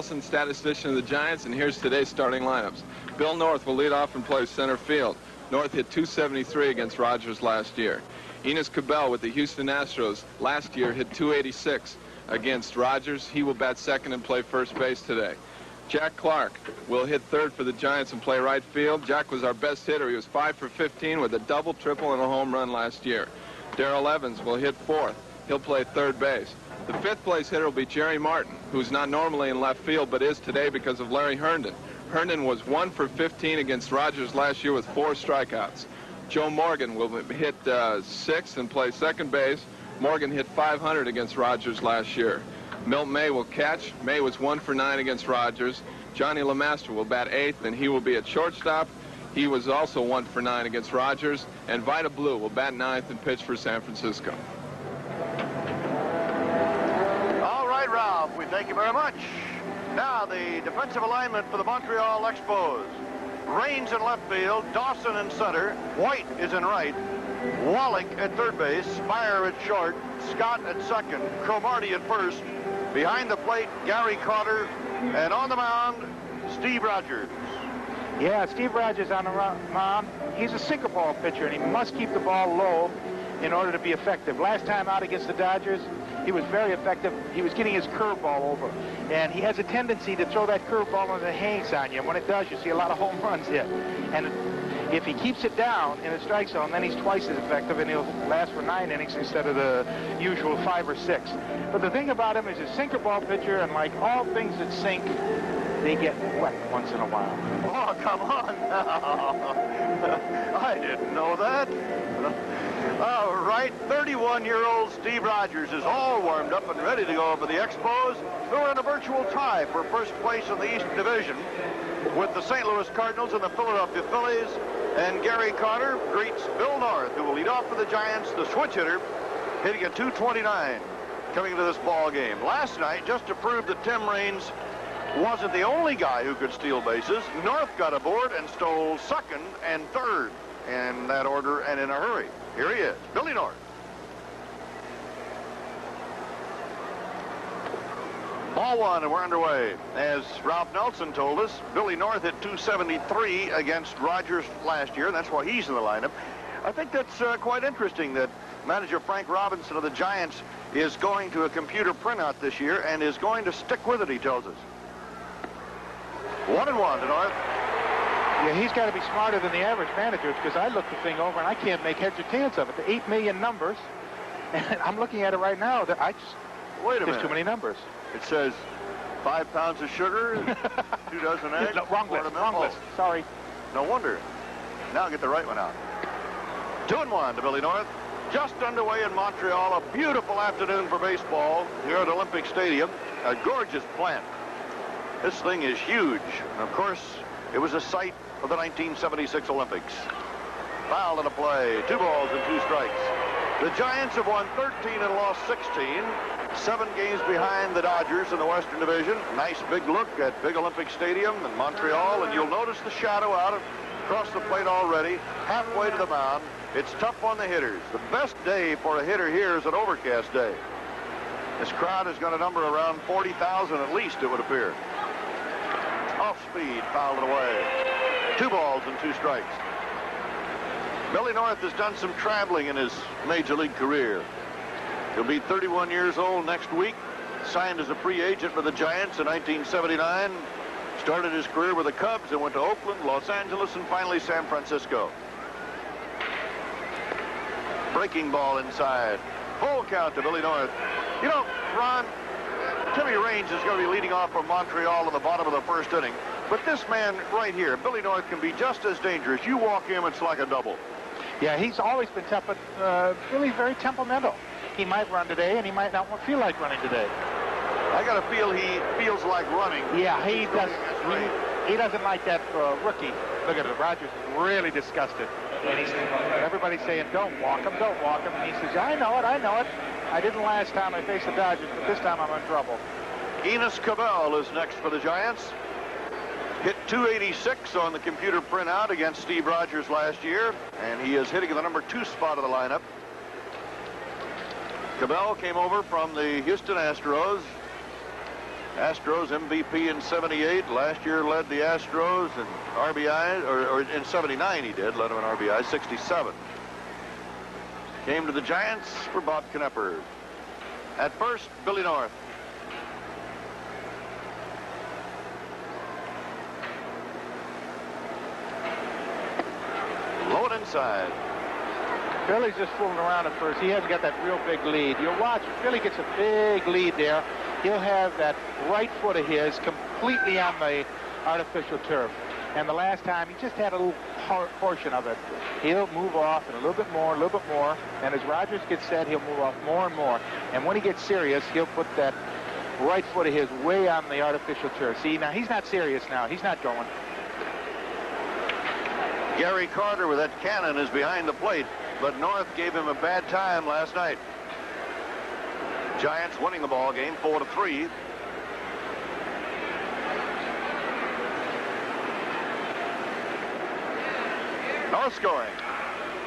Statistician of the Giants, and here's today's starting lineups. Bill North will lead off and play center field. North hit .273 against Rogers last year. Enos Cabell with the Houston Astros last year hit .286 against Rogers. He will bat second and play first base today. Jack Clark will hit third for the Giants and play right field. Jack was our best hitter. He was 5 for 15 with a double, triple, and a home run last year. Darrell Evans will hit fourth. He'll play third base. The fifth place hitter will be Jerry Martin, who's not normally in left field but is today because of Larry Herndon. Herndon was 1 for 15 against Rogers last year with 4 strikeouts. Joe Morgan will hit sixth and play second base. Morgan hit .500 against Rogers last year. Milt May will catch. May was 1 for 9 against Rogers. Johnny LeMaster will bat eighth, and he will be at shortstop. He was also 1 for 9 against Rogers. And Vida Blue will bat ninth and pitch for San Francisco. Ralph, we thank you very much. Now the defensive alignment for the Montreal Expos. Raines in left field, Dawson in center, White is in right, Wallach at third base, Spire at short, Scott at second, Cromartie at first, behind the plate, Gary Carter, and on the mound, Steve Rogers. Yeah, Steve Rogers on the mound. He's a sinker ball pitcher, and he must keep the ball low in order to be effective. Last time out against the Dodgers, he was very effective. He was getting his curveball over. And he has a tendency to throw that curveball and it hangs on you. And when it does, you see a lot of home runs hit. And if he keeps it down in the strike zone, then he's twice as effective, and he'll last for 9 innings instead of the usual 5 or 6. But the thing about him is a sinker ball pitcher, and like all things that sink, they get wet once in a while. Oh, come on. I didn't know that. All right, 31-year-old Steve Rogers is all warmed up and ready to go for the Expos, who are in a virtual tie for first place in the Eastern Division with the St. Louis Cardinals and the Philadelphia Phillies. And Gary Carter greets Bill North, who will lead off for the Giants, the switch hitter, hitting a .229 coming into this ball game. Last night, just to prove that Tim Raines wasn't the only guy who could steal bases, North got aboard and stole second and third in that order and in a hurry. Here he is, Billy North. Ball one, and we're underway. As Ralph Nelson told us, Billy North hit .273 against Rogers last year, and that's why he's in the lineup. I think that's quite interesting that manager Frank Robinson of the Giants is going to a computer printout this year and is going to stick with it, he tells us. 1-1 to North. Yeah, he's got to be smarter than the average manager, because I look the thing over and I can't make heads or tails of it. The 8 million numbers, and I'm looking at it right now. That I just wait a minute. There's too many numbers. It says 5 pounds of sugar, 2 dozen eggs. No, wrong list. Sorry. No wonder. Now get the right one out. 2-1 to Billy North. Just underway in Montreal. A beautiful afternoon for baseball here at Olympic Stadium. A gorgeous plant. This thing is huge. And of course, it was a site of the 1976 Olympics. Foul in the play. 2 balls and 2 strikes. The Giants have won 13 and lost 16. 7 games behind the Dodgers in the Western Division. Nice big look at Big Olympic Stadium in Montreal, and you'll notice the shadow out across the plate already, halfway to the mound. It's tough on the hitters. The best day for a hitter here is an overcast day. This crowd is going to number around 40,000 at least, it would appear. Off speed, fouled it away. 2 balls and 2 strikes. Billy North has done some traveling in his major league career. He'll be 31 years old next week. Signed as a free agent for the Giants in 1979. Started his career with the Cubs and went to Oakland, Los Angeles, and finally San Francisco. Breaking ball inside. Full count to Billy North. You know, Ron, Timmy Raines is going to be leading off from Montreal in the bottom of the first inning. But this man right here, Billy North, can be just as dangerous. You walk him, it's like a double. Yeah, he's always been tough, but really very temperamental. He might run today, and he might not feel like running today. I got to feel he feels like running. Yeah, he does. He doesn't like that rookie. Look at it. Rogers is really disgusted. And everybody's saying, don't walk him, don't walk him. And he says, I know it. I didn't last time I faced the Dodgers, but this time I'm in trouble. Enos Cabell is next for the Giants. Hit .286 on the computer printout against Steve Rogers last year, and he is hitting in the number 2 spot of the lineup. Cabell came over from the Houston Astros. Astros MVP in 78. Last year led the Astros in RBIs, or in 79 he did, led them in RBIs, 67. Came to the Giants for Bob Knepper. At first, Billy North. Low and inside. Billy's just fooling around at first. He hasn't got that real big lead. You'll watch. If Billy gets a big lead there, he'll have that right foot of his completely on the artificial turf. And the last time, he just had a little portion of it. He'll move off and a little bit more, and as Rogers gets set, he'll move off more and more. And when he gets serious, he'll put that right foot of his way on the artificial turf. See, now he's not serious now. He's not going. Gary Carter with that cannon is behind the plate, but North gave him a bad time last night. Giants winning the ball game 4-3. North scoring.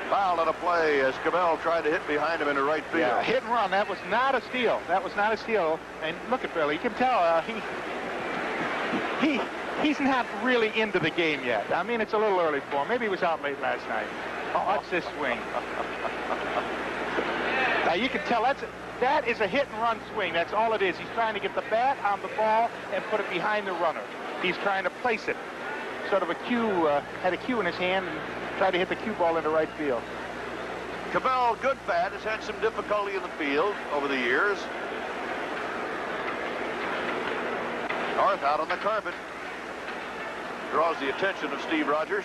Foul at a play as Cabell tried to hit behind him into right field. Yeah, hit and run. That was not a steal. That was not a steal. And look at Billy. You can tell he's not really into the game yet. I mean, it's a little early for him. Maybe he was out late last night. Oh, watch this swing. Now you can tell that is a hit and run swing. That's all it is. He's trying to get the bat on the ball and put it behind the runner. He's trying to place it. Sort of a cue, had a cue in his hand and tried to hit the cue ball into right field. Cabell, good bat, has had some difficulty in the field over the years. North out on the carpet. Draws the attention of Steve Rogers.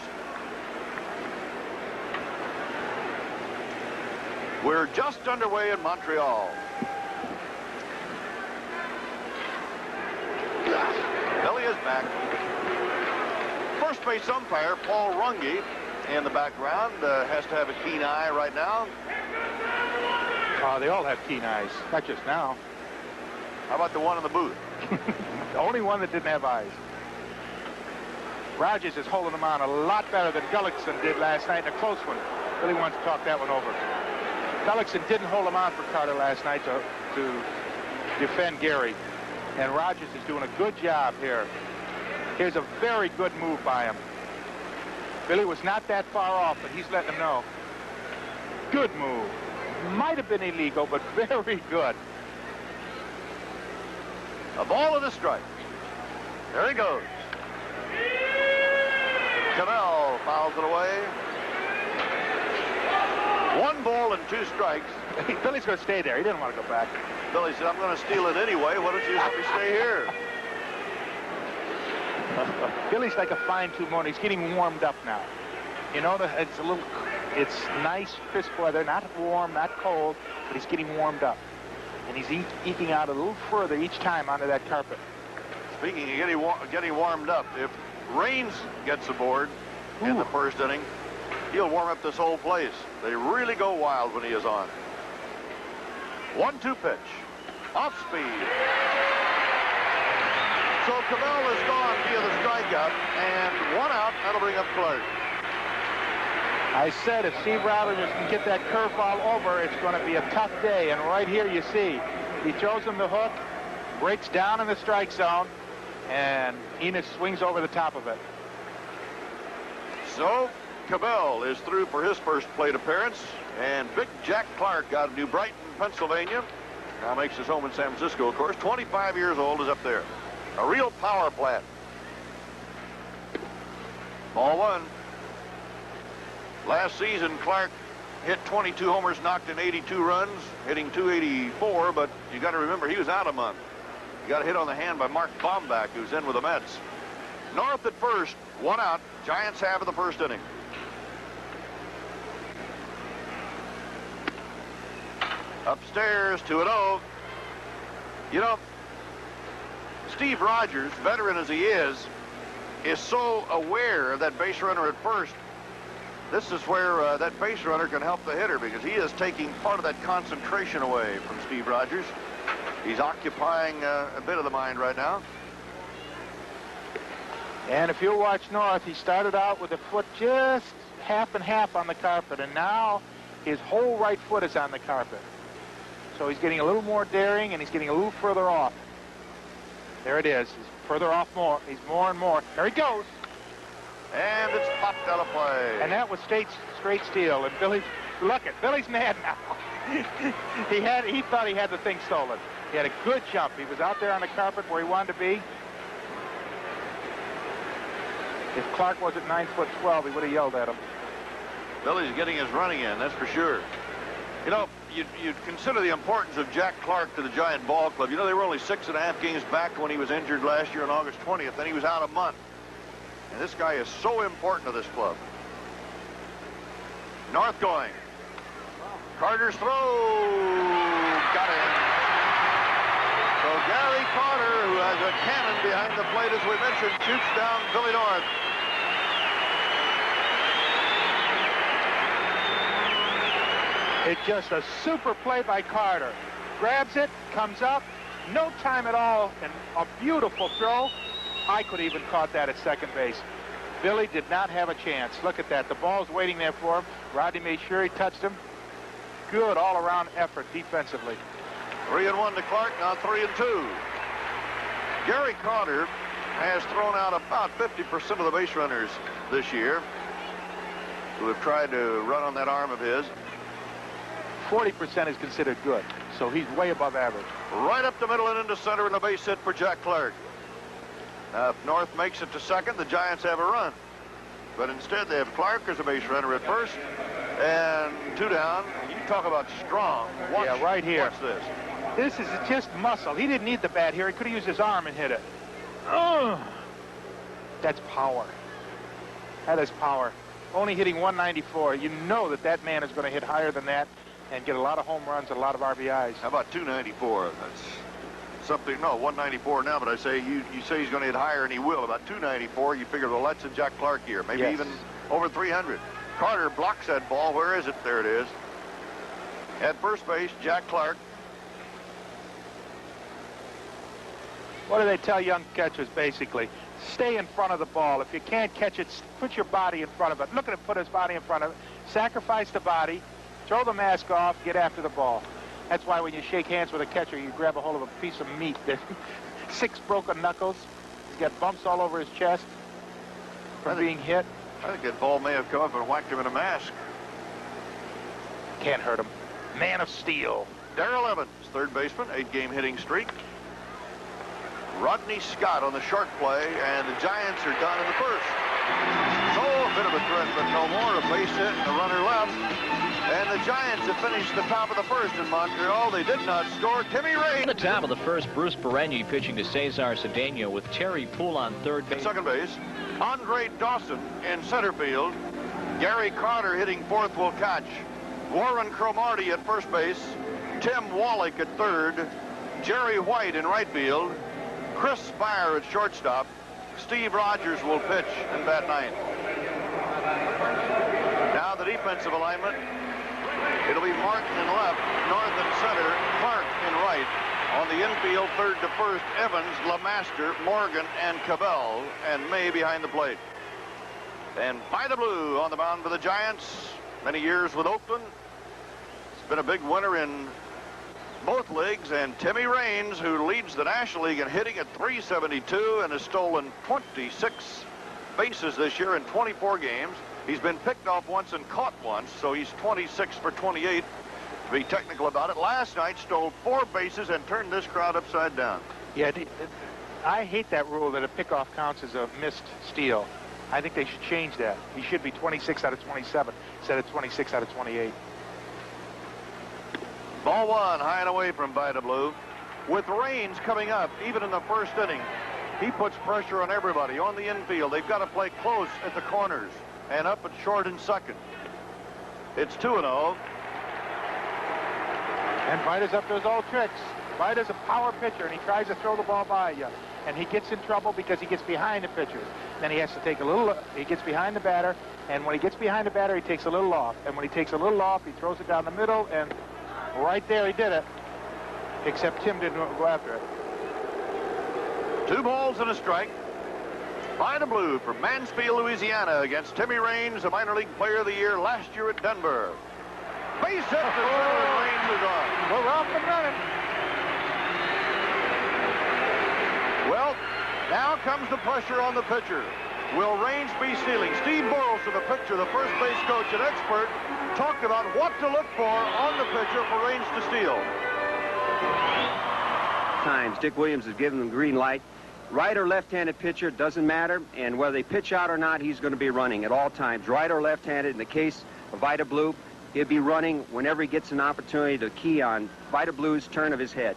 We're just underway in Montreal. Billy is back. First base umpire Paul Runge in the background has to have a keen eye right now. They all have keen eyes, not just now. How about the one in the booth? The only one that didn't have eyes. Rogers is holding him on a lot better than Gullickson did last night in a close one. Really wants to talk that one over. Gullickson didn't hold him on for Carter last night to defend Gary. And Rogers is doing a good job here. Here's a very good move by him. Billy was not that far off, but he's letting him know. Good move. Might have been illegal, but very good. A ball and a strike. There he goes. Cabell fouls it away. 1 ball and 2 strikes. Billy's going to stay there. He didn't want to go back. Billy said, I'm going to steal it anyway. Why don't you let me stay here? Billy's like a fine-tuned motor. He's getting warmed up now. You know, it's nice, crisp weather, not warm, not cold, but he's getting warmed up. And he's eking out a little further each time onto that carpet. Speaking of getting warmed up, if Raines gets aboard in the first inning, he'll warm up this whole place. They really go wild when he is on. 1-2 pitch. Off speed. So Cabell is gone via the strikeout, and 1 out. That'll bring up Clark. I said if Steve Rogers can get that curveball over, it's going to be a tough day. And right here you see, he throws him the hook, breaks down in the strike zone, and Enos swings over the top of it. So Cabell is through for his first plate appearance, and Big Jack Clark out of New Brighton, Pennsylvania, now makes his home in San Francisco, of course. 25 years old, is up there. A real power plant. Ball 1. Last season, Clark hit 22 homers, knocked in 82 runs, hitting .284, but you got to remember he was out a month. He got a hit on the hand by Mark Bombach, who's in with the Mets. North at first, 1 out. Giants have in the first inning. Upstairs, 2-0. You know, Steve Rogers, veteran as he is so aware of that base runner at first. This is where that base runner can help the hitter, because he is taking part of that concentration away from Steve Rogers. He's occupying a bit of the mind right now. And if you watch North, he started out with a foot just half and half on the carpet, and now his whole right foot is on the carpet. So he's getting a little more daring, and he's getting a little further off. There it is. He's further off more. He's more and more. There he goes. And it's popped out of play. And that was straight steal. And Billy's, look at Billy's mad now. he thought he had the thing stolen. He had a good jump. He was out there on the carpet where he wanted to be. If Clark wasn't 9'12", he would have yelled at him. Billy's getting his running in, that's for sure. You know, you'd consider the importance of Jack Clark to the Giant Ball Club. You know, they were only 6.5 games back when he was injured last year on August 20th. Then he was out a month. And this guy is so important to this club. North going. Carter's throw. Got it. So Gary Carter, who has a cannon behind the plate, as we mentioned, shoots down Billy North. It's just a super play by Carter. Grabs it, comes up, no time at all, and a beautiful throw. I could even caught that at second base. Billy did not have a chance. Look at that. The ball's waiting there for him. Rodney made sure he touched him. Good all-around effort defensively. 3-1 to Clark, now 3-2. Gary Carter has thrown out about 50% of the base runners this year who have tried to run on that arm of his. 40% is considered good, so he's way above average. Right up the middle and into center, and a base hit for Jack Clark. Now, if North makes it to second, the Giants have a run. But instead, they have Clark as a base runner at first, and 2 down. You talk about strong. Yeah, right here. Watch this. This is just muscle. He didn't need the bat here. He could have used his arm and hit it. That's power. That is power. Only hitting 194. You know that man is going to hit higher than that and get a lot of home runs and a lot of RBIs. How about 294? That's something. No, 194 now, but I say you say he's going to hit higher, and he will. About 294. You figure, well, that's a Jack Clark here. Maybe even over 300. Carter blocks that ball. Where is it? There it is. At first base, Jack Clark. What do they tell young catchers, basically? Stay in front of the ball. If you can't catch it, put your body in front of it. Look at him put his body in front of it. Sacrifice the body. Throw the mask off. Get after the ball. That's why when you shake hands with a catcher, you grab a hold of a piece of meat. 6 broken knuckles. He's got bumps all over his chest from being hit. I think that ball may have come up and whacked him in a mask. Can't hurt him. Man of steel. Darrell Evans, third baseman, 8-game hitting streak. Rodney Scott on the short play, and the Giants are done in the first. So a bit of a threat, but no more. A base hit and a runner left. And the Giants have finished the top of the first in Montreal. They did not score. Timmy Ray. In the top of the first, Bruce Bereni pitching to Cesar Cedeno with Terry Poole on third base. Second base, Andre Dawson in center field. Gary Carter hitting fourth will catch. Warren Cromartie at first base. Tim Wallach at third. Jerry White in right field. Chris Spire at shortstop. Steve Rogers will pitch and bat ninth. Now the defensive alignment. It'll be Martin in left, North in center, Clark in right. On the infield, third to first, Evans, LeMaster, Morgan, and Cabell, and May behind the plate. And by the blue on the mound for the Giants. Many years with Oakland. It's been a big winner in both leagues, and Timmy Raines, who leads the National League in hitting at .372 and has stolen 26 bases this year in 24 games. He's been picked off once and caught once, so he's 26 for 28, to be technical about it. Last night, stole 4 bases and turned this crowd upside down. Yeah, I hate that rule that a pickoff counts as a missed steal. I think they should change that. He should be 26 out of 27 instead of 26 out of 28. Ball 1, high and away from Vida Blue. With Raines coming up, even in the first inning, he puts pressure on everybody on the infield. They've got to play close at the corners and up at short and second. It's 2-0. And Vida's up to his old tricks. Vida's a power pitcher, and he tries to throw the ball by you. And he gets in trouble because he gets behind the pitcher. Then he has to take a little, he gets behind the batter, and when he gets behind the batter, he takes a little off. And when he takes a little off, he throws it down the middle, and right there he did it. Except Tim didn't go after it. 2 balls and a strike. Vida Blue from Mansfield, Louisiana, against Timmy Raines, a minor league player of the year last year at Denver. Base hit to third, and Raines is on. We're off and running. Now comes the pressure on the pitcher. Will Raines be stealing? Steve Boros of the picture, the first base coach and expert, talked about what to look for on the pitcher for Raines to steal. Times Dick Williams has given them green light. Right or left-handed pitcher, doesn't matter, and whether they pitch out or not, he's going to be running at all times. Right or left-handed. In the case of Vida Blue, he'll be running whenever he gets an opportunity to key on Vida Blue's turn of his head.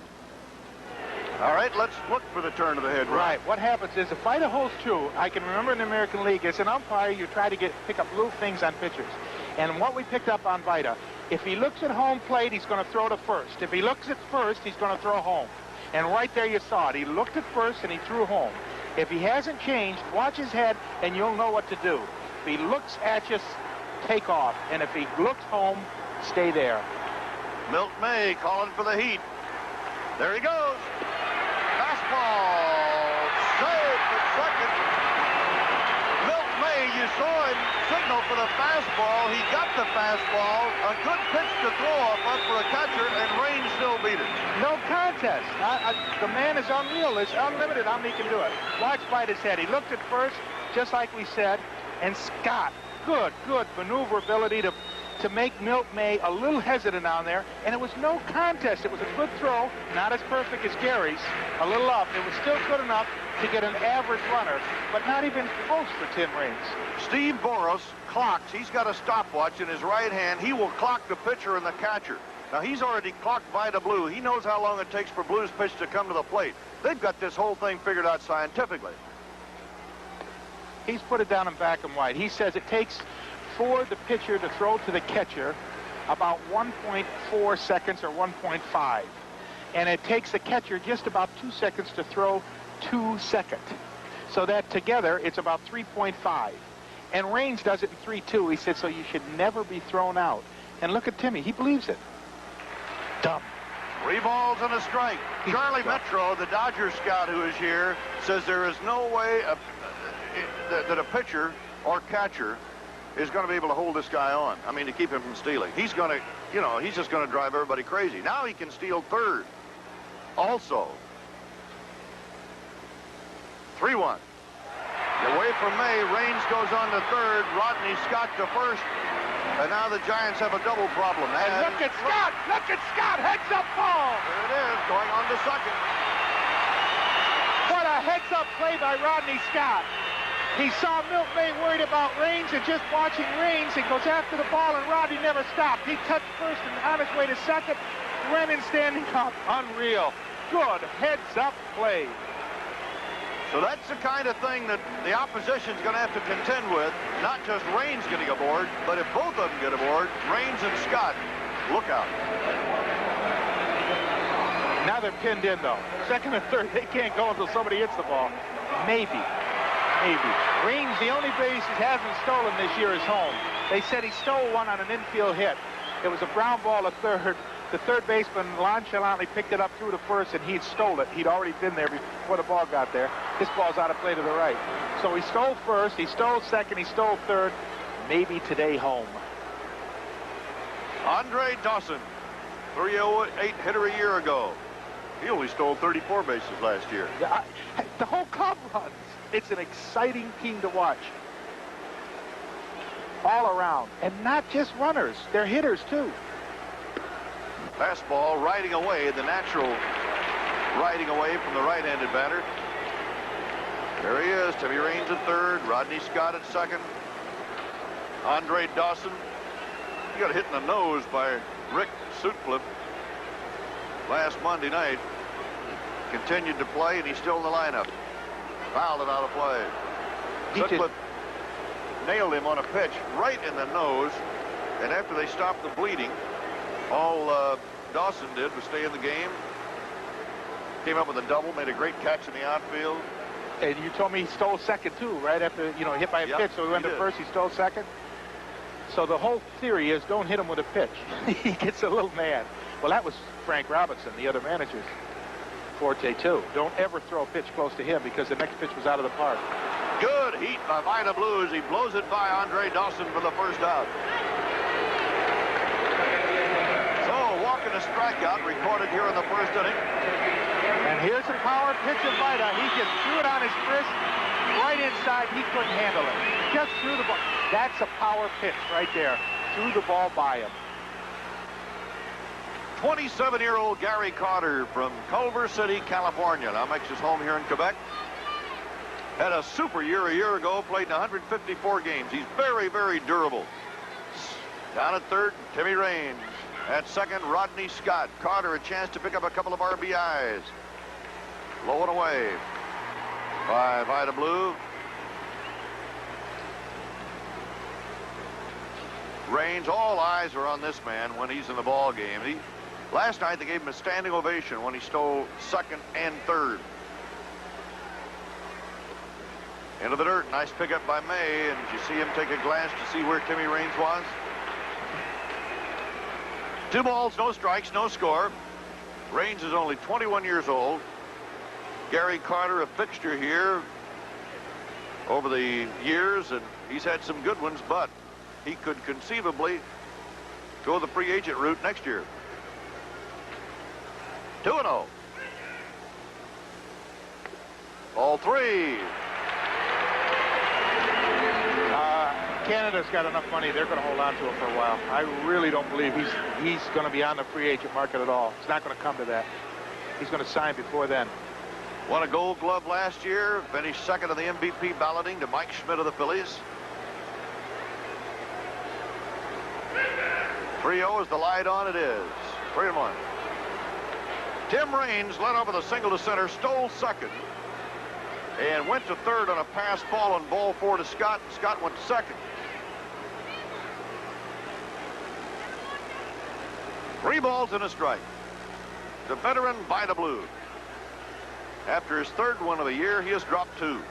All right, let's look for the turn of the head. Right. What happens is if Vida holds true, I can remember in the American League, as an umpire, you try to pick up little things on pitchers. And what we picked up on Vida, if he looks at home plate, he's going to throw to first. If he looks at first, he's going to throw home. And right there you saw it. He looked at first and he threw home. If he hasn't changed, watch his head and you'll know what to do. If he looks at you, take off. And if he looks home, stay there. Milt May calling for the heat. There he goes. Fastball. Safe at second. Milt May, you saw him signal for the fastball. He got the fastball. A good pitch to throw up for a catcher, and Raines still beat it. No contest. The man is unreal. It's unlimited how many can do it. Watch Vida's head. He looked at first, just like we said, and Scott, good maneuverability to make Milt May a little hesitant on there, and it was no contest. It was a good throw, not as perfect as Gary's, a little up. It was still good enough to get an average runner, but not even close for Tim Raines. Steve Boros clocks. He's got a stopwatch in his right hand. He will clock the pitcher and the catcher. Now, he's already clocked Vida Blue. He knows how long it takes for Blue's pitch to come to the plate. They've got this whole thing figured out scientifically. He's put it down in black and white. He says it takes for the pitcher to throw to the catcher about 1.4 seconds or 1.5. And it takes the catcher just about 2 seconds to throw 2 seconds. So that together, it's about 3.5. And Raines does it in 3.2. He said, so you should never be thrown out. And look at Timmy. He believes it. Dumb. 3 balls and a strike. Charlie Metro, the Dodgers scout who is here, says there is no way that a pitcher or catcher is going to be able to hold this guy on. I mean, to keep him from stealing. He's going to, he's just going to drive everybody crazy. Now he can steal third. Also. 3-1. Away from May. Raines goes on to third. Rodney Scott to first. And now the Giants have a double problem. And look at Scott! Look at Scott! Heads up ball! There it is, going on to second. What a heads-up play by Rodney Scott. He saw Milt May worried about Raines and just watching Raines. He goes after the ball, and Rodney never stopped. He touched first and on his way to second. Rennan standing up. Unreal. Good heads-up play. So that's the kind of thing that the opposition's going to have to contend with. Not just Raines getting aboard, but if both of them get aboard, Raines and Scott, look out. Now they're pinned in, though. Second and third, they can't go until somebody hits the ball. Maybe. Raines, the only base he hasn't stolen this year is home. They said he stole one on an infield hit. It was a ground ball to third. The third baseman nonchalantly picked it up through to first, and he'd stole it. He'd already been there before the ball got there. This ball's out of play to the right. So he stole first, he stole second, he stole third. Maybe today home. Andre Dawson, 308 hitter a year ago. He only stole 34 bases last year. The whole club runs. It's an exciting team to watch. All around. And not just runners. They're hitters, too. Fastball riding away, the natural riding away from the right-handed batter. There he is, Timmy Raines at third, Rodney Scott at second. Andre Dawson, he got hit in the nose by Rick Sutcliffe last Monday night. Continued to play, and he's still in the lineup. Fouled it out of play. Sutcliffe nailed him on a pitch right in the nose, and after they stopped the bleeding, all Dawson did was stay in the game. Came up with a double, made a great catch in the outfield. And you told me he stole second, too, right after, hit by a pitch. So he went to first, he stole second. So the whole theory is don't hit him with a pitch. He gets a little mad. Well, that was Frank Robinson, the other manager's forte, too. Don't ever throw a pitch close to him because the next pitch was out of the park. Good heat by Vida Blue as he blows it by Andre Dawson for the first out. So, walk and a strikeout recorded here in the first inning. And here's a power pitch of Vida. He just threw it on his wrist, right inside. He couldn't handle it. Just threw the ball. That's a power pitch right there. Threw the ball by him. 27-year-old Gary Carter from Culver City, California. Now makes his home here in Quebec. Had a super year a year ago, played in 154 games. He's very, very durable. Down at third, Timmy Raines. At second, Rodney Scott. Carter a chance to pick up a couple of RBIs. Low and away by Vida Blue. Raines, all eyes are on this man when he's in the ball game. Last night they gave him a standing ovation when he stole second and third. Into the dirt. Nice pickup by May. And you see him take a glance to see where Timmy Raines was. 2 balls, no strikes, no score. Raines is only 21 years old. Gary Carter, a fixture here over the years, and he's had some good ones, but he could conceivably go the free agent route next year. 2-0. All 3. Canada's got enough money. They're going to hold on to him for a while. I really don't believe he's going to be on the free agent market at all. It's not going to come to that. He's going to sign before then. Won a Gold Glove last year. Finished second in the MVP balloting to Mike Schmidt of the Phillies. 3-0 is the light on. It is 3-1. Tim Raines led over the single to center, stole second, and went to third on a pass ball on ball 4 to Scott. Scott went to second. 3 balls and a strike. The veteran Vida Blue. After his third one of the year, he has dropped 2. Will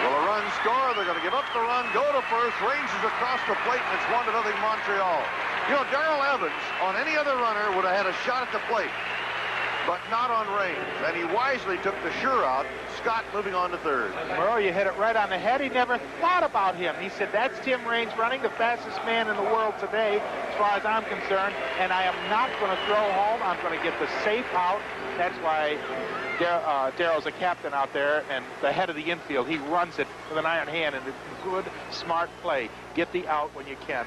a run score? They're going to give up the run, go to first, ranges across the plate, and it's 1-0 Montreal. You know, Darrell Evans, on any other runner, would have had a shot at the plate, but not on Raines. And he wisely took the sure out. Scott moving on to third. Murrow, you hit it right on the head. He never thought about him. He said, that's Tim Raines running, the fastest man in the world today, as far as I'm concerned, and I am not going to throw home. I'm going to get the safe out. That's why Darrell's a captain out there, and the head of the infield. He runs it with an iron hand, and it's a good, smart play. Get the out when you can.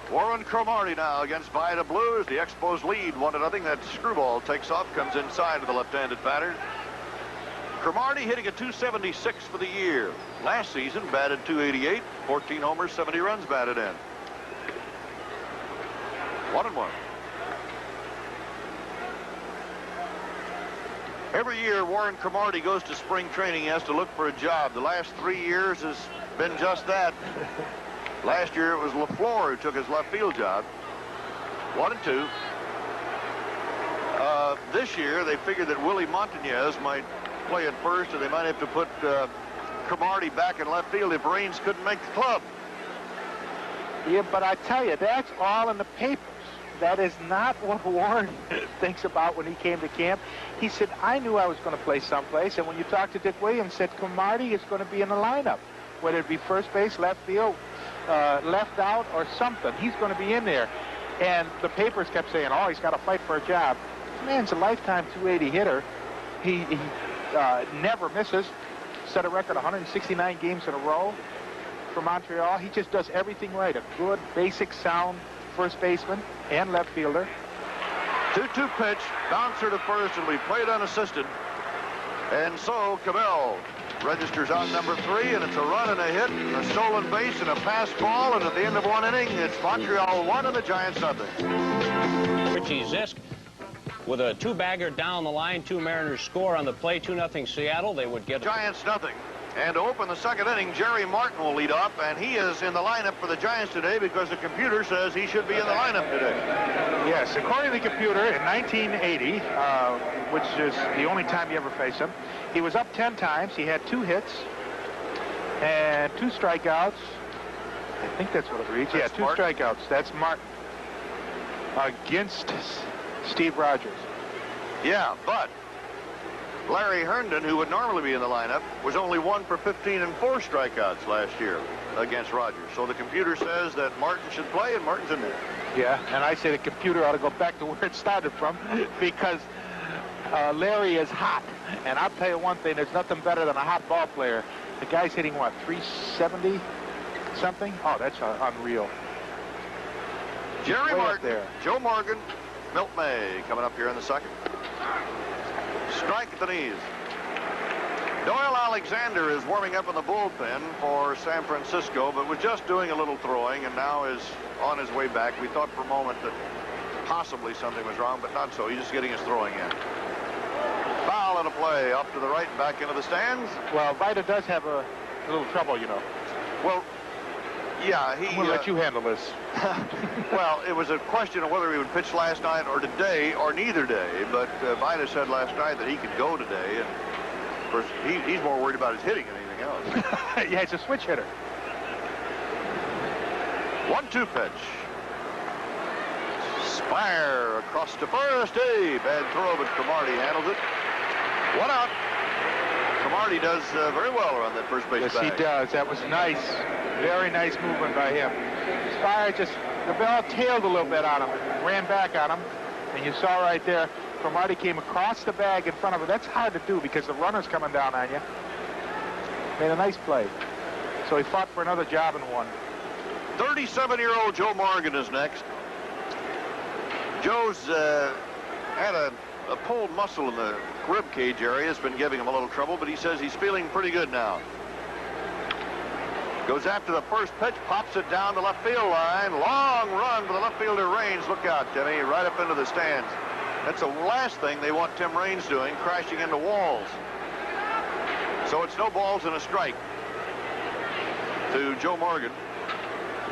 Warren Cromartie now against Vida Blue as the Expos lead 1-0. That screwball takes off, comes inside of the left-handed batter. Cromartie hitting a .276 for the year. Last season batted .288, 14 homers, 70 runs batted in. 1-1. Every year Warren Cromartie goes to spring training. He has to look for a job. The last 3 years has been just that. Last year it was LaFleur who took his left field job. 1-2. This year they figured that Willie Montañez might play at first, and they might have to put Cromartie back in left field if Raines couldn't make the club. Yeah, but I tell you, that's all in the papers. That is not what Warren thinks about when he came to camp. He said, I knew I was going to play someplace, and when you talk to Dick Williams, said Cromartie is going to be in the lineup, whether it be first base, left field, left out, or something. He's going to be in there. And the papers kept saying, oh, he's got to fight for a job. This man's a lifetime .280 hitter. He never misses. Set a record 169 games in a row for Montreal. He just does everything right. A good, basic, sound first baseman and left fielder. 2-2 pitch, bouncer to first, and we played unassisted. And so Cabell registers on number 3, and it's a run and a hit, a stolen base, and a pass ball. And at the end of 1 inning, it's Montreal 1 and the Giants nothing. Richie Zisk with a 2-bagger down the line. 2 Mariners score on the play. 2-0 Seattle. They would get Giants nothing. And to open the second inning, Jerry Martin will lead off, and he is in the lineup for the Giants today because the computer says he should be in the lineup today. Yes, according to the computer, in 1980, which is the only time you ever face him, he was up 10 times. He had 2 hits and 2 strikeouts. I think that's what it reads. Yeah, 2 strikeouts. That's Martin against Steve Rogers. Yeah, but Larry Herndon, who would normally be in the lineup, was only 1 for 15 and 4 strikeouts last year against Rogers. So the computer says that Martin should play, and Martin's in there. Yeah, and I say the computer ought to go back to where it started from because Larry is hot. And I'll tell you one thing, there's nothing better than a hot ball player. The guy's hitting, what, 370 something? Oh, that's unreal. Jerry Way up Martin, there. Joe Morgan, Milt May coming up here in the second. Strike at the knees. Doyle Alexander is warming up in the bullpen for San Francisco, but was just doing a little throwing and now is on his way back. We thought for a moment that possibly something was wrong, but not so. He's just getting his throwing in. Foul in a play up to the right and back into the stands. Well, Vida does have a little trouble, you know. Well, yeah, I'm going to let you handle this. Well, it was a question of whether he would pitch last night or today or neither day, but Vida said last night that he could go today, and of course, he's more worried about his hitting than anything else. Yeah, he's a switch hitter. 1-2 pitch. Spire across to first. Hey, bad throw, but Cromartie handles it. 1 out. Cromartie does very well around that first base Yes, bag. he does. That was nice. Very nice movement by him. Spire just, the ball tailed a little bit on him, ran back on him, and you saw right there, Cromartie came across the bag in front of him. That's hard to do because the runner's coming down on you. Made a nice play. So he fought for another job and won. 37-year-old Joe Morgan is next. Joe's had a pulled muscle in the rib cage area. It's been giving him a little trouble, but he says he's feeling pretty good now. Goes after the first pitch, pops it down the left field line. Long run for the left fielder, Raines. Look out, Timmy, right up into the stands. That's the last thing they want Tim Raines doing, crashing into walls. So it's no balls and a strike to Joe Morgan.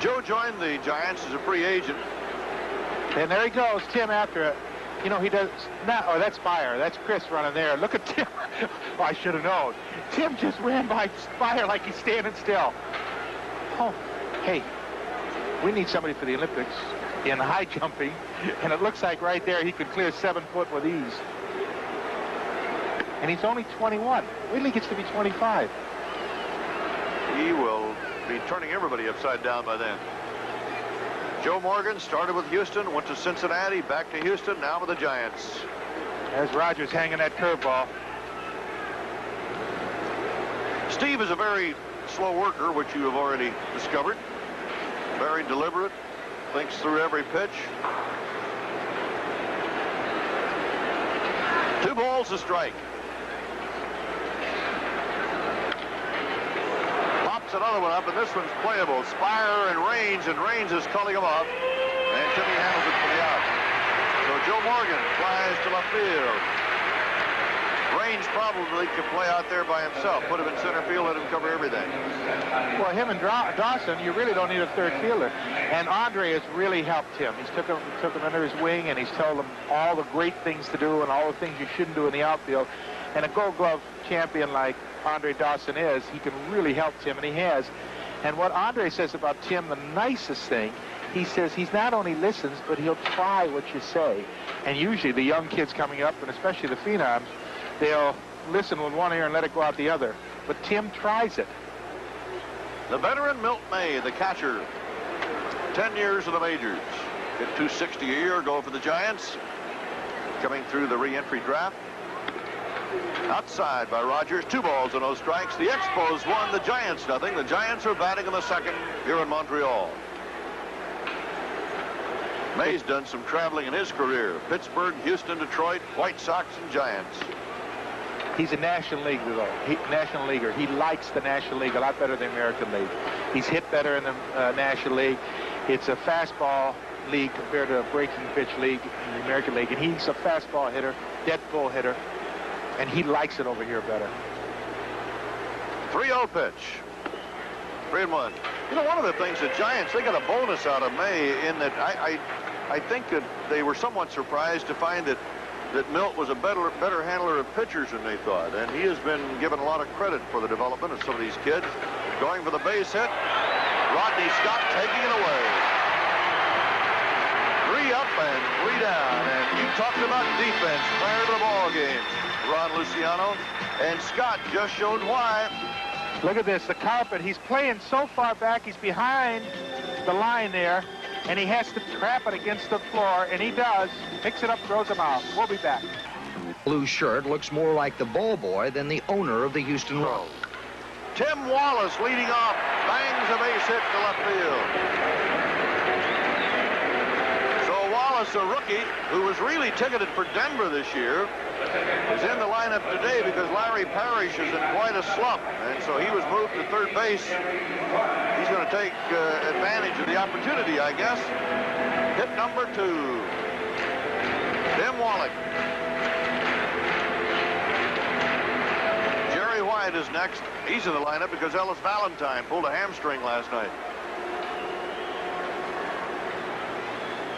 Joe joined the Giants as a free agent. And there he goes, Tim after it. You know, he does not, oh, that's Spire. That's Chris running there. Look at Tim. Oh, I should have known. Tim just ran by Spire like he's standing still. Oh, hey, we need somebody for the Olympics in high jumping, and it looks like right there he could clear 7 foot with ease. And he's only 21. Wait till he gets to be 25. He will be turning everybody upside down by then. Joe Morgan started with Houston, went to Cincinnati, back to Houston, now with the Giants. There's Rogers hanging that curveball. Steve is a very slow worker, which you have already discovered. Very deliberate, thinks through every pitch. 2 balls a strike. Pops another one up, and this one's playable. Spire and Raines is culling him off, and Timmy handles it for the out. So Joe Morgan flies to left field. Raines probably could play out there by himself. Put him in center field, let him cover everything. Well, him and Dawson, you really don't need a third fielder. And Andre has really helped him. He's took him under his wing, and he's told him all the great things to do and all the things you shouldn't do in the outfield. And a Gold Glove champion like Andre Dawson is, he can really help Tim, and he has. And what Andre says about Tim, the nicest thing, he says he's not only listens, but he'll try what you say. And usually the young kids coming up, and especially the phenoms, they'll listen with one ear and let it go out the other. But Tim tries it. The veteran Milt May, the catcher, 10 years in the majors. Hit .260 a year ago for the Giants. Coming through the re-entry draft. Outside by Rogers, 2 balls and no strikes. The Expos won, the Giants nothing. The Giants are batting in the second here in Montreal. May's done some traveling in his career. Pittsburgh, Houston, Detroit, White Sox, and Giants. He's a National League, though. National Leaguer. He likes the National League a lot better than the American League. He's hit better in the National League. It's a fastball league compared to a breaking pitch league in the American League. And he's a fastball hitter, dead pull hitter. And he likes it over here better. 3-0 pitch. 3-1. You know, one of the things the Giants, they got a bonus out of May in that I think that they were somewhat surprised to find that Milt was a better handler of pitchers than they thought. And he has been given a lot of credit for the development of some of these kids. Going for the base hit. Rodney Scott taking it away. 3 up and 3 down. And you talked about defense prior to the ball game, Ron Luciano. And Scott just showed why. Look at this, the carpet. He's playing so far back, he's behind the line there. and he has to trap it against the floor, and he does. Picks it up, throws him out. We'll be back. Blue shirt looks more like the ball boy than the owner of the Houston Royals. Tim Wallace leading off, bangs a base hit to left field. So Wallace, a rookie who was really ticketed for Denver this year, is in the lineup today because Larry Parrish is in quite a slump, and so he was moved to third base. He's going to take advantage of the opportunity, I guess. Hit number 2. Tim Wallach. Jerry White is next. He's in the lineup because Ellis Valentine pulled a hamstring last night.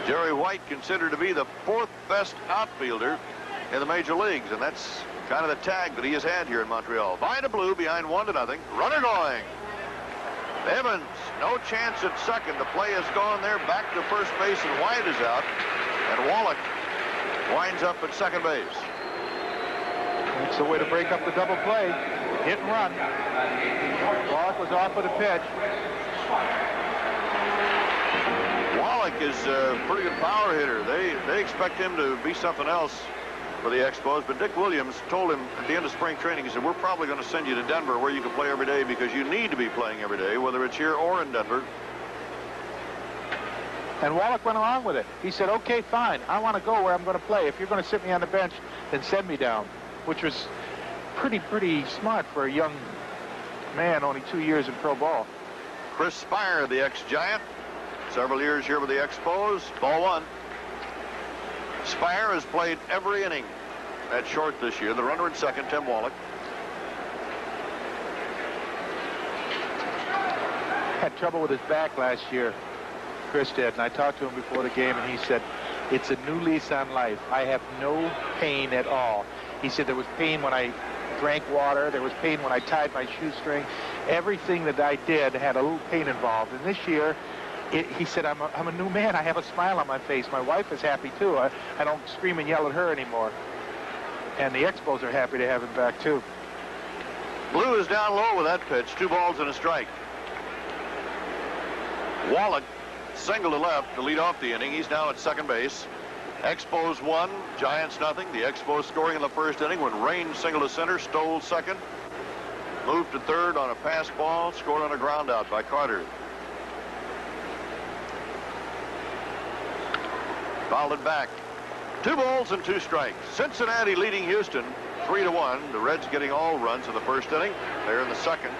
Jerry White considered to be the 4th best outfielder in the major leagues, and that's kind of the tag that he has had here in Montreal. Vida Blue behind 1-0. Runner going. Evans, no chance at second. The play is gone there. Back to first base, and White is out. And Wallach winds up at second base. That's the way to break up the double play. Hit and run. Wallach was off with a pitch. Wallach is a pretty good power hitter. They expect him to be something else for the Expos, but Dick Williams told him at the end of spring training, he said, we're probably going to send you to Denver where you can play every day because you need to be playing every day, whether it's here or in Denver. And Wallach went along with it. He said, okay, fine. I want to go where I'm going to play. If you're going to sit me on the bench, then send me down, which was pretty smart for a young man, only 2 years in pro ball. Chris Spire, the ex-Giant, several years here with the Expos. Ball 1. Spire has played every inning at short this year. The runner at second, Tim Wallach. Had trouble with his back last year, Chris did, and I talked to him before the game, and he said, it's a new lease on life. I have no pain at all. He said there was pain when I drank water. There was pain when I tied my shoestring. Everything that I did had a little pain involved. And this year, he said, I'm a new man. I have a smile on my face. My wife is happy, too. I don't scream and yell at her anymore. And the Expos are happy to have him back, too. Blue is down low with that pitch. 2 balls and a strike. Wallach single to left to lead off the inning. He's now at second base. Expos 1, Giants nothing. The Expos scoring in the first inning when Rain single to center, stole second. Moved to third on a pass ball, scored on a ground out by Carter. Fouled it back. 2 balls and 2 strikes. Cincinnati leading Houston 3-1. The Reds getting all runs in the first inning. They're in the second.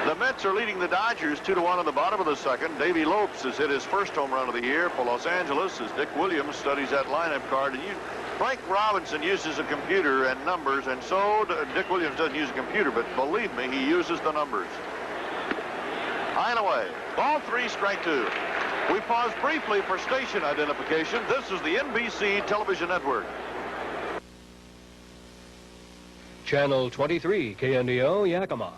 The Mets are leading the Dodgers 2-1 in the bottom of the second. Davey Lopes has hit his first home run of the year for Los Angeles as Dick Williams studies that lineup card. And Frank Robinson uses a computer and numbers, and so Dick Williams doesn't use a computer, but believe me, he uses the numbers. High and away. Ball 3, strike 2. We pause briefly for station identification. This is the NBC Television Network. Channel 23, KNDO, Yakima.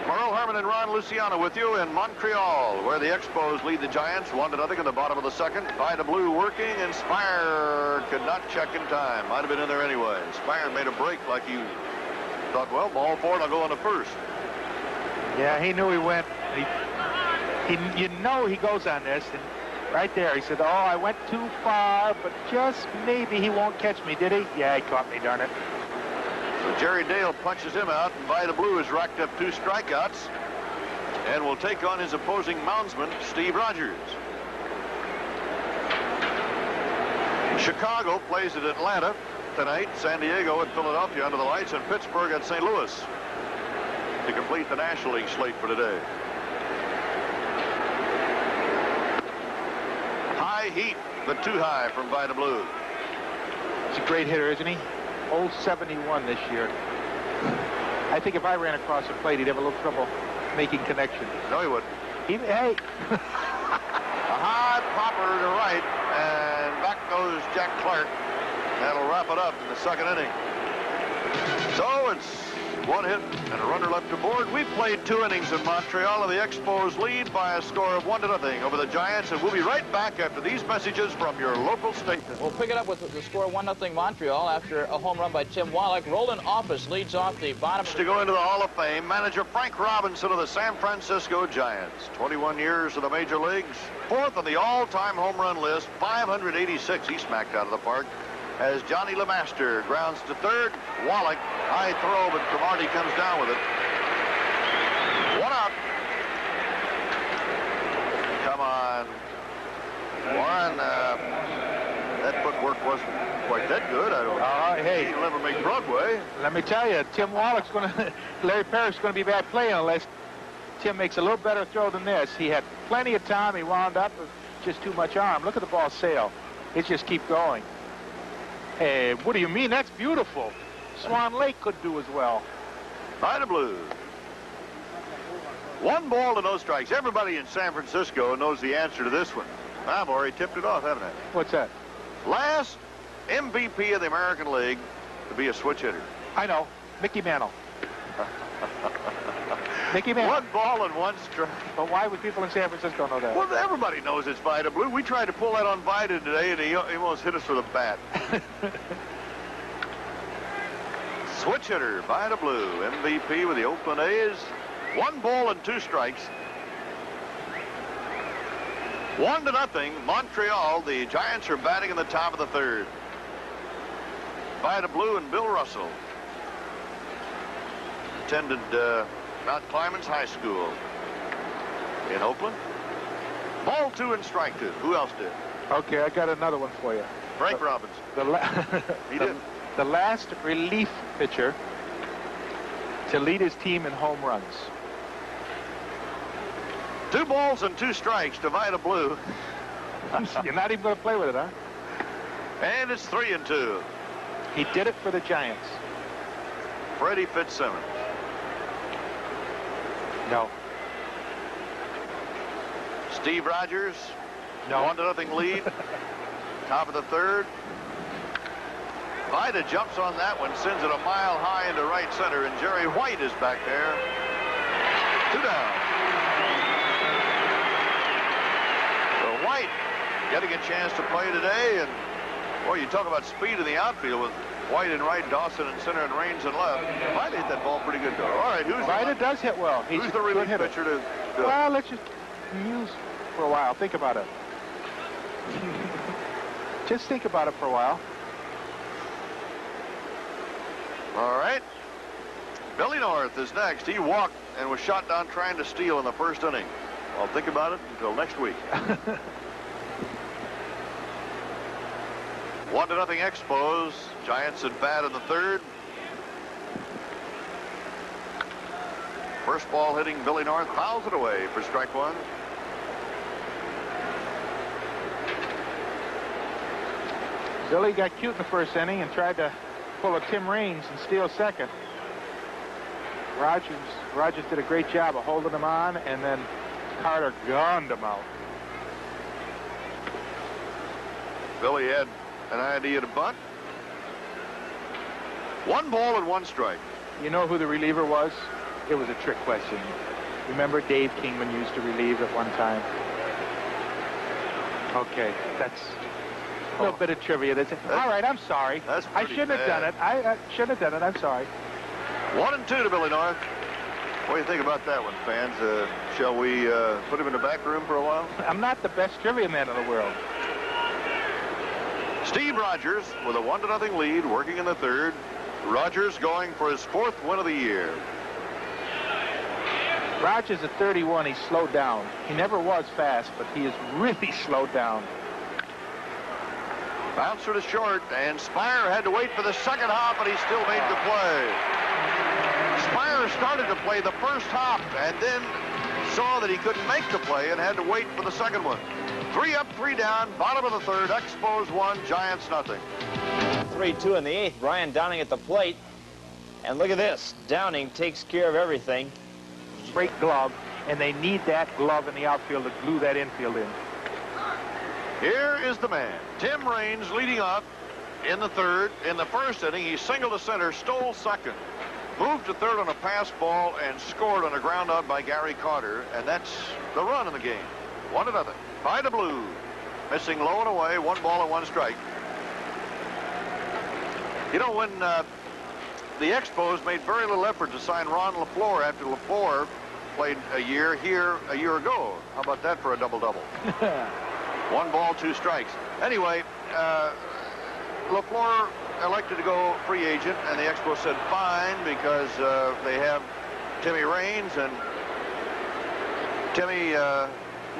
Merle Herman and Ron Luciano with you in Montreal, where the Expos lead the Giants 1-0 in the bottom of the second. Vida Blue working, and Spire could not check in time. Might have been in there anyway. Spire made a break like he thought, well, ball 4, and I'll go on to first. Yeah, he knew he went. You know he goes on this, and right there he said, oh, I went too far, but just maybe he won't catch me, did he? Yeah, he caught me, darn it. So Jerry Dale punches him out, and Vida Blue has racked up 2 strikeouts and will take on his opposing moundsman, Steve Rogers. Chicago plays at Atlanta tonight, San Diego at Philadelphia under the lights, and Pittsburgh at St. Louis to complete the National League slate for today. High heat, but too high from Vida Blue. He's a great hitter, isn't he? Old 71 this year. I think if I ran across the plate, he'd have a little trouble making connection. No, he wouldn't. Hey. A high popper to right, and back goes Jack Clark. That'll wrap it up in the second inning. So it's one hit and a runner left aboard. We've played 2 innings in Montreal, and the Expos lead by a score of 1-0 over the Giants. And we'll be right back after these messages from your local station. We'll pick it up with the score 1-0 Montreal after a home run by Tim Wallach. Roland Office leads off the bottom. To go into the Hall of Fame, manager Frank Robinson of the San Francisco Giants. 21 years in the major leagues. 4th on the all-time home run list. 586 he smacked out of the park. As Johnny LeMaster grounds to third. Wallach, high throw, but Cromartie comes down with it. 1 out. Come on. Warren, that footwork wasn't quite that good. I don't hey, he'll never make Broadway. Let me tell you, Tim Wallach's going to, Larry Parrish's going to be back playing unless Tim makes a little better throw than this. He had plenty of time. He wound up with just too much arm. Look at the ball sail. It just keep going. Hey, what do you mean? That's beautiful. Swan Lake could do as well. Vida Blue. 1 ball to no strikes. Everybody in San Francisco knows the answer to this one. I've already tipped it off, haven't I? What's that? Last MVP of the American League to be a switch hitter. I know. Mickey Mantle. Mickey Mantle. 1 ball and 1 strike. But why would people in San Francisco know that? Well, everybody knows it's Vida Blue. We tried to pull that on Vida today, and he almost hit us with a bat. Switch hitter, Vida Blue, MVP with the Oakland A's. 1 ball and 2 strikes. 1-0, Montreal. The Giants are batting in the top of the 3rd. Vida Blue and Bill Russell attended Mount Clemens High School in Oakland. Ball 2 and strike 2. Who else did? Okay, I got another one for you. Frank Robinson. He did. The last relief pitcher to lead his team in home runs. 2 balls and 2 strikes to Vida Blue. You're not even going to play with it, huh? And it's 3-2. He did it for the Giants. Freddie Fitzsimmons. No. Steve Rogers. No. 1-0 lead. Top of the 3rd. Vida jumps on that one, sends it a mile high into right center, and Jerry White is back there. 2 down. So White getting a chance to play today, and boy, you talk about speed in the outfield with White in right, Dawson in center, and Raines in left. Vida hit that ball pretty good, though. All right, Vida does hit well. Who's the relief pitcher to go? Well, let's just muse for a while. Think about it. Just think about it for a while. All right. Billy North is next. He walked and was shot down trying to steal in the 1st inning. I'll think about it until next week. 1-0 Expos. Giants at bat in the 3rd. First ball hitting Billy North, fouls it away for strike 1. Billy got cute in the 1st inning and tried to pull a Tim Raines and steal 2nd. Rogers did a great job of holding him on, and then Carter gunned him out. Billy had an idea to bunt. 1 ball and 1 strike. You know who the reliever was? It was a trick question. Remember Dave Kingman used to relieve at one time? Okay, that's a little bit of trivia. All right, I'm sorry. I shouldn't have done it. I shouldn't have done it. I'm sorry. 1-2 to Billy North. What do you think about that one, fans? Shall we put him in the back room for a while? I'm not the best trivia man in the world. Steve Rogers with a 1-0 lead, working in the 3rd. Rogers going for his 4th win of the year. Rogers at 31, he's slowed down. He never was fast, but he is really slowed down. Bouncer to short, and Spire had to wait for the 2nd hop, and he still made the play. Spire started to play the 1st hop, and then saw that he couldn't make the play and had to wait for the 2nd one. 3 up, 3 down, bottom of the 3rd. Expos 1, Giants nothing. 3-2 in the 8th. Brian Downing at the plate. And look at this. Downing takes care of everything. Great glove, and they need that glove in the outfield to glue that infield in. Here is the man. Tim Raines leading up. in the third. In the first inning, he singled to center, stole second, moved to third on a pass ball, and scored on a ground out by Gary Carter. And that's the run in the game. 1-0. Vida Blue missing low and away, 1 ball and 1 strike. You know, when the Expos made very little effort to sign Ron LaFleur after LaFleur played a year here a year ago. How about that for a double-double? 1 ball, 2 strikes. Anyway, LaFleur elected to go free agent, and the Expos said fine because they have Timmy Raines, and Timmy,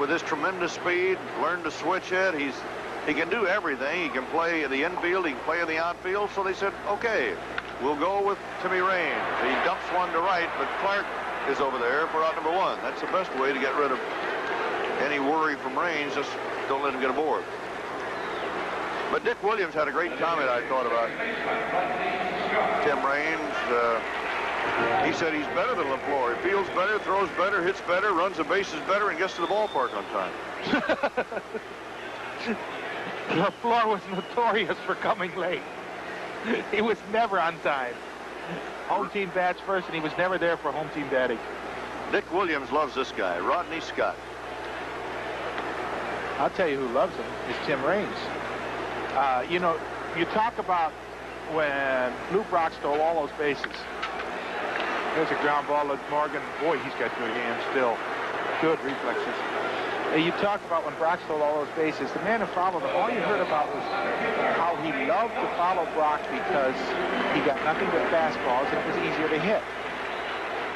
with his tremendous speed, learned to switch hit. He can do everything. He can play in the infield. He can play in the outfield. So they said, okay, we'll go with Timmy Raines. He dumps one to right, but Clark is over there for out number 1. That's the best way to get rid of any worry from Raines. Just don't let him get aboard. But Dick Williams had a great comment, I thought, about Tim Raines. He said he's better than LaFleur. He feels better, throws better, hits better, runs the bases better, and gets to the ballpark on time. LaFleur was notorious for coming late. He was never on time. Home team bats first, and he was never there for home team batting. Dick Williams loves this guy, Rodney Scott. I'll tell you who loves him is Tim Raines. You know, you talk about when Lou Brock stole all those bases. There's a ground ball to Morgan. Boy, he's got good hands still. Good reflexes. You talk about when Brock stole all those bases. The man who followed him, all you heard about was how he loved to follow Brock because he got nothing but fastballs and it was easier to hit.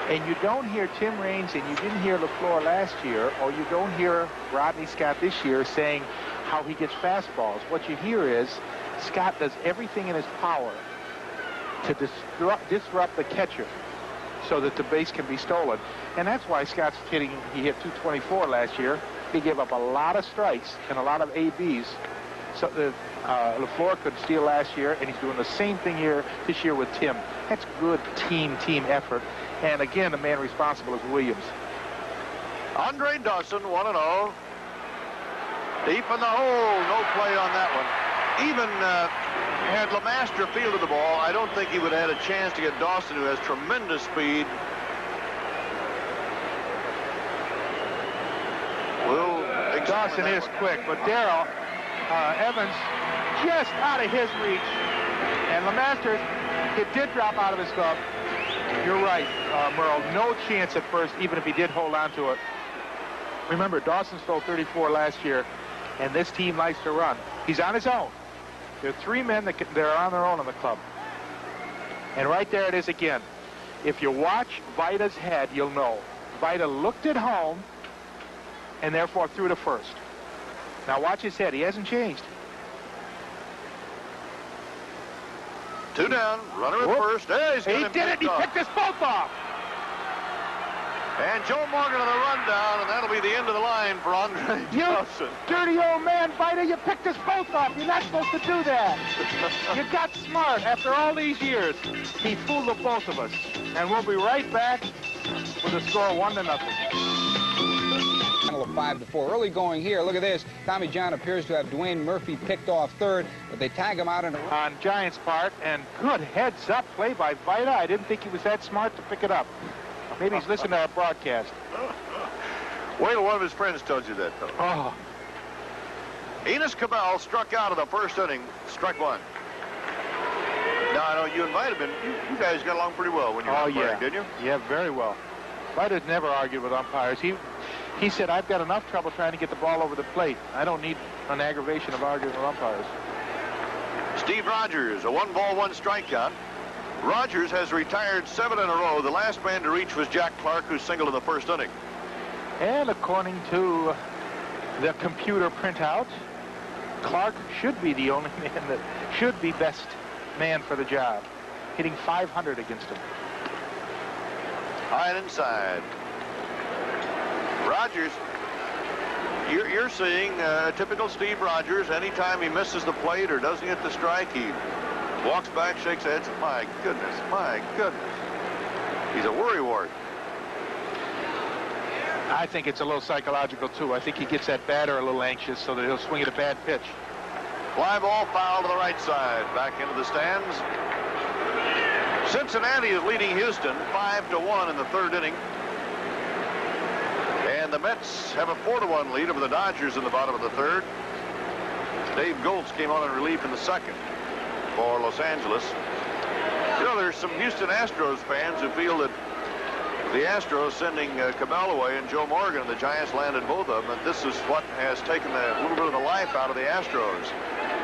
And you don't hear Tim Raines, and you didn't hear LaFleur last year, or you don't hear Rodney Scott this year saying how he gets fastballs. What you hear is Scott does everything in his power to disrupt the catcher so that the base can be stolen. And that's why Scott's hitting, he hit 224 last year. He gave up a lot of strikes and a lot of ABs so that LaFleur could steal last year, and he's doing the same thing this year with Tim. That's good team effort. And again, the man responsible is Williams. Andre Dawson, 1-0. Deep in the hole, no play on that one. Even had LeMaster fielded the ball, I don't think he would have had a chance to get Dawson, who has tremendous speed. Dawson is quick, but Darrell Evans just out of his reach. And LeMaster, it did drop out of his glove. You're right, Merle. No chance at first, even if he did hold on to it. Remember, Dawson stole 34 last year, and this team likes to run. He's on his own. There are 3 men that are on their own in the club. And right there it is again. If you watch Vida's head, you'll know. Vida looked at home and therefore threw to first. Now watch his head. He hasn't changed. 2 down. Runner at first. There, he did it. He picked us both off. And Joe Morgan on the rundown, and that'll be the end of the line for Andre Dawson. Dirty old man, Vida, you picked us both off. You're not supposed to do that. You got smart after all these years. He fooled the both of us. And we'll be right back with a score 1-0. Of 5-4. Early going here. Look at this. Tommy John appears to have Dwayne Murphy picked off third, but they tag him out on Giants' part, and good heads-up play by Vida. I didn't think he was that smart to pick it up. Maybe he's listening to our broadcast. Wait till one of his friends tells you that, though. Oh. Enos Cabell struck out of the first inning, struck 1. Now, I know you and Vida you guys got along pretty well when you were umpiring, didn't you? Yeah, very well. Vida's never argued with umpires. He said, I've got enough trouble trying to get the ball over the plate. I don't need an aggravation of arguing with umpires. Steve Rogers, a 1-ball, 1-strike count. Rogers has retired 7 in a row. The last man to reach was Jack Clark, who singled in the first inning. And according to the computer printout, Clark should be the only man that should be best man for the job, hitting .500 against him. High and inside. Rogers, you're seeing typical Steve Rogers. Anytime he misses the plate or doesn't hit the strike, he walks back, shakes heads. My goodness, my goodness. He's a worrywart. I think it's a little psychological, too. I think he gets that batter a little anxious so that he'll swing at a bad pitch. Fly ball foul to the right side. Back into the stands. Cincinnati is leading Houston 5-1 in the third inning. And the Mets have a 4-1 lead over the Dodgers in the bottom of the third. Dave Goltz came on in relief in the second for Los Angeles. You know, there's some Houston Astros fans who feel that the Astros sending Cabell away and Joe Morgan and the Giants landed both of them, and this is what has taken a little bit of the life out of the Astros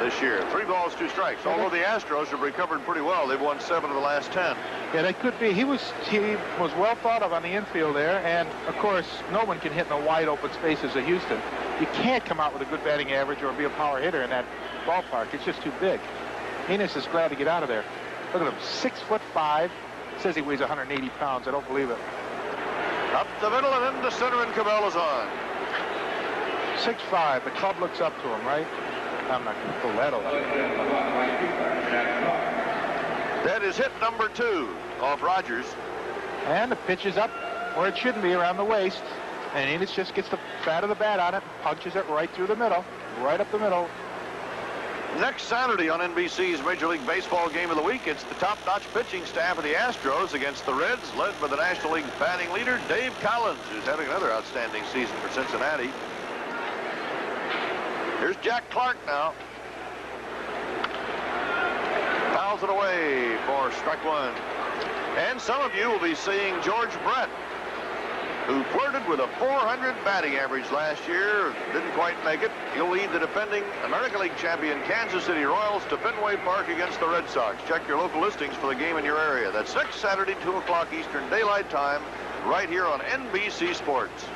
this year. 3 balls, 2 strikes. Although the Astros have recovered pretty well. They've won 7 of the last 10. Yeah, that could be. He was well thought of on the infield there, and of course, no one can hit in the wide open spaces of Houston. You can't come out with a good batting average or be a power hitter in that ballpark. It's just too big. Enos is glad to get out of there. Look at him, 6'5". Says he weighs 180 pounds. I don't believe it. Up the middle and into center, and Cabell is on. 6'5". The club looks up to him, right? I'm not going to pull that over. That is hit number 2 off Rogers. And the pitch is up where it shouldn't be, around the waist. And Enos just gets the fat of the bat on it, punches it right through the middle, right up the middle. Next Saturday on NBC's Major League Baseball game of the week, it's the top-notch pitching staff of the Astros against the Reds, led by the National League batting leader, Dave Collins, who's having another outstanding season for Cincinnati. Here's Jack Clark now. Fouls it away for strike 1. And some of you will be seeing George Brett, who flirted with a .400 batting average last year, didn't quite make it. He'll lead the defending American League champion Kansas City Royals to Fenway Park against the Red Sox. Check your local listings for the game in your area. That's next Saturday, 2 o'clock Eastern Daylight Time, right here on NBC Sports.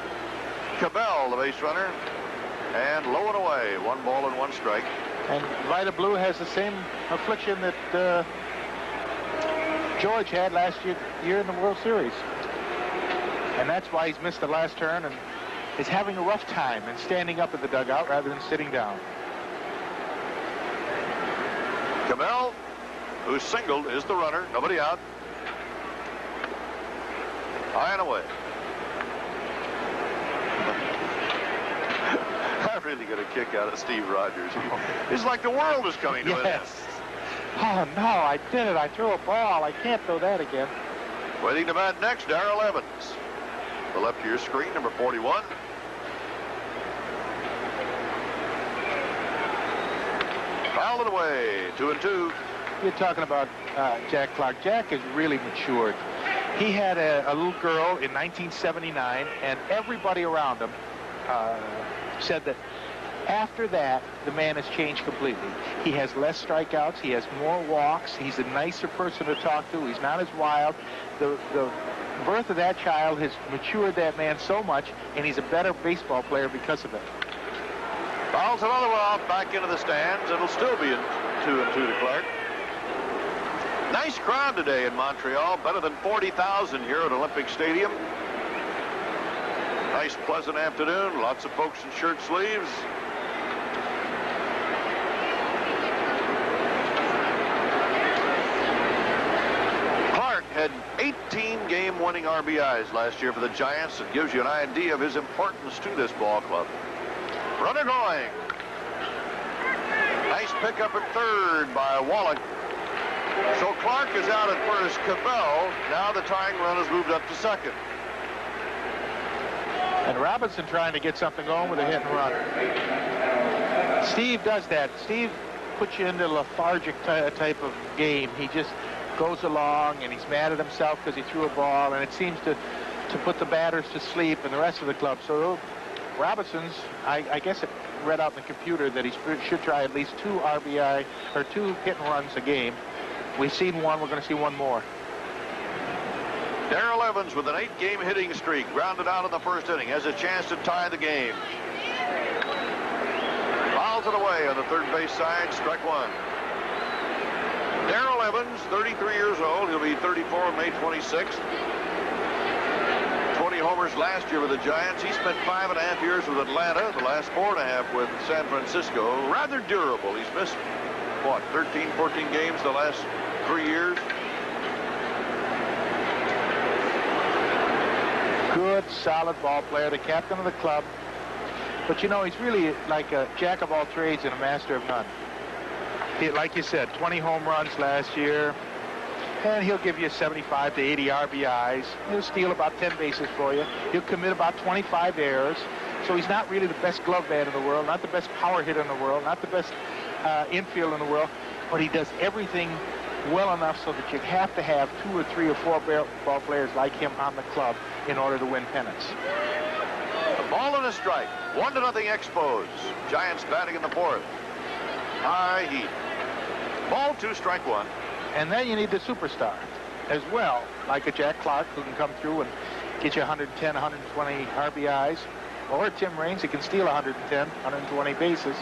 Cabell, the base runner, and low and away, 1 ball and 1 strike. And Vida Blue has the same affliction that George had last year in the World Series. And that's why he's missed the last turn and is having a rough time and standing up at the dugout rather than sitting down. Cabell, who singled, is the runner. Nobody out. High and away. I really get a kick out of Steve Rogers. It's like the world is coming to an end. Oh, no, I did it. I threw a ball. I can't throw that again. Waiting to bat next, Darrell Evans. The left of your screen, number 41. Fouled it away, 2-2. You're talking about Jack Clark. Jack has really matured. He had a little girl in 1979, and everybody around him said that after that, the man has changed completely. He has less strikeouts. He has more walks. He's a nicer person to talk to. He's not as wild. The birth of that child has matured that man so much, and he's a better baseball player because of it. Fouls another one off back into the stands. It'll still be a 2-2 to Clark. Nice crowd today in Montreal. Better than 40,000 here at Olympic Stadium. Nice, pleasant afternoon. Lots of folks in shirt sleeves. Clark had 18 game-winning RBIs last year for the Giants. It gives you an idea of his importance to this ball club. Runner going. Nice pickup at third by Wallach. So Clark is out at first. Cabell, now the tying run has moved up to second. And Robinson trying to get something going with a hit and run. Steve does that. Steve puts you into a lethargic type of game. He just goes along, and he's mad at himself because he threw a ball, and it seems to put the batters to sleep and the rest of the club. So Robinson's, I guess it read out in the computer that he should try at least 2 RBI or 2 hit and runs a game. We've seen one. We're going to see one more. Darrell Evans with an 8-game hitting streak, grounded out in the first inning, has a chance to tie the game. Fouls it away on the third base side, strike 1. Darrell Evans, 33 years old. He'll be 34 on May 26th. 20 homers last year with the Giants. He spent 5.5 years with Atlanta, the last 4.5 with San Francisco. Rather durable. He's missed, what, 13, 14 games the last 3 years. Good, solid ball player, the captain of the club. But, you know, he's really like a jack of all trades and a master of none. Like you said, 20 home runs last year, and he'll give you 75 to 80 RBIs. He'll steal about 10 bases for you. He'll commit about 25 errors. So he's not really the best glove man in the world, not the best power hitter in the world, not the best infield in the world, but he does everything well enough so that you have to have 2 or 3 or 4 ball players like him on the club in order to win pennants. A ball and a strike. 1-0 Expos. Giants batting in the 4th. High heat. Ball 2, strike 1. And then you need the superstar as well, like a Jack Clark who can come through and get you 110, 120 RBIs, or Tim Raines who can steal 110, 120 bases.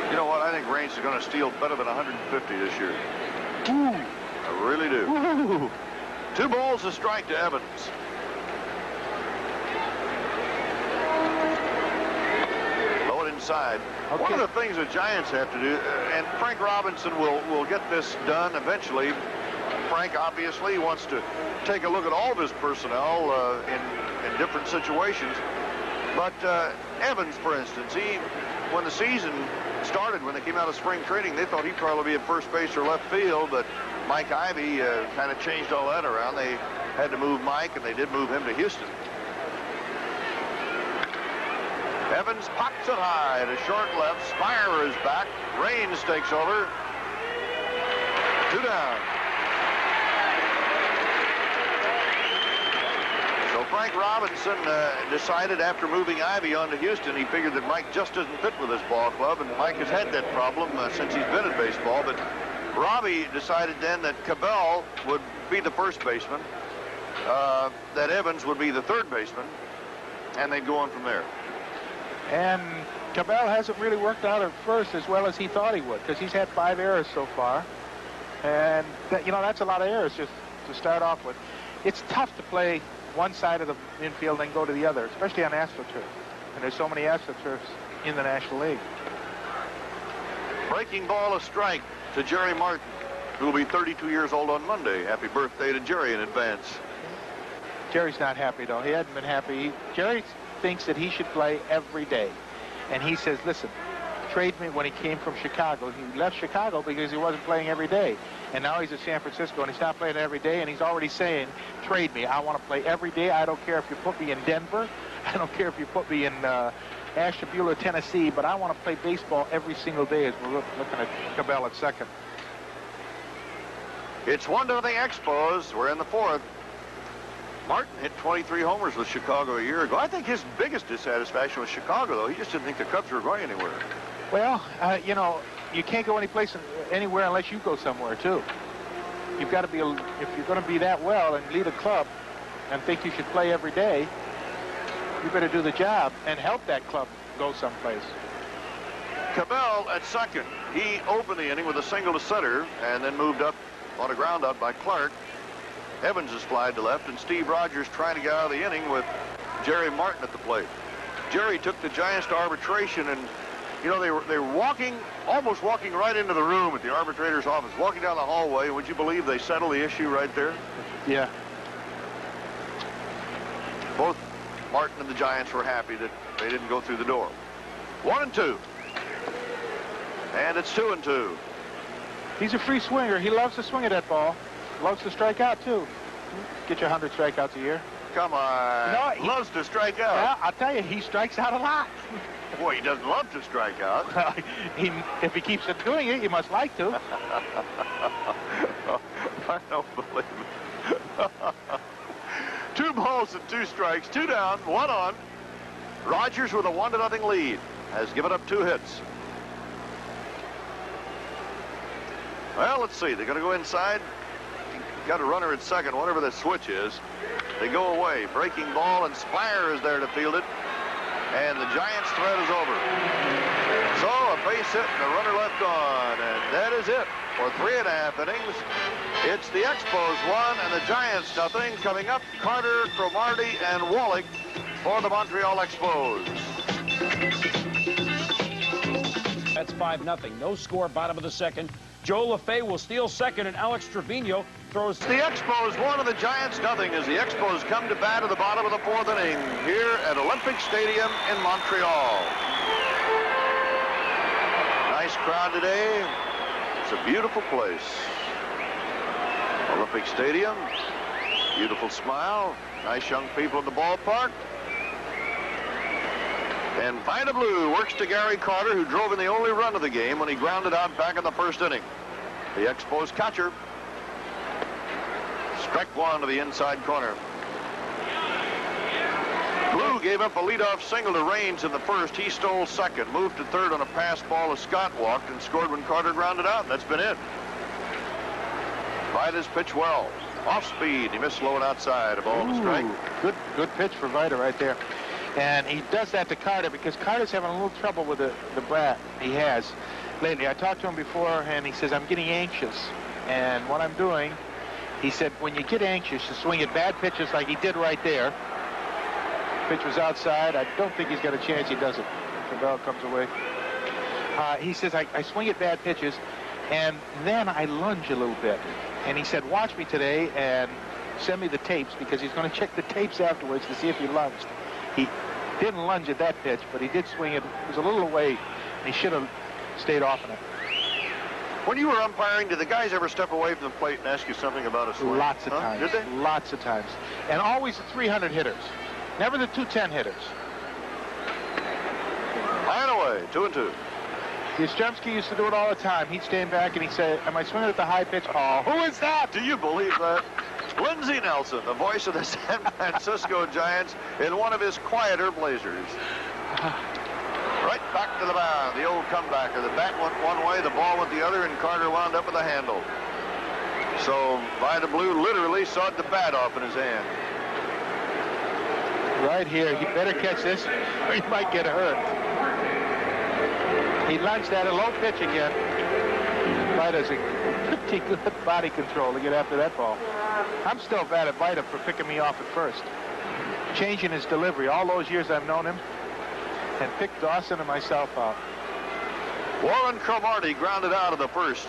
You know what? I think Raines is going to steal better than 150 this year. Ooh. I really do. Ooh. 2 balls, a strike to Evans. Low it inside. Okay. One of the things the Giants have to do, and Frank Robinson will get this done eventually. Frank obviously wants to take a look at all of his personnel in different situations. But Evans, for instance, when the season started, when they came out of spring training, they thought he'd probably be at first base or left field, but Mike Ivey kind of changed all that around. They had to move Mike, and they did move him to Houston. Evans pops it high to short left. Spire is back. Raines takes over. 2 down. So Frank Robinson decided after moving Ivey on to Houston, he figured that Mike just doesn't fit with this ball club, and Mike has had that problem since he's been in baseball. But Robbie decided then that Cabell would be the first baseman, that Evans would be the third baseman, and they'd go on from there. And Cabell hasn't really worked out at first as well as he thought he would, because he's had 5 errors so far. And, that's a lot of errors just to start off with. It's tough to play one side of the infield and go to the other, especially on AstroTurf. And there's so many AstroTurfs in the National League. Breaking ball, a strike to Jerry Martin, who will be 32 years old on Monday. Happy birthday to Jerry in advance. Jerry's not happy, though. He hadn't been happy. Jerry thinks that he should play every day. And he says, listen, trade me. When he came from Chicago, he left Chicago because he wasn't playing every day. And now he's at San Francisco, and he's not playing every day, and he's already saying, trade me. I want to play every day. I don't care if you put me in Denver. I don't care if you put me in Ashtabula, Tennessee, but I want to play baseball every single day as we're looking at Cabell at second. It's 1-0 Expos. We're in the 4th. Martin hit 23 homers with Chicago a year ago. I think his biggest dissatisfaction was Chicago, though. He just didn't think the Cubs were going anywhere. Well, you can't go anywhere unless you go somewhere, too. You've got to be, if you're going to be that well and lead a club and think you should play every day, you better do the job and help that club go someplace. Cabell at second. He opened the inning with a single to center and then moved up on a ground out by Clark. Evans is flied to left, and Steve Rogers trying to get out of the inning with Jerry Martin at the plate. Jerry took the Giants to arbitration, and they were almost walking right into the room at the arbitrator's office, walking down the hallway. Would you believe they settled the issue right there? Yeah. Both Martin and the Giants were happy that they didn't go through the door. 1-2. And it's 2-2. He's a free swinger. He loves to swing at that ball. Loves to strike out, too. Get you 100 strikeouts a year. Come on. No, he loves to strike out. Yeah, I'll tell you, he strikes out a lot. Boy, he doesn't love to strike out. If he keeps doing it, you must like to. I don't believe it. 2 balls and 2 strikes, 2 down, 1 on. Rogers with a 1-0 lead has given up 2 hits. Well, let's see. They're going to go inside. Got a runner at second, whatever the switch is. They go away. Breaking ball, and Spire is there to field it. And the Giants' threat is over. So a base hit and a runner left on. And that is it for 3.5 innings. It's the Expos 1 and the Giants 0. Coming up, Carter, Cromartie, and Wallach for the Montreal Expos. That's 5-0. No score, bottom of the second. Joe LaFay will steal second, and Alex Trevino throws. The Expos 1 and the Giants 0 as the Expos come to bat at the bottom of the 4th inning here at Olympic Stadium in Montreal. Nice crowd today. It's a beautiful place. Olympic Stadium. Beautiful smile. Nice young people in the ballpark. And Vida Blue works to Gary Carter, who drove in the only run of the game when he grounded out back in the first inning. The Expos catcher. Strike one to the inside corner. Blue gave up a leadoff single to Raines in the first. He stole second, moved to third on a pass ball as Scott walked, and scored when Carter grounded out, and that's been it. Vida's pitch well. Off speed. He missed low and outside. A ball and a strike. Good pitch for Vida right there. And he does that to Carter because Carter's having a little trouble with the bat he has lately. I talked to him before, and he says, I'm getting anxious. And what I'm doing, he said, when you get anxious, you swing at bad pitches like he did right there. Pitch was outside. I don't think he's got a chance he does it. The ball comes away. He says, I swing at bad pitches, and then I lunge a little bit. And he said, watch me today and send me the tapes, because he's going to check the tapes afterwards to see if he lunged. He didn't lunge at that pitch, but he did swing it. It was a little away. He should have stayed off in it. When you were umpiring, did the guys ever step away from the plate and ask you something about a swing? Lots of times. Did they? Lots of times. And always the 300 hitters. Never the 210 hitters. High and away, 2-2. Yastrzemski used to do it all the time. He'd stand back and he'd say, am I swinging at the high pitch? Oh, who is that? Do you believe that? Lindsey Nelson, the voice of the San Francisco Giants, in one of his quieter blazers. Right back to the mound, the old comebacker. The bat went one way, the ball went the other, and Carter wound up with a handle. So Vida Blue literally sawed the bat off in his hand. Right here, you better catch this or you might get hurt. He lunged at a low pitch again. Vida's a pretty good body control to get after that ball. I'm still bad at Vida for picking me off at first. Changing his delivery all those years I've known him, and picked Dawson and myself out. Warren Cromartie grounded out of the first.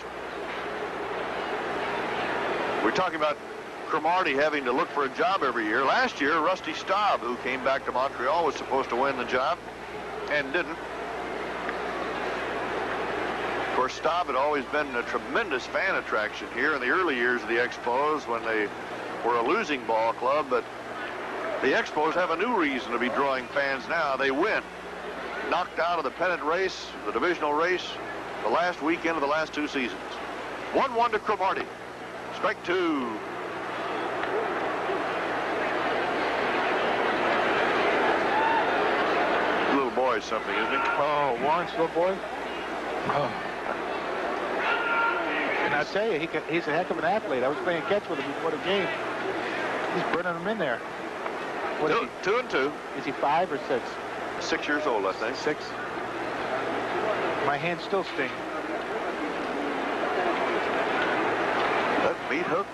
We're talking about Cromartie having to look for a job every year. Last year, Rusty Staub, who came back to Montreal, was supposed to win the job and didn't. Of course, Staub had always been a tremendous fan attraction here in the early years of the Expos when they were a losing ball club, but the Expos have a new reason to be drawing fans now. They win. Knocked out of the pennant race, the divisional race, the last weekend of the last two seasons. 1-1 to Cromartie. Strike two. Little boy something, isn't he? Oh, Warren's little boy? Oh. And I tell you, he's a heck of an athlete. I was playing catch with him before the game. He's burning them in there. What is he? 2-2. Is he 5 or 6? 6 years old, I think. 6. My hands still sting. That meat hook.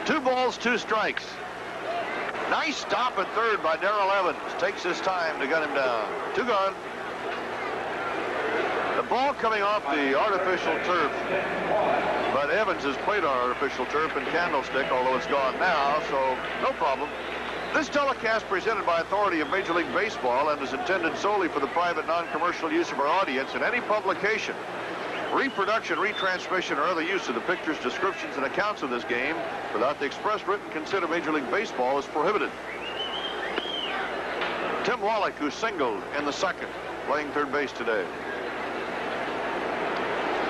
2 balls, 2 strikes. Nice stop at third by Darrell Evans. Takes his time to gun him down. 2 gone. The ball coming off the artificial turf. But Evans has played on artificial turf in Candlestick, although it's gone now, so no problem. This telecast presented by authority of Major League Baseball and is intended solely for the private non-commercial use of our audience, and any publication, reproduction, retransmission, or other use of the pictures, descriptions, and accounts of this game without the express written consent of Major League Baseball is prohibited. Tim Wallach, who singled in the second, playing third base today.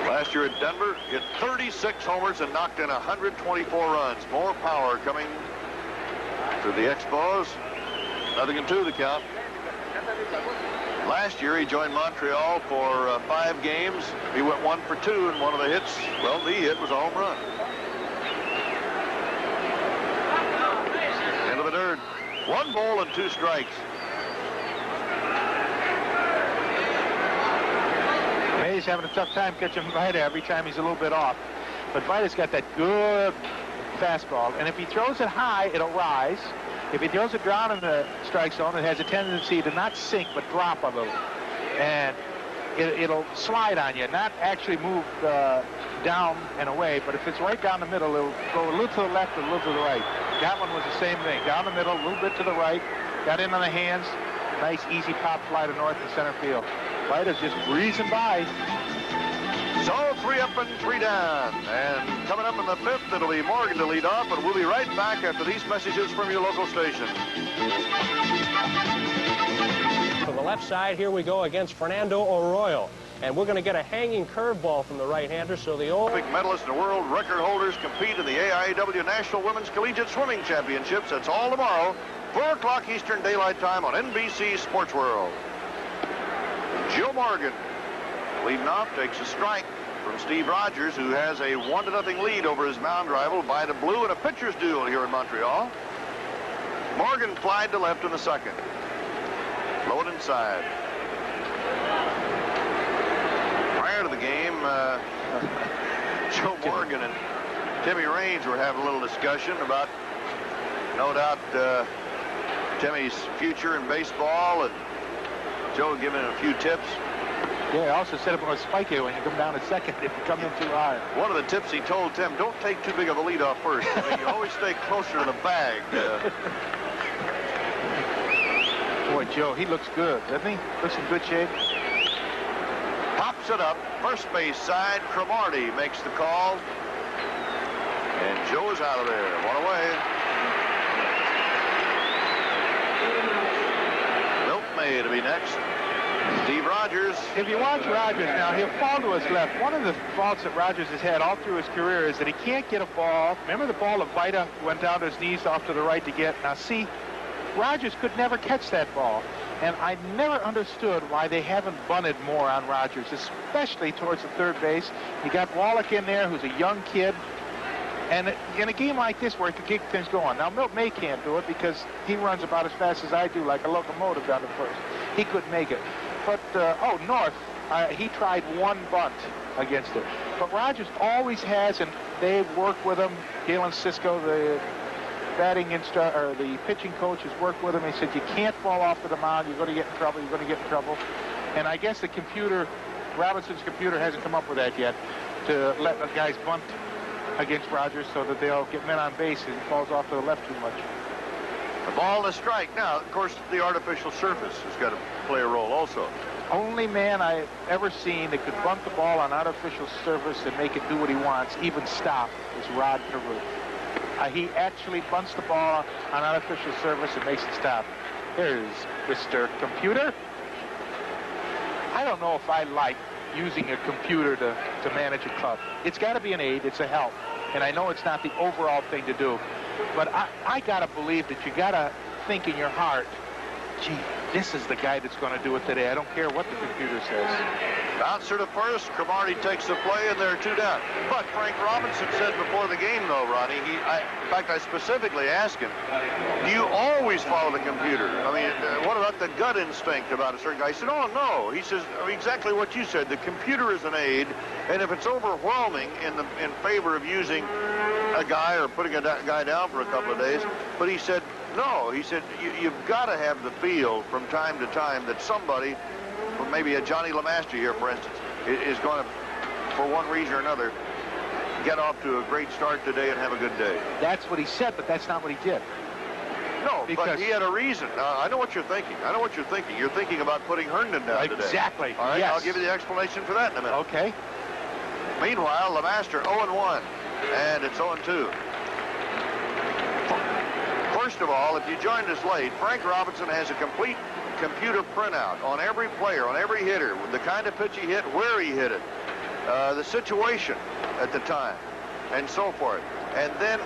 Last year at Denver, hit 36 homers and knocked in 124 runs. More power coming to the Expos. 0-2 the count. Last year he joined Montreal for 5 games. He went 1 for 2, and one of the hits, well, the hit was a home run. End of the third. 1 ball and 2 strikes. May's having a tough time catching Vida every time he's a little bit off. But Vida's got that good fastball, and if he throws it high, it'll rise. If he throws it down in the strike zone, it has a tendency to not sink, but drop a little. And it'll slide on you, not actually move down and away, but if it's right down the middle, it'll go a little to the left, a little to the right. That one was the same thing. Down the middle, a little bit to the right, got in on the hands. Nice, easy pop fly to north and center field. Vida's just breezing by. So 3 up and 3 down. And coming up in the 5th, it'll be Morgan to lead off, and we'll be right back after these messages from your local station. For the left side, here we go against Fernando Arroyo. And we're going to get a hanging curveball from the right-hander, so the Olympic medalists and world record holders compete in the AIAW National Women's Collegiate Swimming Championships. That's all tomorrow, 4 o'clock Eastern Daylight Time on NBC Sports World. Joe Morgan leading off, takes a strike from Steve Rogers, who has a 1-0 lead over his mound rival Vida Blue in a pitcher's duel here in Montreal. Morgan flied to left in the second. Low and inside. Prior to the game, Joe Morgan and Timmy Raines were having a little discussion about, no doubt, Timmy's future in baseball, and Joe giving him a few tips. Yeah, he also said about spike it when you come down at second if you come in too high. One of the tips he told Tim, don't take too big of a lead off first. I mean, you always stay closer to the bag. Boy, Joe, he looks good, doesn't he? Looks in good shape. Pops it up, first base side. Cromartie makes the call. And Joe is out of there. One away. Milt May to be next. Steve Rogers. If you watch Rogers now, he'll fall to his left. One of the faults that Rogers has had all through his career is that he can't get a ball. Remember the ball of Vida went down to his knees off to the right to get? Now see, Rogers could never catch that ball. And I never understood why they haven't bunted more on Rogers, especially towards the third base. You got Wallach in there, who's a young kid. And in a game like this where he could get things going. Now, Milt May can't do it because he runs about as fast as I do, like a locomotive down to first. He couldn't make it. But, North, he tried one bunt against it. But Rogers always has, and they've worked with him. Galen Cisco, the batting instructor, or the pitching coach, has worked with him. He said, you can't fall off to the mound. You're going to get in trouble. You're going to get in trouble. And I guess the computer, Robinson's computer, hasn't come up with that yet, to let the guys bunt against Rogers so that they'll get men on base and he falls off to the left too much. The ball and a strike. Now, of course, the artificial surface has got to play a role also. Only man I've ever seen that could bunt the ball on artificial surface and make it do what he wants, even stop, is Rod Carew. He actually bunts the ball on artificial surface and makes it stop. There's Mr. Computer. I don't know if I like using a computer to manage a club. It's got to be an aid. It's a help. And I know it's not the overall thing to do. But I got to believe that you got to think in your heart, gee, this is the guy that's going to do it today. I don't care what the computer says. Bouncer to first. Cromartie takes the play, and they're 2 down. But Frank Robinson said before the game, though, Ronnie, in fact, I specifically asked him, do you always follow the computer? I mean, what about the gut instinct about a certain guy? He said, oh, no. He says, exactly what you said. The computer is an aid, and if it's overwhelming in favor of using a guy or putting a guy down for a couple of days, but he said, no. He said, you've got to have the feel from time to time that somebody, maybe a Johnny LeMaster here, for instance, is going to, for one reason or another, get off to a great start today and have a good day. That's what he said, but that's not what he did. No, but he had a reason. I know what you're thinking. I know what you're thinking. You're thinking about putting Herndon down today. Exactly. All right, yes. I'll give you the explanation for that in a minute. Okay. Meanwhile, LeMaster 0-1, and it's 0-2. First of all, if you joined us late, Frank Robinson has a complete computer printout on every player, on every hitter, with the kind of pitch he hit, where he hit it, the situation at the time, and so forth. And then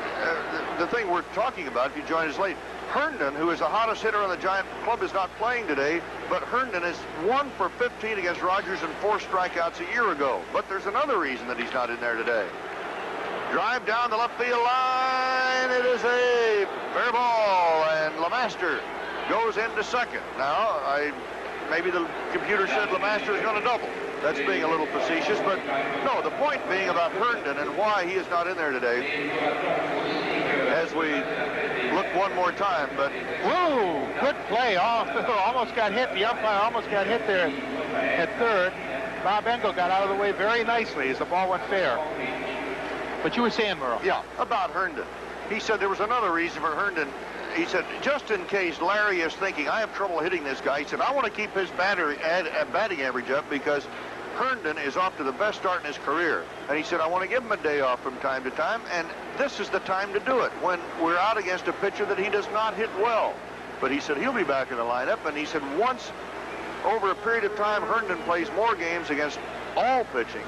the thing we're talking about, if you joined us late, Herndon, who is the hottest hitter on the Giant club, is not playing today, but Herndon is 1 for 15 against Rogers and 4 strikeouts a year ago. But there's another reason that he's not in there today. Drive down the left field line. It is a fair ball, and LeMaster goes into second. Now, maybe the computer said LeMaster is going to double. That's being a little facetious, but no, the point being about Herndon and why he is not in there today, as we look one more time, but... Whoa, good play. Almost got hit. The umpire almost got hit there at third. Bob Engel got out of the way very nicely as the ball went fair. But you were saying, Merle. Yeah, about Herndon. He said there was another reason for Herndon he said, just in case Larry is thinking, I have trouble hitting this guy, he said, I want to keep his batting average up because Herndon is off to the best start in his career. And he said, I want to give him a day off from time to time, and this is the time to do it, when we're out against a pitcher that he does not hit well. But he said he'll be back in the lineup, and he said once over a period of time Herndon plays more games against all pitching,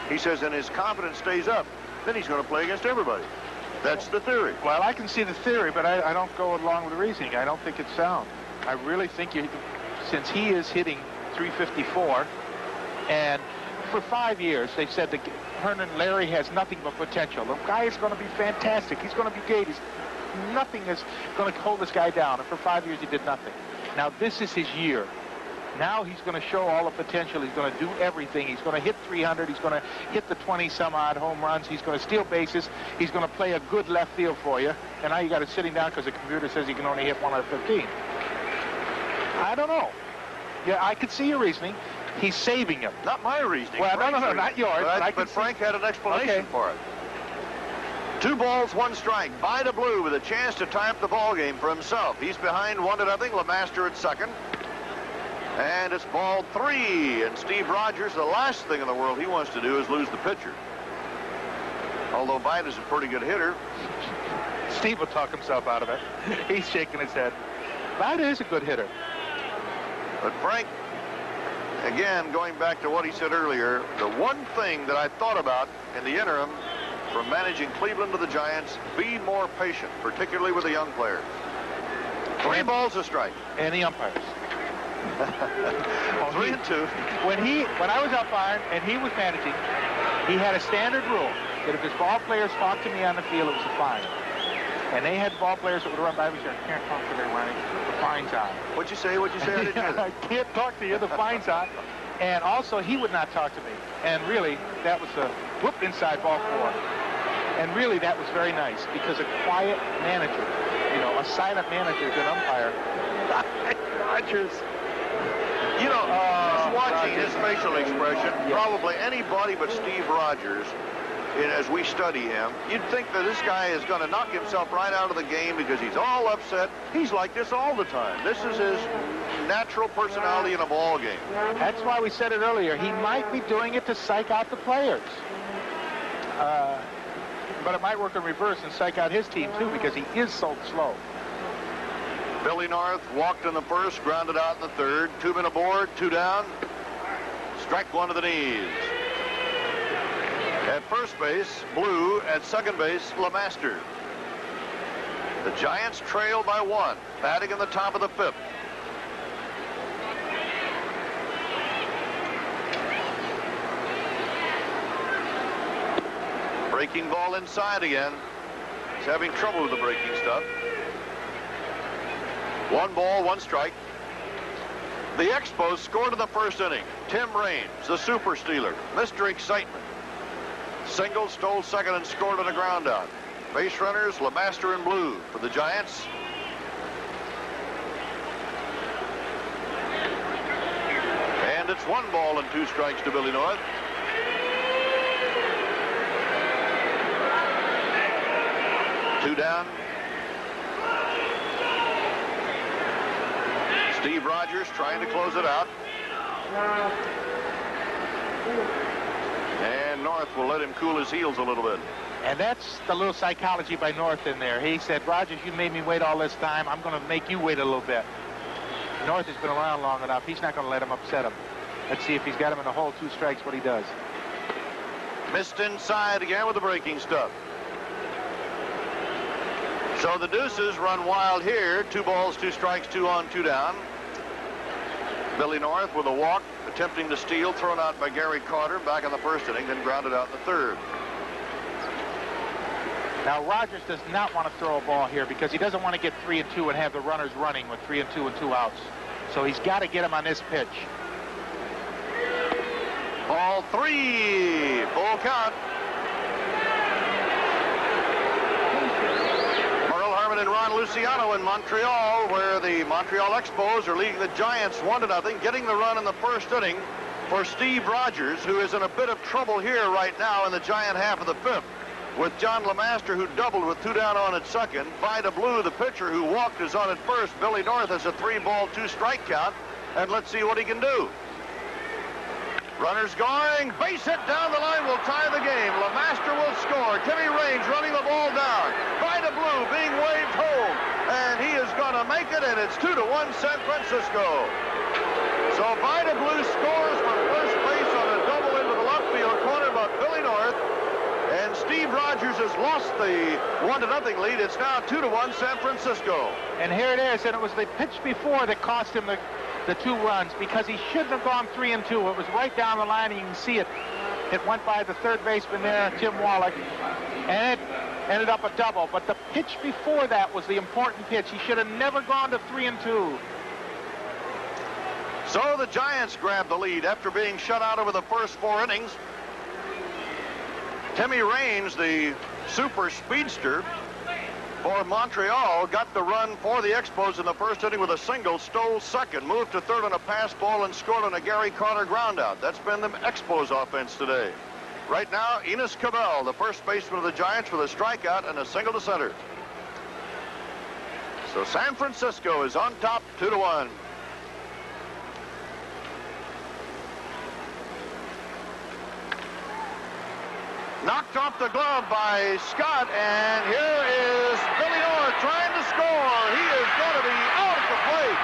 he says, and his confidence stays up, then he's going to play against everybody. That's the theory. Well, I can see the theory, but I don't go along with the reasoning. I don't think it's sound. I really think since he is hitting 354, and for 5 years they said that Larry has nothing but potential. The guy is going to be fantastic. He's going to be great. Nothing is going to hold this guy down. And for 5 years he did nothing. Now this is his year. Now he's going to show all the potential. He's going to do everything. He's going to hit 300. He's going to hit the 20-some-odd home runs. He's going to steal bases. He's going to play a good left field for you. And now you got it sitting down because the computer says he can only hit 1 out of 15. I don't know. Yeah, I could see your reasoning. He's saving him. Not my reasoning. Well, no, not yours. But Frank had an explanation for it. 2 balls, 1 strike. Vida Blue with a chance to tie up the ball game for himself. He's behind 1-0. LeMaster at second. And it's ball 3. And Steve Rogers, the last thing in the world he wants to do is lose the pitcher. Although Vida's a pretty good hitter. Steve will talk himself out of it. He's shaking his head. Vida is a good hitter. But Frank, again, going back to what he said earlier, the one thing that I thought about in the interim from managing Cleveland to the Giants, be more patient, particularly with the young players. 3 balls a strike. And the umpires. 3-2. When I was umpiring and he was managing, he had a standard rule that if his ball players talked to me on the field, it was a fine. And they had ball players that would run by me and say, I can't talk to them, Ronnie. The fine's on. What'd you say? I didn't hear that. I can't talk to you. The fine's on. And also, he would not talk to me. And really, that was a whoop inside ball 4. And really, that was very nice because a quiet manager, a silent manager is an umpire. Rogers. Just watching his facial expression, probably anybody but Steve Rogers, as we study him, you'd think that this guy is going to knock himself right out of the game because he's all upset. He's like this all the time. This is his natural personality in a ball game. That's why we said it earlier. He might be doing it to psych out the players. But it might work in reverse and psych out his team, too, because he is so slow. Billy North walked in the first, grounded out in the third. 2 men aboard, 2 down. Strike 1 to the knees. At first base, Blue. At second base, LeMaster. The Giants trail by 1, batting in the top of the 5th. Breaking ball inside again. He's having trouble with the breaking stuff. 1 ball, 1 strike. The Expos scored in the first inning. Tim Raines, the super stealer. Mr. Excitement. Single, stole second, and scored on a ground out. Base runners, LeMaster and Blue for the Giants. And it's 1 ball and 2 strikes to Billy North. Two down. Steve Rogers trying to close it out. And North will let him cool his heels a little bit. And that's the little psychology by North in there. He said, Rogers, you made me wait all this time. I'm going to make you wait a little bit. North has been around long enough. He's not going to let him upset him. Let's see if he's got him in the hole, 2 strikes, what he does. Missed inside again with the breaking stuff. So the deuces run wild here. 2 balls, 2 strikes, 2 on, 2 down. Billy North with a walk, attempting to steal, thrown out by Gary Carter back in the first inning, then grounded out in the third. Now, Rogers does not want to throw a ball here because he doesn't want to get 3 and 2 and have the runners running with 3 and 2 and 2 outs. So he's got to get him on this pitch. Ball 3, full count. And Ron Luciano in Montreal, where the Montreal Expos are leading the Giants 1-0, getting the run in the first inning for Steve Rogers, who is in a bit of trouble here right now in the Giant half of the 5th. with John LeMaster, who doubled with 2 down on at second. Vida Blue, the pitcher who walked, is on at first. Billy North has a 3-ball, 2-strike count, and let's see what he can do. Runners going, base hit down the line will tie the game. LeMaster will score. Timmy Raines running the ball down. Vida Blue being waved home, and he is going to make it, and it's 2-1 San Francisco. So Vida Blue scores from first base on a double into the left field corner by Billy North, and Steve Rogers has lost the 1-0 lead. It's now 2-1 San Francisco. And here it is, and it was the pitch before that cost him the 2 runs, because he shouldn't have gone 3-2. It was right down the line, and you can see it. It went by the third baseman there, Tim Wallach, and it ended up a double. But the pitch before that was the important pitch. He should have never gone to 3-2. So the Giants grab the lead after being shut out over the first 4 innings. Timmy Raines, the super speedster for Montreal, got the run for the Expos in the first inning with a single, stole second, moved to third on a pass ball, and scored on a Gary Carter groundout. That's been the Expos offense today. Right now, Enos Cabell, the first baseman of the Giants, with a strikeout and a single to center. So San Francisco is on top, 2-1. Knocked off the glove by Scott, and here is Billy North trying to score. He is going to be out at the plate.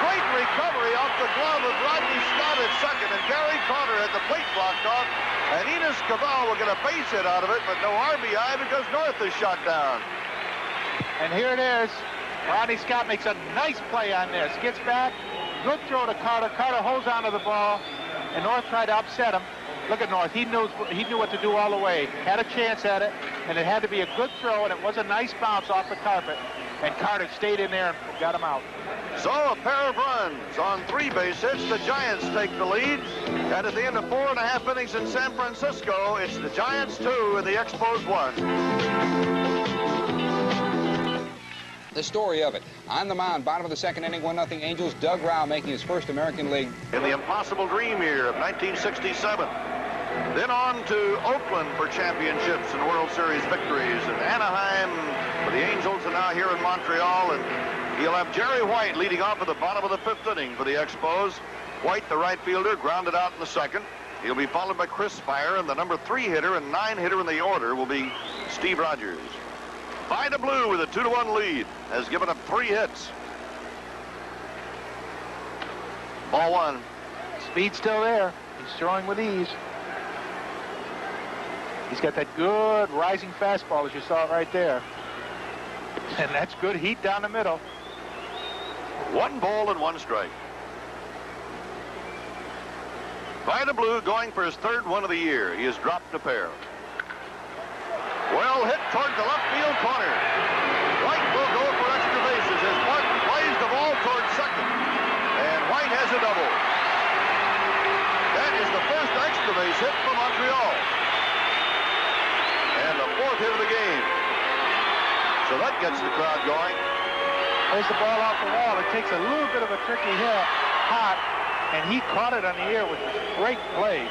Great recovery off the glove of Rodney Scott at second, and Gary Carter had the plate blocked off, and Enos Cabell will get a base hit out of it, but no RBI because North is shot down. And here it is. Rodney Scott makes a nice play on this. Gets back, good throw to Carter. Carter holds onto the ball, and North tried to upset him. Look at North. He knew what to do all the way. Had a chance at it, and it had to be a good throw, and it was a nice bounce off the carpet. And Carter stayed in there and got him out. So a pair of runs on 3 base hits. The Giants take the lead. And at the end of 4.5 innings in San Francisco, it's the Giants 2 and the Expos 1. The story of it. On the mound, bottom of the second inning, 1-0 Angels. Doug Rao making his first American League. In the impossible dream year of 1967. Then on to Oakland for championships and World Series victories. And Anaheim for the Angels, and now here in Montreal. And he'll have Jerry White leading off at the bottom of the 5th inning for the Expos. White, the right fielder, grounded out in the second. He'll be followed by Chris Spire, and the number 3 hitter and 9 hitter in the order will be Steve Rogers. Vida Blue with a 2-1 lead has given up 3 hits. Ball 1. Speed still there. He's throwing with ease. He's got that good rising fastball, as you saw right there. And that's good heat down the middle. 1 ball and 1 strike. Vida Blue going for his 3rd one of the year. He has dropped a pair. Well hit toward the left field corner. White will go for extra bases as Martin plays the ball toward second. And White has a double. That is the first extra base hit for Montreal. And the 4th hit of the game. So that gets the crowd going. There's the ball off the wall. It takes a little bit of a tricky hit, hot, and he caught it on the air with a great play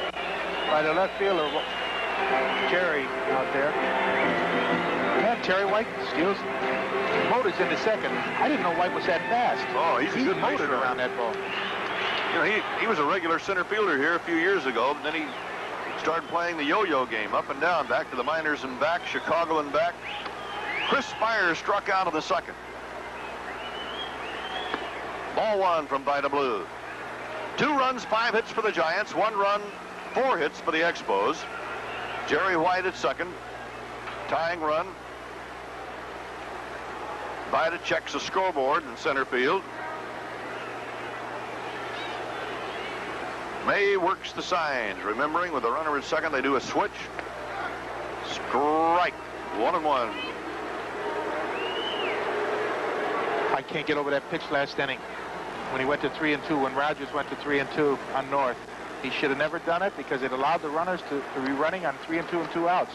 by the left fielder, Jerry, out there. And Terry White steals, motors into second. I didn't know White was that fast. Oh, he's a good motored baseman around that ball. You know, he was a regular center fielder here a few years ago, but then he started playing the yo-yo game, up and down, back to the minors and back, Chicago and back. Chris Spire struck out of the second. Ball 1 from Vida Blue. 2 runs, 5 hits for the Giants. 1 run, 4 hits for the Expos. Jerry White at second. Tying run. Vida checks the scoreboard in center field. May works the signs. Remembering, with the runner at second, they do a switch. Strike. 1-1. I can't get over that pitch last inning when he went to 3-2, when Rogers went to 3-2 on North. He should have never done it because it allowed the runners to be running on 3-2 and 2 outs.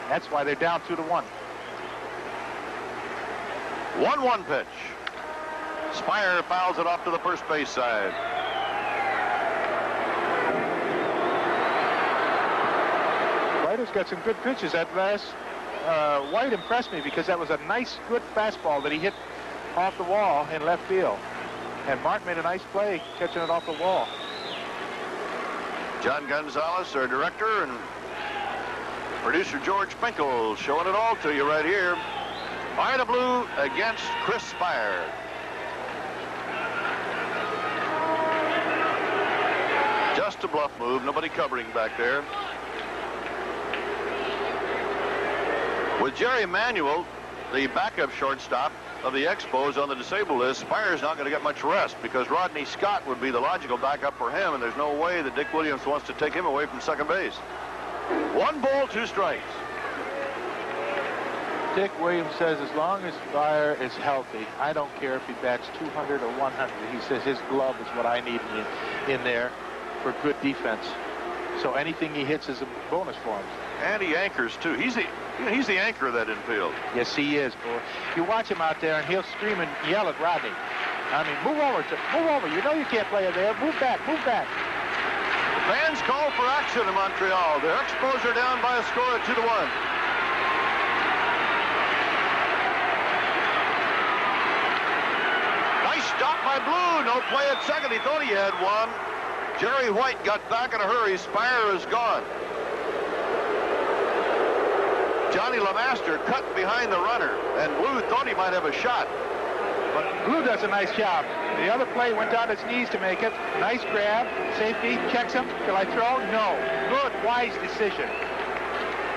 That's why they're down 2-1. 1-1 pitch. Spire fouls it off to the first base side. Ryder's got some good pitches. That last White impressed me because that was a nice, good fastball that he hit off the wall in left field. And Mark made a nice play catching it off the wall. John Gonzalez, our director, and producer George Finkel showing it all to you right here. Ida Blue against Chris Spire. Just a bluff move, nobody covering back there. With Jerry Manuel, the backup shortstop of the Expos, on the disabled list, Spire's not going to get much rest because Rodney Scott would be the logical backup for him, and there's no way that Dick Williams wants to take him away from second base. 1 ball, 2 strikes. Dick Williams says as long as Spire is healthy, I don't care if he bats 200 or 100. He says his glove is what I need in there for good defense. So anything he hits is a bonus for him. And he anchors, too. He's the anchor of that infield. Yes, he is, boy. You watch him out there, and he'll scream and yell at Rodney. I mean, move over. Move over. You know you can't play it there. Move back. Move back. Fans call for action in Montreal. The Expos are down by a score of 2-1. Nice stop by Blue. No play at second. He thought he had one. Jerry White got back in a hurry. Spire is gone. Johnny LeMaster cut behind the runner, and Blue thought he might have a shot. But Blue does a nice job. The other play went down his knees to make it. Nice grab. Safety. Checks him. Shall I throw? No. Good, wise decision.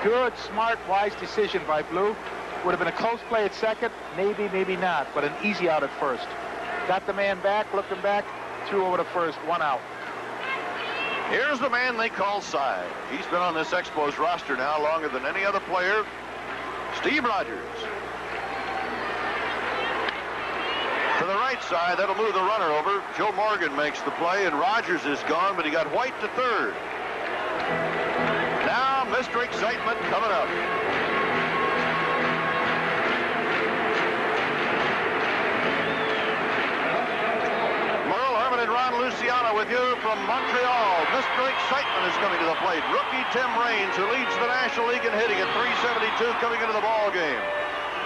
Good, smart, wise decision by Blue. Would have been a close play at second. Maybe, maybe not. But an easy out at first. Got the man back, looked him back, threw over to first. 1 out. Here's the man they call Cy. He's been on this Expos roster now longer than any other player. Steve Rogers. To the right side, that'll move the runner over. Joe Morgan makes the play, and Rogers is gone, but he got White to third. Now, Mr. Excitement coming up. And Ron Luciano with you from Montreal. Mr. Excitement is coming to the plate. Rookie Tim Raines, who leads the National League in hitting at .372, coming into the ball game.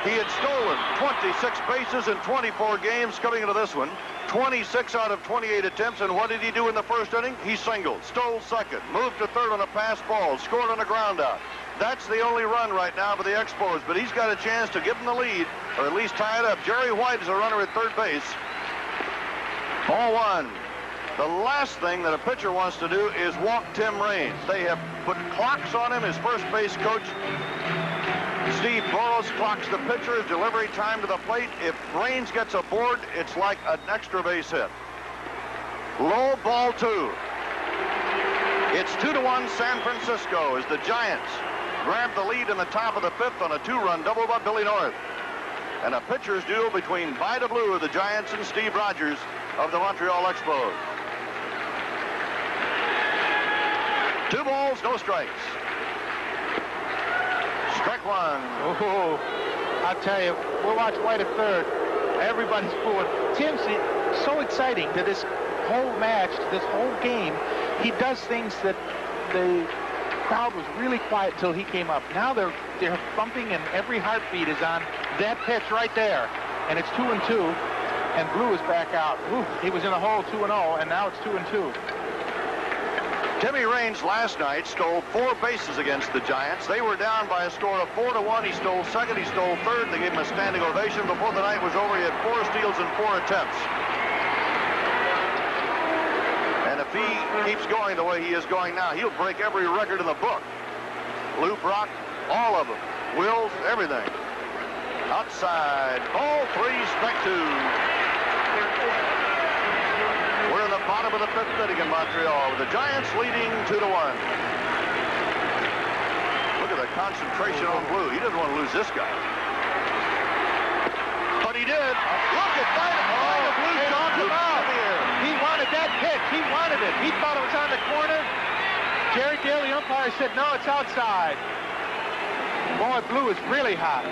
He had stolen 26 bases in 24 games coming into this one. 26 out of 28 attempts, and what did he do in the first inning? He singled, stole second, moved to third on a pass ball, scored on a ground out. That's the only run right now for the Expos, but he's got a chance to give them the lead, or at least tie it up. Jerry White is a runner at third base. 0-1. The last thing that a pitcher wants to do is walk Tim Raines. They have put clocks on him. His first base coach, Steve Boros, clocks the pitcher's delivery time to the plate. If Raines gets a board, it's like an extra base hit. Low, ball 2. It's 2-1 San Francisco as the Giants grab the lead in the top of the 5th on a 2-run double by Billy North. And a pitcher's duel between Vida Blue of the Giants and Steve Rogers of the Montreal Expos. 2 balls, no strikes. Strike 1. Oh, I'll tell you, we'll watch White at third. Everybody's booing. Tim's so exciting to this whole match, this whole game. He does things that the crowd was really quiet till he came up. Now they're bumping, and every heartbeat is on that pitch right there. And it's 2-2. And Blue is back out. Ooh, he was in the hole 2-0, and now it's 2-2. Timmy Raines last night stole 4 bases against the Giants. They were down by a score of 4-1. He stole second, he stole third. They gave him a standing ovation. Before the night was over, he had 4 steals and 4 attempts. And if he keeps going the way he is going now, he'll break every record in the book. Lou Brock, all of them. Wills, everything. Outside, ball 3, strike 2. We're in the bottom of the 5th inning in Montreal, with the Giants leading 2-1. Look at the concentration on Blue. He doesn't want to lose this guy. But he did. Look at Vida Blue dropped him out here. He wanted that pitch. He wanted it. He thought it was on the corner. Jerry Dale, the umpire, said, no, it's outside. Boy, Blue is really hot.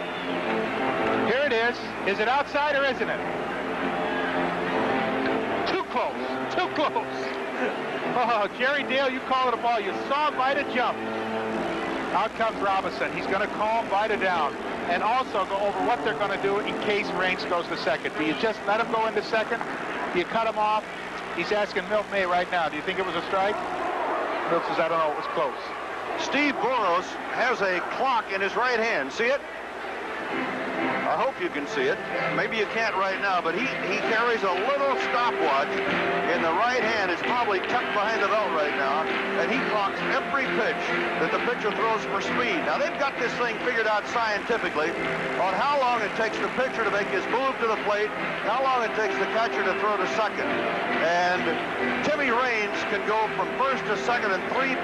Here it is. Is it outside or isn't it? Too close. Too close. Oh, Jerry Dale, you call it a ball. You saw Vida jump. Out comes Robinson. He's going to call Vida down and also go over what they're going to do in case Raines goes to second. Do you just let him go into second? Do you cut him off? He's asking Milt May right now. Do you think it was a strike? Milt says, I don't know. It was close. Steve Boros has a clock in his right hand. See it? I hope you can see it. Maybe you can't right now, but he carries a little stopwatch in the right hand. It's probably tucked behind the belt right now, and he clocks every pitch that the pitcher throws for speed. Now, they've got this thing figured out scientifically on how long it takes the pitcher to make his move to the plate, how long it takes the catcher to throw to second. And Timmy Raines can go from first to second in 3.2.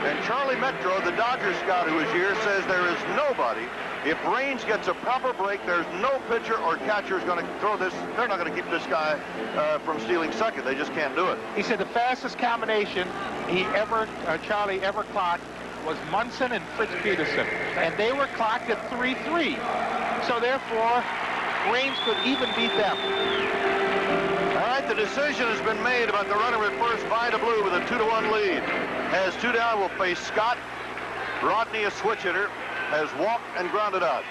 And Charlie Metro, the Dodgers scout who is here, says there is nobody. If Raines gets a proper break, there's no pitcher or catcher is going to throw this. They're not going to keep this guy from stealing second. They just can't do it. He said the fastest combination Charlie ever clocked was Munson and Fritz Peterson, and they were clocked at 3.3. So therefore, Raines could even beat them. All right, the decision has been made about the runner at first. Vida Blue with a 2-1 lead. Has two down, will face Scott. Rodney, a switch hitter, has walked and grounded out.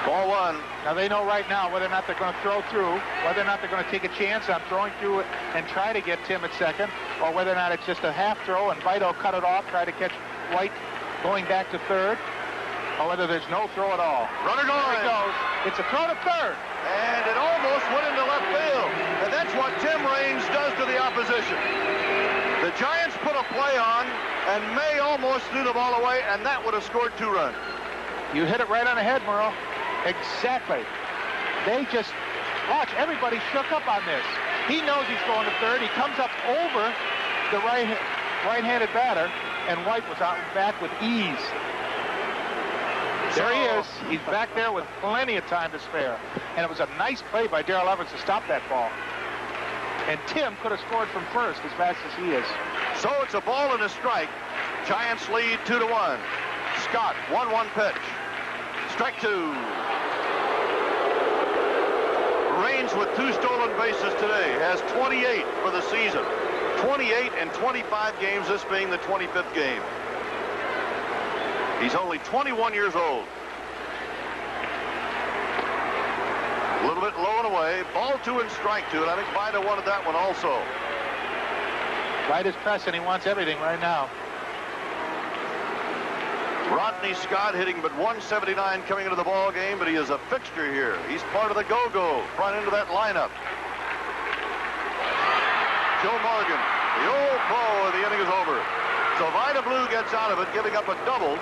Ball one. Now they know right now whether or not they're going to throw through, whether or not they're going to take a chance on throwing through it and try to get Tim at second, or whether or not it's just a half throw and Vito cut it off, try to catch White going back to third, or whether there's no throw at all. Runner going. There it goes. It's a throw to third. And it almost went into left field. And that's what Tim Raines does to the opposition. The Giants put a play on, and May almost threw the ball away, and that would have scored 2 runs. You hit it right on the head, Merle. Exactly. They just, watch, everybody shook up on this. He knows he's going to third. He comes up over the right-handed batter, and White was out back with ease. There he is. He's back there with plenty of time to spare. And it was a nice play by Darrell Evans to stop that ball. And Tim could have scored from first as fast as he is. So it's a ball and a strike. Giants lead 2-1. Scott, 1-1 pitch. Strike 2. Raines with 2 stolen bases today. Has 28 for the season. 28 in 25 games, this being the 25th game. He's only 21 years old. A little bit low and away. Ball 2 and strike 2, and I think Vida wanted that one also. Vida's pressing. He wants everything right now. Rodney Scott hitting but 179 coming into the ball game, but he is a fixture here. He's part of the go-go front into that lineup. Joe Morgan, the old pro, and the inning is over. So Vida Blue gets out of it, giving up a double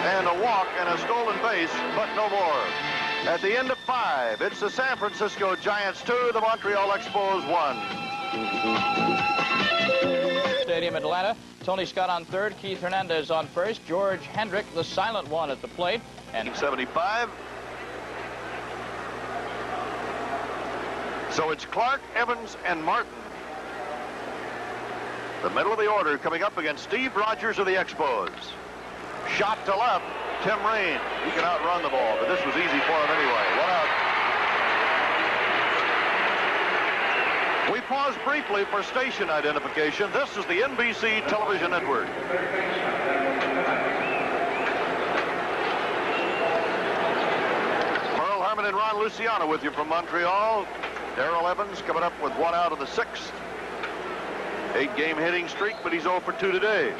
and a walk and a stolen base, but no more. At the end of 5, it's the San Francisco Giants 2, the Montreal Expos 1. Stadium, Atlanta. Tony Scott on third, Keith Hernandez on first, George Hendrick, the silent one, at the plate. And 75. So it's Clark, Evans, and Martin. The middle of the order coming up against Steve Rogers of the Expos. Shot to left, Tim Raines. He can outrun the ball, but this was easy for him anyway. 1 out. We pause briefly for station identification. This is the NBC television network. Merle Harmon and Ron Luciano with you from Montreal. Darrell Evans coming up with 1 out of the 6th. 8-game hitting streak, but he's 0 for 2 today.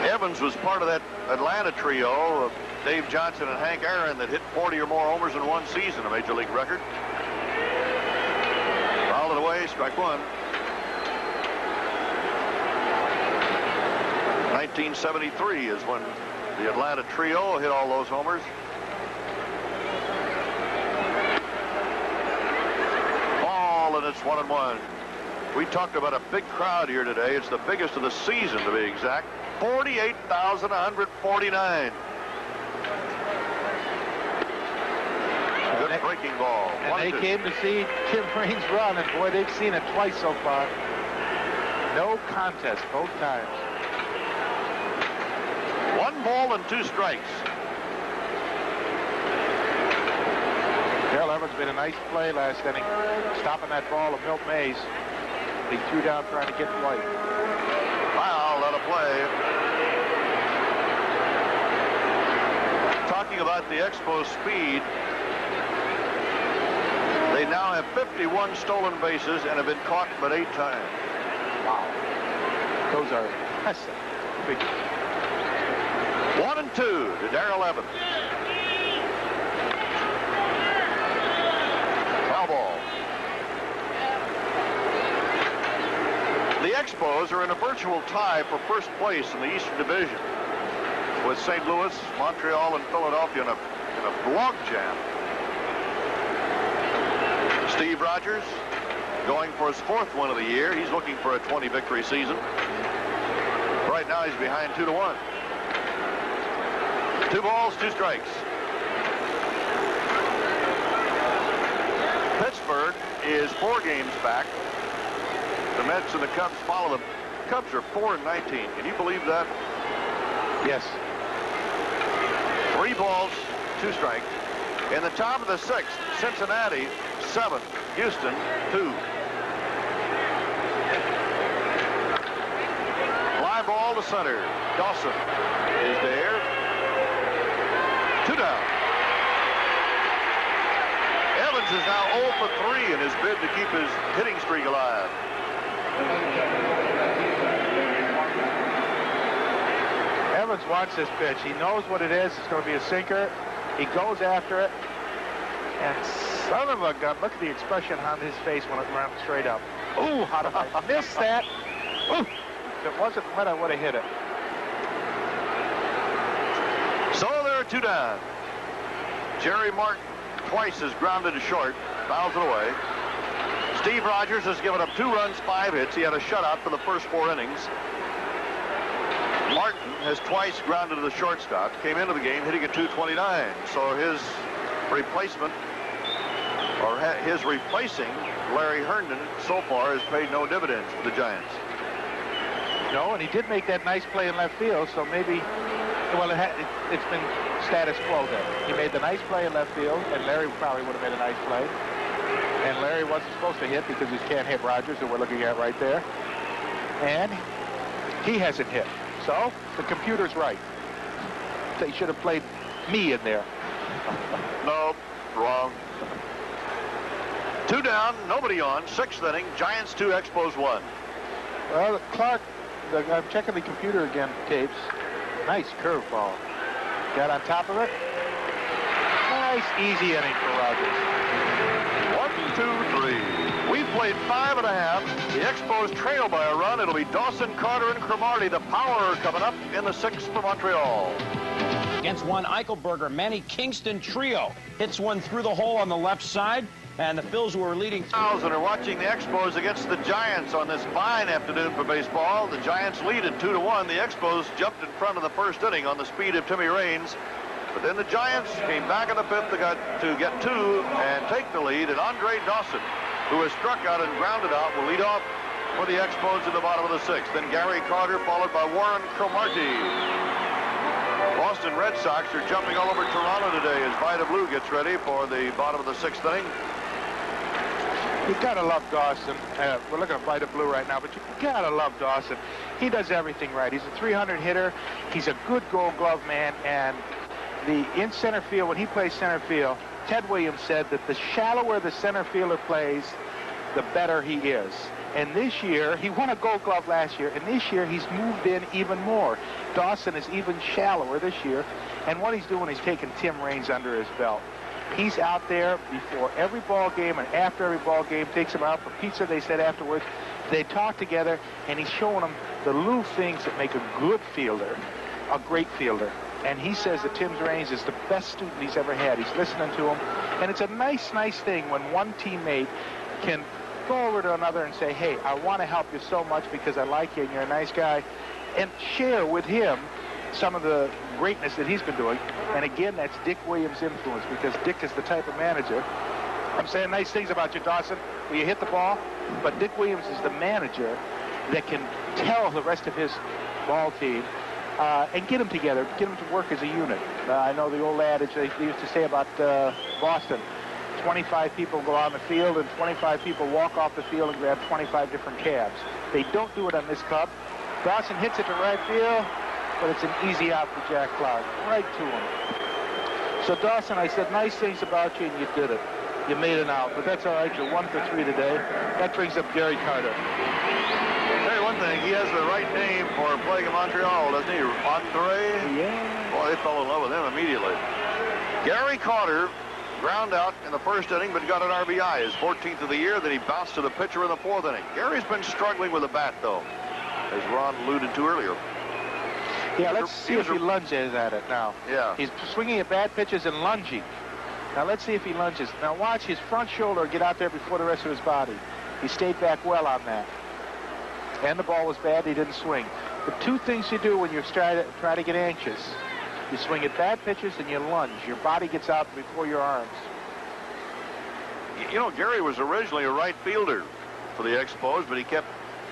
Evans was part of that Atlanta trio of Dave Johnson and Hank Aaron that hit 40 or more homers in one season, a major league record. Fouled it away, strike 1. 1973 is when the Atlanta trio hit all those homers. Ball, and it's 1-1. We talked about a big crowd here today. It's the biggest of the season, to be exact. 48,149. Good breaking ball. And they came to see Tim Raines run, and boy, they've seen it twice so far. No contest both times. 1 ball and 2 strikes. Darrell Evans made a nice play last inning, stopping that ball of Milt Mays. He threw down trying to get White. Foul, let a play. Talking about the Expos speed, they now have 51 stolen bases and have been caught but 8 times. Wow. Those are impressive figures. 1 and 2 to Darrell Evans. Foul ball. The Expos are in a virtual tie for first place in the Eastern Division, with St. Louis, Montreal, and Philadelphia in a logjam. Steve Rogers going for his 4th win of the year. He's looking for a 20-victory season. Right now he's behind 2-1. 2 balls, 2 strikes. Pittsburgh is 4 games back. The Mets and the Cubs follow them. Cubs are 4-19. Can you believe that? Yes. 3 balls, 2 strikes. In the top of the 6th, Cincinnati 7, Houston 2. Fly ball to center. Dawson is there. 2 down. Evans is now 0 for 3 in his bid to keep his hitting streak alive. Evans wants this pitch. He knows what it is. It's going to be a sinker. He goes after it. And son of a gun, look at the expression on his face when it ran straight up. Ooh, how did I miss that? Ooh, if it wasn't wet, I would have hit it. So there are 2 down. Jerry Martin twice has grounded to short, fouls it away. Steve Rogers has given up 2 runs, 5 hits. He had a shutout for the first 4 innings. Martin has twice grounded to the shortstop, came into the game hitting at 229. So his replacement, or his replacing Larry Herndon so far has paid no dividends for the Giants. No, and he did make that nice play in left field, so maybe, well, it's been status quo then. He made the nice play in left field, and Larry probably would have made a nice play. And Larry wasn't supposed to hit because he can't hit Rogers, that we're looking at right there. And he hasn't hit. So the computer's right. They should have played me in there. No, wrong. 2 down, nobody on, 6th inning, Giants 2, Expos 1. Well, Clark, I'm checking the computer again, tapes. Nice curveball. Got on top of it. Nice, easy inning for Rogers. 1, 2, 3. We've played 5 1/2. The Expos trail by a run. It'll be Dawson, Carter, and Cromartie. The power coming up in the 6th for Montreal. Against one Eichelberger, Manny Kingston trio hits one through the hole on the left side, and the Phils who are leading. Thousands are watching the Expos against the Giants on this fine afternoon for baseball. The Giants lead at 2-1. The Expos jumped in front of the 1st inning on the speed of Timmy Raines. But then the Giants came back in the 5th to get 2 and take the lead. And Andre Dawson, who has struck out and grounded out, will lead off for the Expos at the bottom of the 6th. Then Gary Carter, followed by Warren Cromartie. Boston Red Sox are jumping all over Toronto today as Vida Blue gets ready for the bottom of the 6th inning. You gotta love Dawson. We're looking at Vida Blue right now, but you gotta love Dawson. He does everything right. He's a 300 hitter. He's a good Gold Glove man, and in center field, when he plays center field, Ted Williams said that the shallower the center fielder plays, the better he is. And this year, he won a Gold Glove last year, and this year he's moved in even more. Dawson is even shallower this year, and what he's doing is taking Tim Raines under his belt. He's out there before every ball game and after every ball game, takes him out for pizza, they said afterwards. They talk together, and he's showing them the little things that make a good fielder, a great fielder. And he says that Tim Raines is the best student he's ever had. He's listening to him. And it's a nice, nice thing when one teammate can go over to another and say, hey, I want to help you so much because I like you and you're a nice guy, and share with him some of the greatness that he's been doing. And again, that's Dick Williams' influence, because Dick is the type of manager. I'm saying nice things about you, Dawson, where you hit the ball, but Dick Williams is the manager that can tell the rest of his ball team and get them together, get them to work as a unit. I know the old adage they used to say about Boston, 25 people go on the field and 25 people walk off the field and grab 25 different cabs. They don't do it on this Cub. Dawson hits it to right field, but it's an easy out for Jack Clark, right to him. So Dawson, I said nice things about you, and you did it. You made an out, but that's all right. You're 1 for 3 today. That brings up Gary Carter. Tell you one thing, he has the right name for playing in Montreal, doesn't he? Andre? Yeah. Boy, they fell in love with him immediately. Gary Carter ground out in the first inning, but got an RBI, his 14th of the year. Then he bounced to the pitcher in the 4th inning. Gary's been struggling with the bat, though, as Ron alluded to earlier. Yeah, let's see if he lunges at it now. Yeah. He's swinging at bad pitches and lunging. Now let's see if he lunges. Now watch his front shoulder get out there before the rest of his body. He stayed back well on that. And the ball was bad. He didn't swing. The two things you do when you try to get anxious, you swing at bad pitches and you lunge. Your body gets out before your arms. You know, Gary was originally a right fielder for the Expos, but he kept,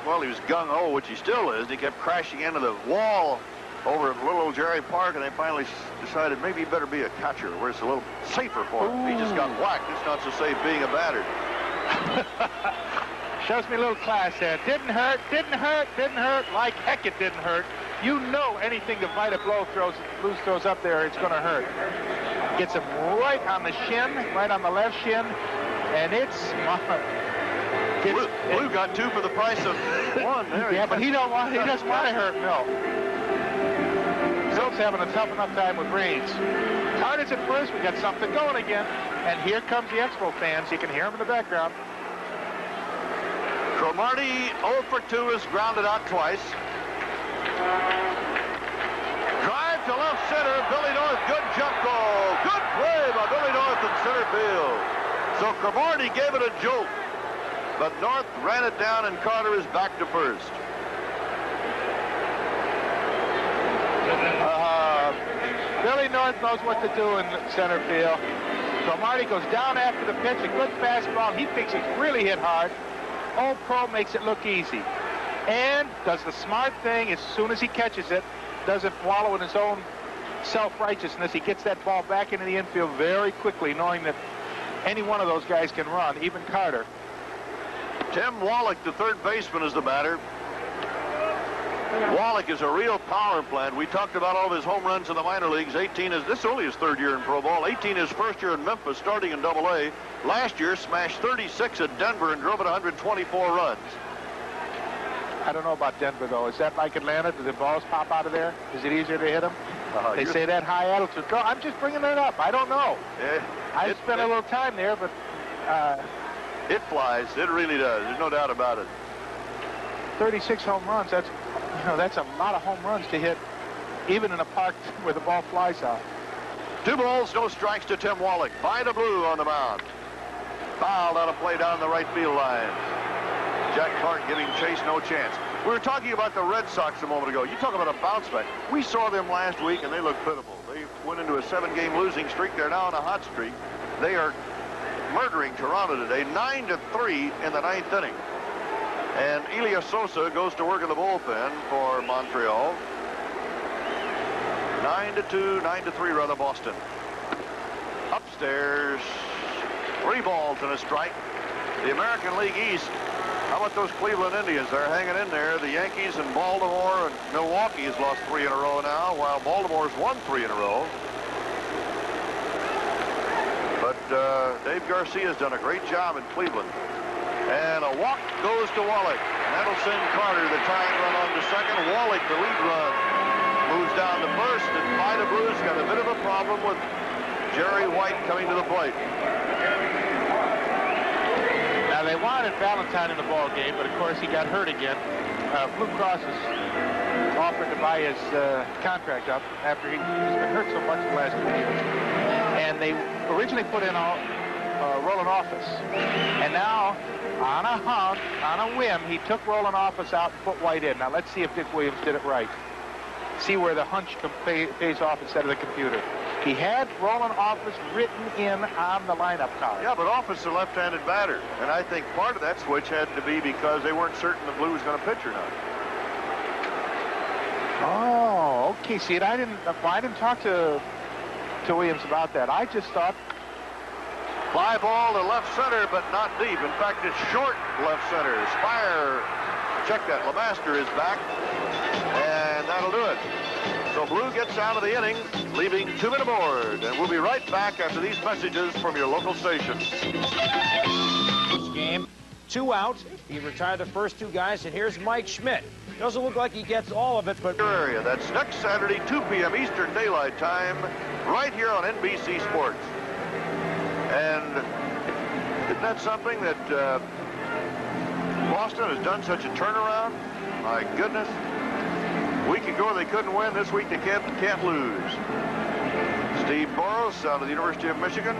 well, he was gung-ho, which he still is. He kept crashing into the wall over at little old Jerry Park, and they finally decided maybe he better be a catcher where it's a little safer for him. Ooh. He just got whacked. It's not so safe being a batter. Shows me a little class there. Didn't hurt, didn't hurt, didn't hurt. Like heck it didn't hurt. You know anything the Vita Blues throws up there, it's going to hurt. Gets him right on the shin, right on the left shin, and it's Blue got 2 for the price of 1. There yeah, but he doesn't want to hurt Milt. Milt's having a tough enough time with Reigns. Carter's at first. We got something going again. And here comes the Expo fans. You can hear them in the background. Cromartie 0 for 2 is grounded out twice. Drive to left center. Billy North, good jump goal. Good play by Billy North in center field. So Cromartie gave it a jolt. But North ran it down, and Carter is back to first. Billy North knows what to do in center field. Cromartie goes down after the pitch, a good fastball. He thinks he's really hit hard. Old Pro makes it look easy. And does the smart thing as soon as he catches it, doesn't wallow in his own self-righteousness. He gets that ball back into the infield very quickly, knowing that any one of those guys can run, even Carter. Tim Wallach, the third baseman, is the batter. Wallach is a real power plant. We talked about all of his home runs in the minor leagues. 18 is, this is only his 3rd year in pro ball. 18 his first year in Memphis, starting in Double-A. Last year, smashed 36 at Denver and drove in 124 runs. I don't know about Denver, though. Is that like Atlanta? Do the balls pop out of there? Is it easier to hit them? They say that high altitude. I'm just bringing it up. I don't know. I spent a little time there, but... it flies. It really does. There's no doubt about it. 36 home runs. That's a lot of home runs to hit, even in a park where the ball flies out. 2 balls, no strikes to Tim Wallach. Vita Blue on the mound. Fouled on a play down the right field line. Jack Clark giving chase no chance. We were talking about the Red Sox a moment ago. You talk about a bounce back. We saw them last week, and they looked pitiful. They went into a 7-game losing streak. They're now on a hot streak. They are murdering Toronto today, 9-3 in the 9th inning. And Elia Sosa goes to work in the bullpen for Montreal. 9-2, 9-3 rather, Boston. Upstairs, 3 balls and a strike. The American League East. How about those Cleveland Indians? They're hanging in there. The Yankees and Baltimore and Milwaukee has lost 3 in a row now, while Baltimore's won 3 in a row. But Dave Garcia's done a great job in Cleveland. And a walk goes to Wallach. That'll send Carter the tying run on to second. Wallach, the lead run, moves down to first, and Vita Blues got a bit of a problem with Jerry White coming to the plate. Now, they wanted Valentine in the ball game, but of course he got hurt again. Blue Cross has offered to buy his contract up after he's been hurt so much the last 2 years. And they originally put in Roland Office. And now, on a hunt, on a whim, he took Roland Office out and put White in. Now, let's see if Dick Williams did it right. See where the hunch pays off instead of the computer. He had Roland Office written in on the lineup card. Yeah, but Office is a left-handed batter. And I think part of that switch had to be because they weren't certain the Blue was going to pitch or not. Oh, okay. See, I didn't talk to Williams about that. I just thought Fly ball to left center, but not deep. In fact, it's short left center. Spire, check that. Lemaster is back, and that'll do it. So Blue gets out of the inning, leaving 2 men aboard. And we'll be right back after these messages from your local station. This game, 2 out. He retired the first 2 guys, and here's Mike Schmidt. Doesn't look like he gets all of it, but... Area. That's next Saturday, 2 p.m. Eastern Daylight Time, right here on NBC Sports. And isn't that something that Boston has done such a turnaround? My goodness. A week ago they couldn't win. This week they can't lose. Steve Boros out of the University of Michigan,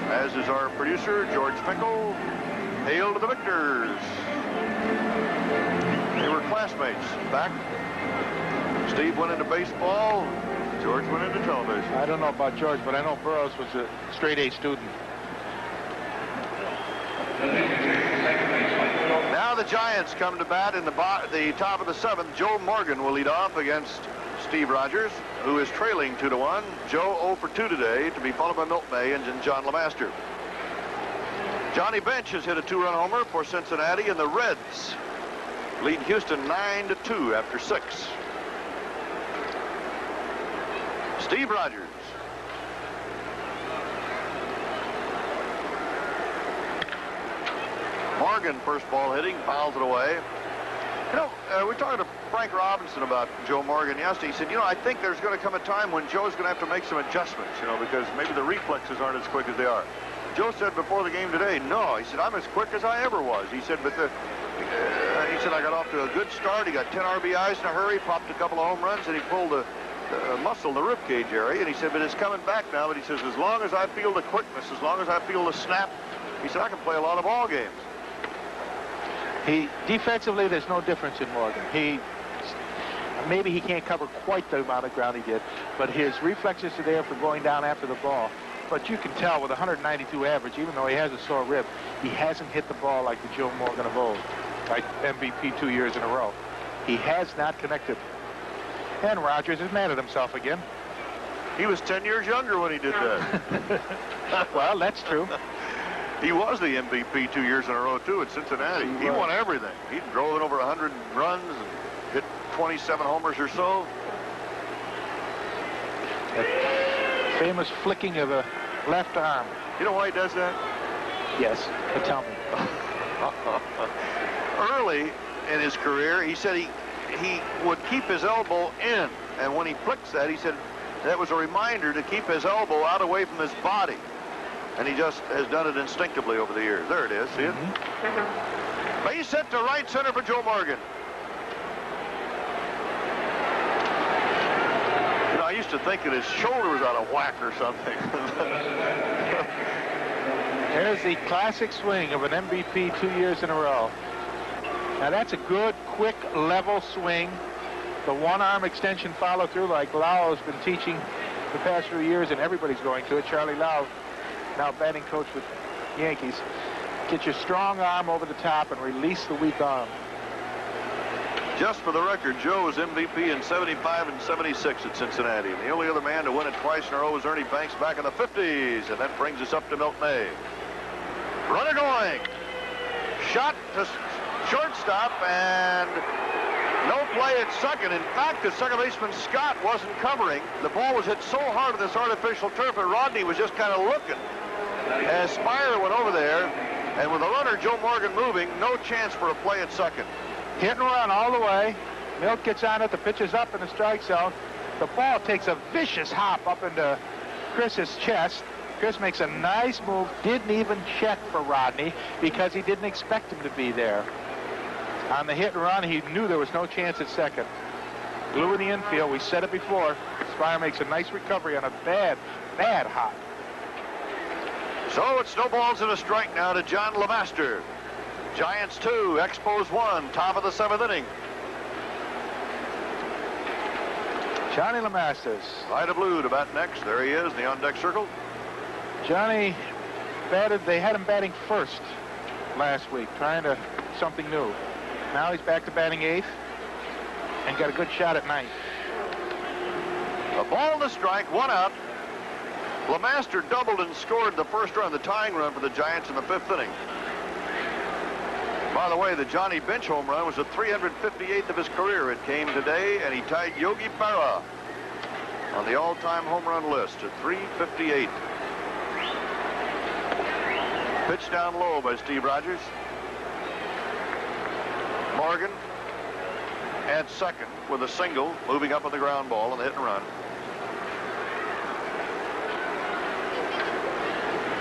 as is our producer, George Finkel. Hail to the victors. They were classmates back. Steve went into baseball. George went into television. I don't know about George, but I know Burroughs was a straight-A student. Now the Giants come to bat in the top of the 7th. Joe Morgan will lead off against Steve Rogers, who is trailing 2-1. Joe 0 for 2 today, to be followed by Milt May and John Lemaster. Johnny Bench has hit a 2-run homer for Cincinnati, and the Reds lead Houston 9-2 after 6. Steve Rogers. Morgan, first ball hitting, fouls it away. You know, we talked to Frank Robinson about Joe Morgan yesterday. He said, you know, I think there's going to come a time when Joe's going to have to make some adjustments, you know, because maybe the reflexes aren't as quick as they are. Joe said before the game today, no, he said, I'm as quick as I ever was. He said, but he said, I got off to a good start. He got 10 RBIs in a hurry, popped a couple of home runs, and he pulled a muscle in the ribcage area. And he said, but it's coming back now. But he says, as long as I feel the quickness, as long as I feel the snap, he said, I can play a lot of ball games. Defensively, there's no difference in Morgan. Maybe he can't cover quite the amount of ground he did, but his reflexes are there for going down after the ball. But you can tell with 192 average, even though he has a sore rib, he hasn't hit the ball like the Joe Morgan of old, like MVP 2 years in a row. He has not connected. And Rogers is mad at himself again. He was 10 years younger when he did that. Well, that's true. He was the MVP 2 years in a row, too, at Cincinnati. He won everything. He drove in over 100 runs and hit 27 homers or so. That famous flicking of the left arm. You know why he does that? Yes, but tell me. Early in his career, he said he would keep his elbow in. And when he flicks that, he said that was a reminder to keep his elbow out away from his body. And he just has done it instinctively over the years. There it is. See it? Base hit to right center for Joe Morgan. You know, I used to think that his shoulder was out of whack or something. There's the classic swing of an MVP 2 years in a row. Now that's a good, quick, level swing. The one-arm extension follow-through like Lau has been teaching the past few years, and everybody's going to it. Charlie Lau, now batting coach with Yankees. Get your strong arm over the top and release the weak arm. Just for the record, Joe was MVP in 75 and 76 at Cincinnati. And the only other man to win it twice in a row was Ernie Banks back in the 50s. And that brings us up to Milt May. Runner going. Shot to shortstop, and no play at second. In fact, the second baseman Scott wasn't covering. The ball was hit so hard on this artificial turf, and Rodney was just kind of looking as Spire went over there. And with the runner, Joe Morgan, moving, no chance for a play at second. Hit and run all the way. Milt gets on it. The pitch is up in the strike zone. The ball takes a vicious hop up into Chris's chest. Chris makes a nice move. Didn't even check for Rodney because he didn't expect him to be there. On the hit and run, he knew there was no chance at second. Blue in the infield. We said it before. Spire makes a nice recovery on a bad, bad hop. So it snowballs in a strike now to John Lemaster. Giants 2, Expos 1, top of the 7th inning. Johnny Lemasters. Vida Blue to bat next. There he is in the on-deck circle. Johnny batted. They had him batting first last week, trying to something new. Now he's back to batting 8th and got a good shot at 9th. A ball to strike, 1 out. LeMaster doubled and scored the first run, the tying run for the Giants in the 5th inning. By the way, the Johnny Bench home run was the 358th of his career. It came today, and he tied Yogi Berra on the all-time home run list at 358. Pitch down low by Steve Rogers. Morgan at second with a single, moving up on the ground ball on the hit and run.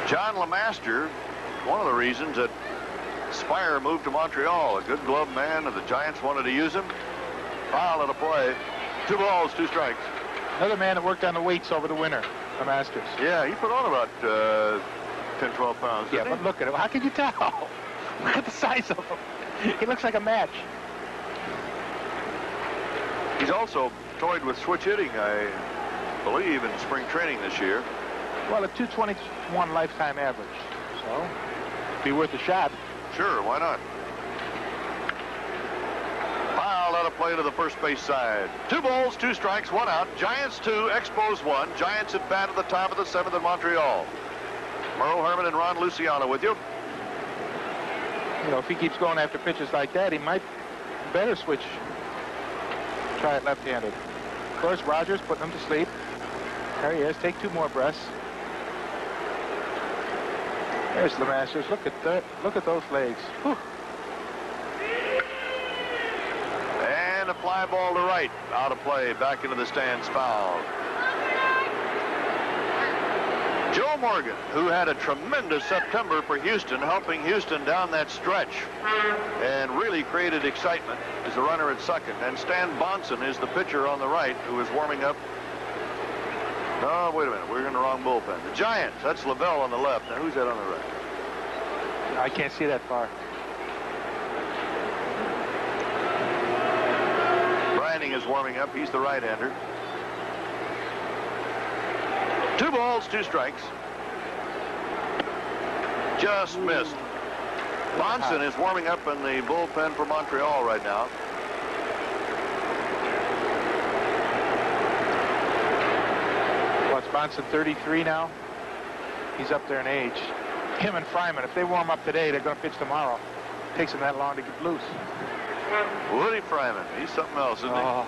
John LeMaster, one of the reasons that Spire moved to Montreal, a good glove man, and the Giants wanted to use him. Foul at a play. 2 balls, 2 strikes. Another man that worked on the weights over the winter, the Masters. Yeah, he put on about 10, 12 pounds. Yeah, but look at him. How can you tell? Look at the size of him. He looks like a match. He's also toyed with switch hitting, I believe, in spring training this year. Well, a 221 lifetime average. So, be worth a shot. Sure, why not? Foul out of play to the first base side. 2 balls, 2 strikes, 1 out. Giants 2, Expos 1. Giants at bat at the top of the 7th in Montreal. Merle Herman and Ron Luciano with you. You know, if he keeps going after pitches like that, he might better switch. Try it left-handed. Of course, Rogers putting him to sleep. There he is. Take 2 more breaths. There's the Masters. Look at that. Look at those legs. Whew. And a fly ball to right. Out of play. Back into the stands. Foul. Joe Morgan, who had a tremendous September for Houston, helping Houston down that stretch and really created excitement, is the runner at second. And Stan Bonson is the pitcher on the right who is warming up. Oh, wait a minute. We're in the wrong bullpen. The Giants. That's Lavelle on the left. Now, who's that on the right? I can't see that far. Branding is warming up. He's the right-hander. 2 balls, 2 strikes. Just missed. Bonson is warming up in the bullpen for Montreal right now. What's Bonson, 33 now? He's up there in age. Him and Fryman, if they warm up today, they're going to pitch tomorrow. It takes them that long to get loose. Woody Fryman, he's something else, isn't he?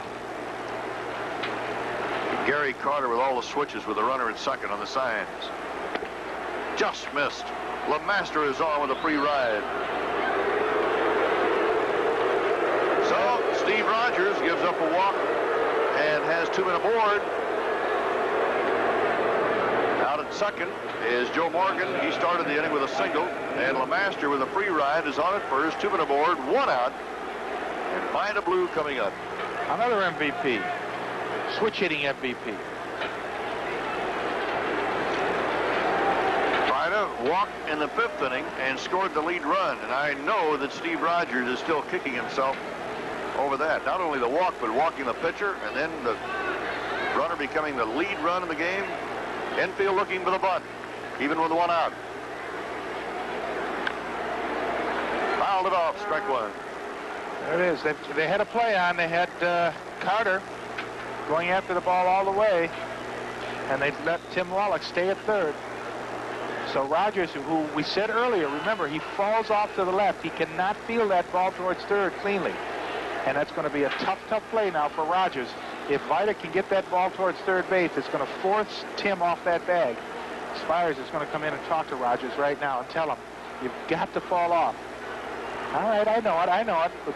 Gary Carter with all the switches with the runner at second on the signs. Just missed. LeMaster is on with a free ride. So Steve Rogers gives up a walk and has 2 men aboard. Out at second is Joe Morgan. He started the inning with a single, and LeMaster with a free ride is on at first. 2 men aboard, 1 out, and Vida Blue coming up. Another MVP. Switch hitting MVP. Vida walked in the 5th inning and scored the lead run, and I know that Steve Rogers is still kicking himself over that. Not only the walk, but walking the pitcher, and then the runner becoming the lead run in the game. Infield looking for the bunt, even with 1 out. Fouled it off, strike 1. There it is. They had a play on. They had Carter going after the ball all the way, and they let Tim Wallach stay at third. So Rogers, who we said earlier, remember, he falls off to the left. He cannot feel that ball towards third cleanly. And that's going to be a tough play now for Rogers. If Vida can get that ball towards third base, it's going to force Tim off that bag. Spires is going to come in and talk to Rogers right now and tell him, you've got to fall off. All right, I know it. But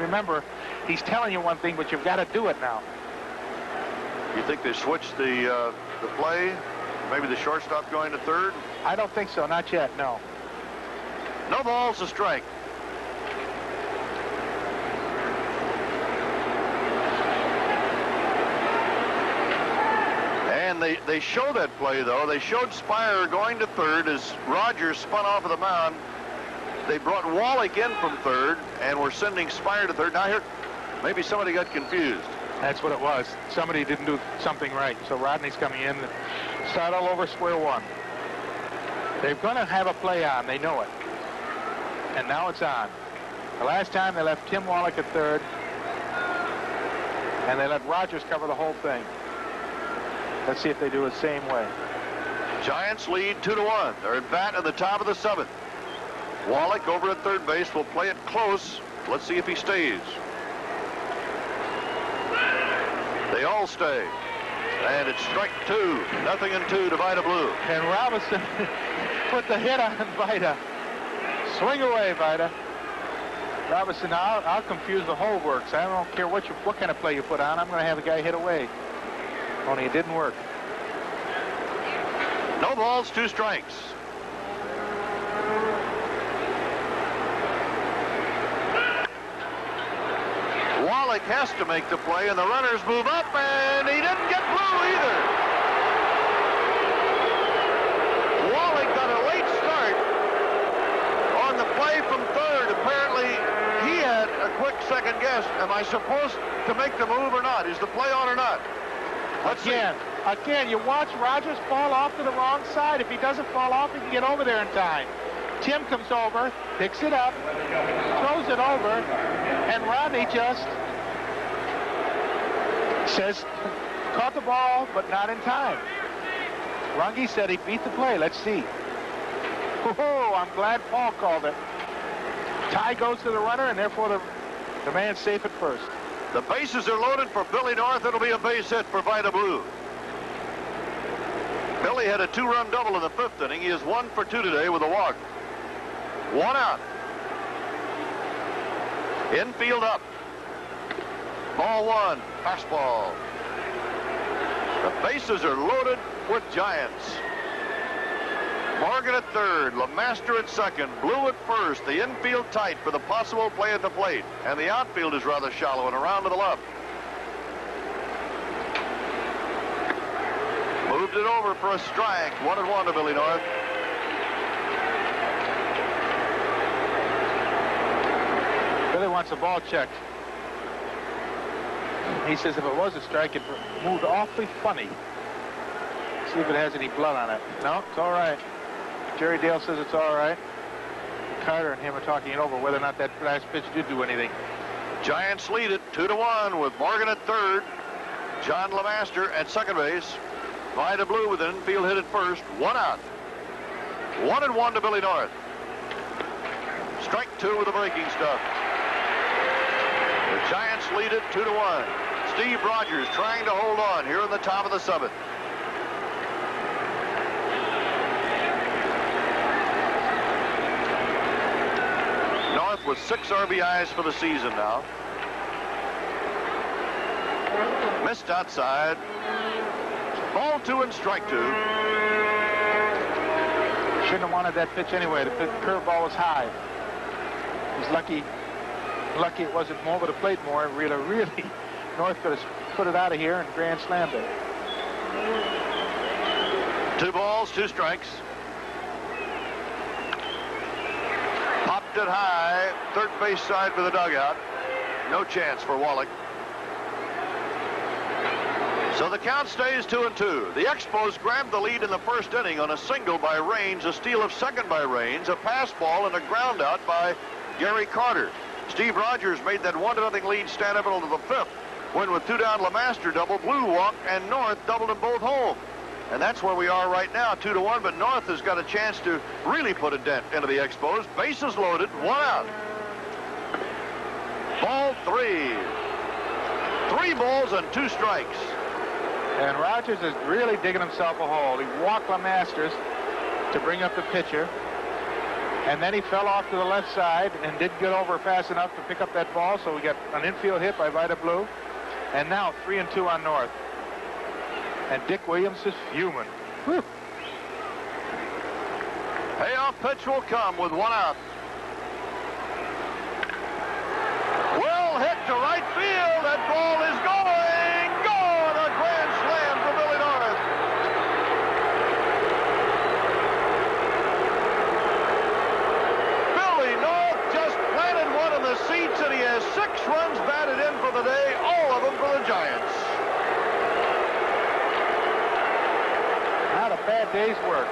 remember, he's telling you one thing, but you've got to do it now. You think they switched the play? Maybe the shortstop going to third? I don't think so, not yet, no. No balls, a strike. And they show that play, though. They showed Spire going to third as Rogers spun off of the mound. They brought Wallach in from third and were sending Spire to third. Now here, maybe somebody got confused. That's what it was. Somebody didn't do something right. So Rodney's coming in to start all over square one. They're going to have a play on. They know it. And now it's on. The last time they left Tim Wallach at third, and they let Rogers cover the whole thing. Let's see if they do it the same way. Giants lead 2-1. They're at bat in the top of the 7th. Wallach over at third base will play it close. Let's see if he stays. They all stay. And it's strike 2. 0-2 to Vida Blue. And Robinson put the hit on Vida. Swing away, Vida. Robinson, I'll confuse the whole works. I don't care what kind of play you put on. I'm going to have the guy hit away. Only it didn't work. No balls, 2 strikes. Wallach has to make the play, and the runners move up, and he didn't get Blue either. Wallach got a late start on the play from third. Apparently, he had a quick second guess. Am I supposed to make the move or not? Is the play on or not? Let's see. Again, you watch Rogers fall off to the wrong side. If he doesn't fall off, he can get over there in time. Tim comes over, picks it up, throws it over, and Rodney just says, caught the ball, but not in time. Runge said he beat the play. Let's see. Oh, I'm glad Paul called it. Tie goes to the runner, and therefore the man's safe at first. The bases are loaded for Billy North. It'll be a base hit for Vida Blue. Billy had a 2-run double in the 5th inning. He is 1 for 2 today with a walk. 1 out. Infield up. Ball 1. Fastball. The bases are loaded with Giants. Morgan at third, LeMaster at second, Blue at first, the infield tight for the possible play at the plate, and the outfield is rather shallow and around to the left. Moved it over for a strike. 1-1 to Billy North. Billy wants the ball checked. He says if it was a strike, it moved awfully funny. See if it has any blood on it. No, it's all right. Jerry Dale says it's all right. Carter and him are talking it over whether or not that last pitch did do anything. Giants lead it 2-1 with Morgan at third, John LeMaster at second base, Vida Blue with an infield hit at first. 1 out. 1-1 to Billy North. Strike 2 with the breaking stuff. The Giants lead it 2-1. Steve Rogers trying to hold on here in the top of the 7th. North with 6 RBIs for the season now. Missed outside. Ball 2 and strike 2. Shouldn't have wanted that pitch anyway. The curveball was high. He's lucky it wasn't over the plate more. Really, North could have put it out of here and grand slammed it. 2 balls, 2 strikes. Popped it high, third base side for the dugout. No chance for Wallach. So the count stays 2-2. The Expos grabbed the lead in the first inning on a single by Raines, a steal of second by Raines, a pass ball, and a ground out by Gary Carter. Steve Rogers made that 1-0 lead stand up until the 5th, when with 2 down LeMaster double, Blue walked, and North doubled them both home. And that's where we are right now, 2-1, but North has got a chance to really put a dent into the Expos. Bases loaded, 1 out. Ball 3. 3 balls and 2 strikes. And Rogers is really digging himself a hole. He walked LeMasters to bring up the pitcher. And then he fell off to the left side and didn't get over fast enough to pick up that ball, so we got an infield hit by Vida Blue. And now 3-2 on North. And Dick Williams is fuming. Whew. Payoff pitch will come with 1 out. Well hit to right field. That ball is going. Gone! A grand slam for Billy North. Billy North just planted one in the seats, and he has 6 runs batted in for the day, all of them for the Giants. Not a bad day's work.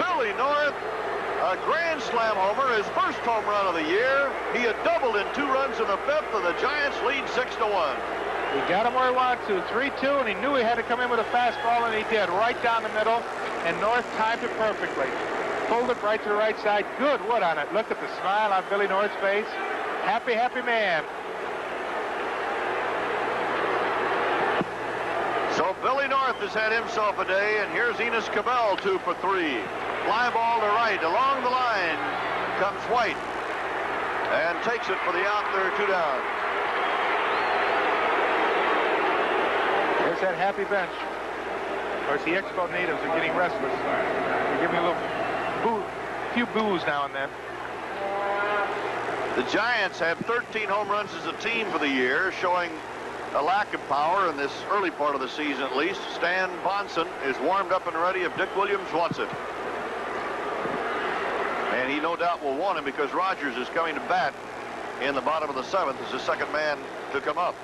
Billy North, a grand slam homer, his first home run of the year. He had doubled in 2 runs in the 5th, and the Giants lead 6-1. He got him where he wanted to, 3-2, and he knew he had to come in with a fastball, and he did, right down the middle, and North timed it perfectly. Pulled it right to the right side. Good wood on it. Look at the smile on Billy North's face. Happy, happy man. So Billy North has had himself a day, and here's Enos Cabell, 2 for 3. Fly ball to right. Along the line comes White and takes it for the out there, 2 down. There's that happy bench. Of course, the Expo natives are getting restless. They're giving a few boos now and then. The Giants have 13 home runs as a team for the year, showing a lack of power in this early part of the season at least. Stan Bonson is warmed up and ready if Dick Williams wants it. And he no doubt will want him because Rogers is coming to bat in the bottom of the 7th as the second man to come up.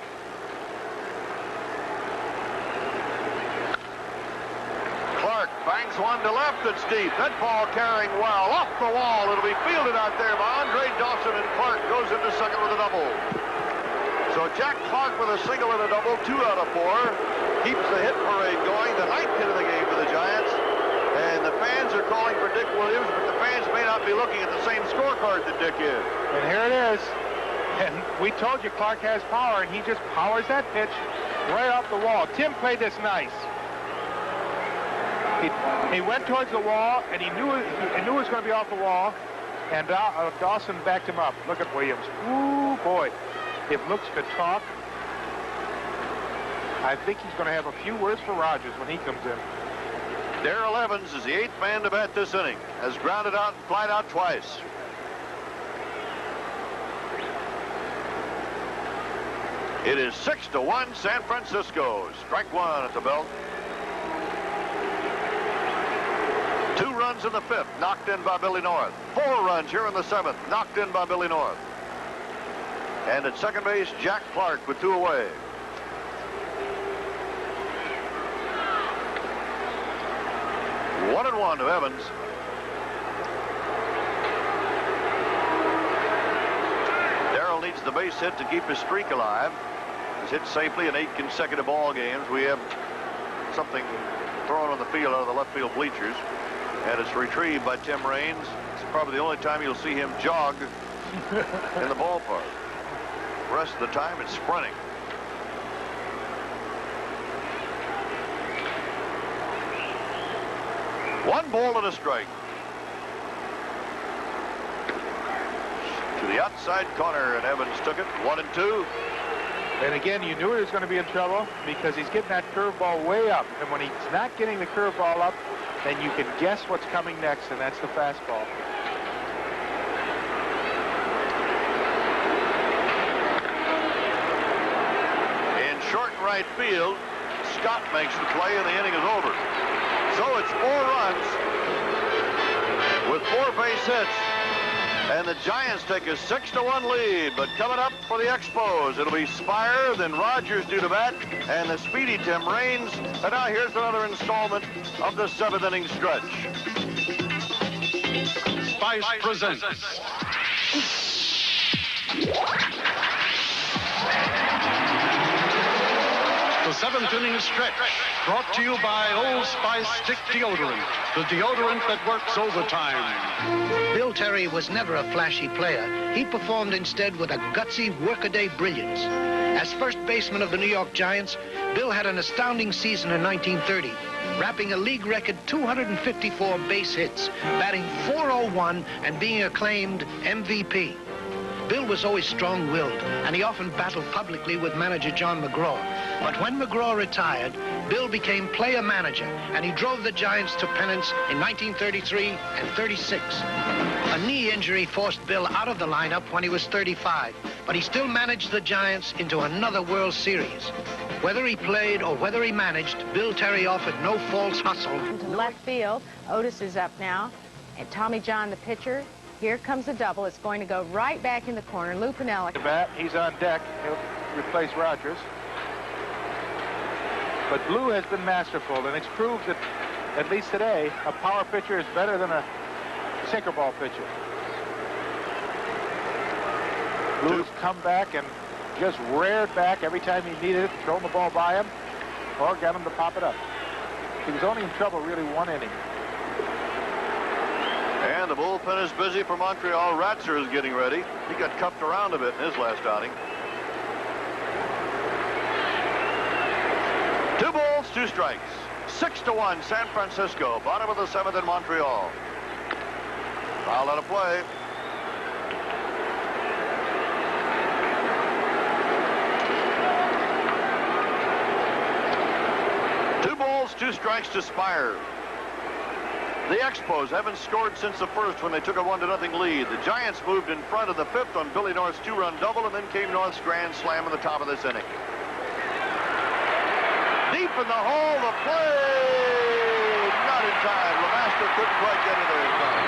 Clark bangs one to left. It's deep. That ball carrying well off the wall. It'll be fielded out there by Andre Dawson, and Clark goes into second with a double. So Jack Clark with a single and a double, 2 out of 4, keeps the hit parade going, the 9th hit of the game for the Giants. And the fans are calling for Dick Williams, but the fans may not be looking at the same scorecard that Dick is. And here it is. And we told you Clark has power, and he just powers that pitch right off the wall. Tim played this nice. He went towards the wall, and he knew it was going to be off the wall, and Dawson backed him up. Look at Williams. Ooh, boy. If looks could talk, I think he's going to have a few words for Rogers when he comes in. Darrell Evans is the 8th man to bat this inning, has grounded out and flied out twice. It is 6-1 San Francisco. Strike 1 at the belt. 2 runs in the 5th, knocked in by Billy North. 4 runs here in the 7th, knocked in by Billy North. And at second base, Jack Clark with 2 away. One and 1 to Evans. Darrell needs the base hit to keep his streak alive. He's hit safely in 8 consecutive ball games. We have something thrown on the field out of the left field bleachers, and it's retrieved by Tim Raines. It's probably the only time you'll see him jog in the ballpark. The rest of the time, it's sprinting. One ball and a strike. To the outside corner, and Evans took it. 1 and 2. And again, you knew he was going to be in trouble because he's getting that curveball way up. And when he's not getting the curveball up, then you can guess what's coming next, and that's the fastball. Short right field, Scott makes the play, and the inning is over. So it's 4 runs with 4 base hits, and the Giants take a 6-1 lead. But coming up for the Expos, it'll be Spire, then Rogers due to bat, and the speedy Tim Raines. And now here's another installment of the 7th inning stretch. Spice presents the 7th inning stretch, brought to you by Old Spice Stick Deodorant, the deodorant that works overtime. Bill Terry was never a flashy player. He performed instead with a gutsy workaday brilliance. As first baseman of the New York Giants, Bill had an astounding season in 1930, wrapping a league record 254 base hits, batting .401 and being acclaimed MVP. Bill was always strong-willed, and he often battled publicly with manager John McGraw. But when McGraw retired, Bill became player-manager, and he drove the Giants to pennants in 1933 and 36. A knee injury forced Bill out of the lineup when he was 35, but he still managed the Giants into another World Series. Whether he played or whether he managed, Bill Terry offered no false hustle. To left field, Otis is up now, and Tommy John, the pitcher. Here comes the double. It's going to go right back in the corner. Lou Piniella. The bat, he's on deck. He'll replace Rogers. But Lou has been masterful, and it's proved that, at least today, a power pitcher is better than a sinker ball pitcher. Lou's come back, and just reared back every time he needed it, throwing the ball by him, or got him to pop it up. He was only in trouble really one inning. And the bullpen is busy for Montreal. Ratzer is getting ready. He got cuffed around a bit in his last outing. 2 balls, 2 strikes. 6-1 San Francisco. Bottom of the 7th in Montreal. Foul out of play. Two balls, 2 strikes to Spire. The Expos haven't scored since the first when they took a 1-0 lead. The Giants moved in front of the 5th on Billy North's 2-run double, and then came North's grand slam in the top of this inning. Deep in the hole, the play! Not in time. LeMaster couldn't quite get it there in time.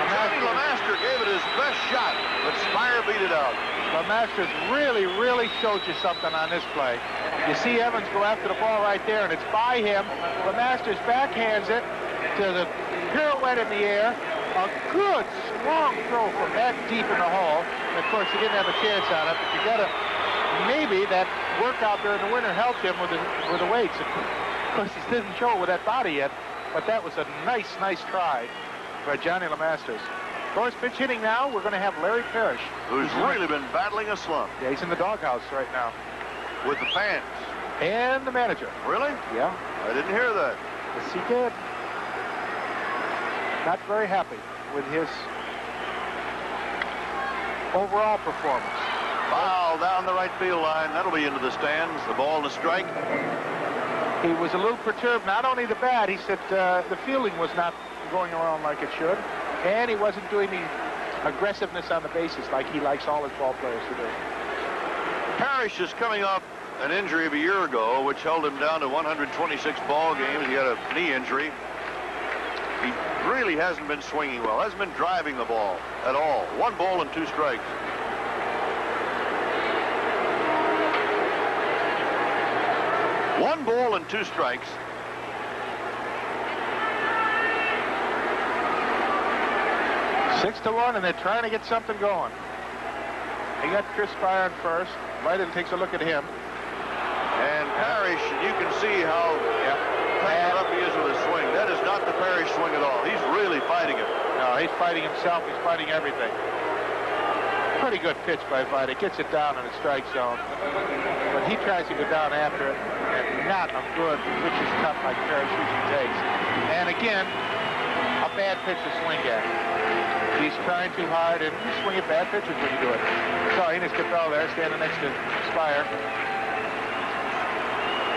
Johnny LeMaster gave it his best shot, but Spire beat it out. LeMaster's really showed you something on this play. You see Evans go after the ball right there, and it's by him. LeMaster's backhands it to the pirouette in the air. A good, strong throw from that deep in the hole. And of course, he didn't have a chance on it, but you got to, maybe that workout during the winter helped him with the weights. Of course, he didn't show it with that body yet, but that was a nice try by Johnny LeMasters. Of course, pitch hitting now, we're going to have Larry Parrish. Who's really been battling a slump. Yeah, he's in the doghouse right now. With the fans. And the manager. Really? Yeah. I didn't hear that. Yes, he did. Not very happy with his overall performance. Foul down the right field line. That'll be into the stands. The ball and a strike. He was a little perturbed. Not only the bat, he said the fielding was not going around like it should. And he wasn't doing the aggressiveness on the bases like he likes all his ball players to do. Parrish is coming off an injury of a year ago, which held him down to 126 ball games. He had a knee injury. He really hasn't been swinging well. Hasn't been driving the ball at all. 1 ball and 2 strikes. One ball and 2 strikes. Six to 1, and they're trying to get something going. They got Chris Spire in first. Biden takes a look at him. And Parrish, you can see how tied up he is with his swing. That is not the Parrish swing at all. He's really fighting it. No, he's fighting himself. He's fighting everything. Pretty good pitch by Vida. Gets it down in the strike zone. But he tries to go down after it. And not a good pitcher's cut like Parrish usually takes. And again, a bad pitch to swing at. He's trying too hard, and you swing at bad pitches when you do it. So Enos Capel there, standing next to Spire.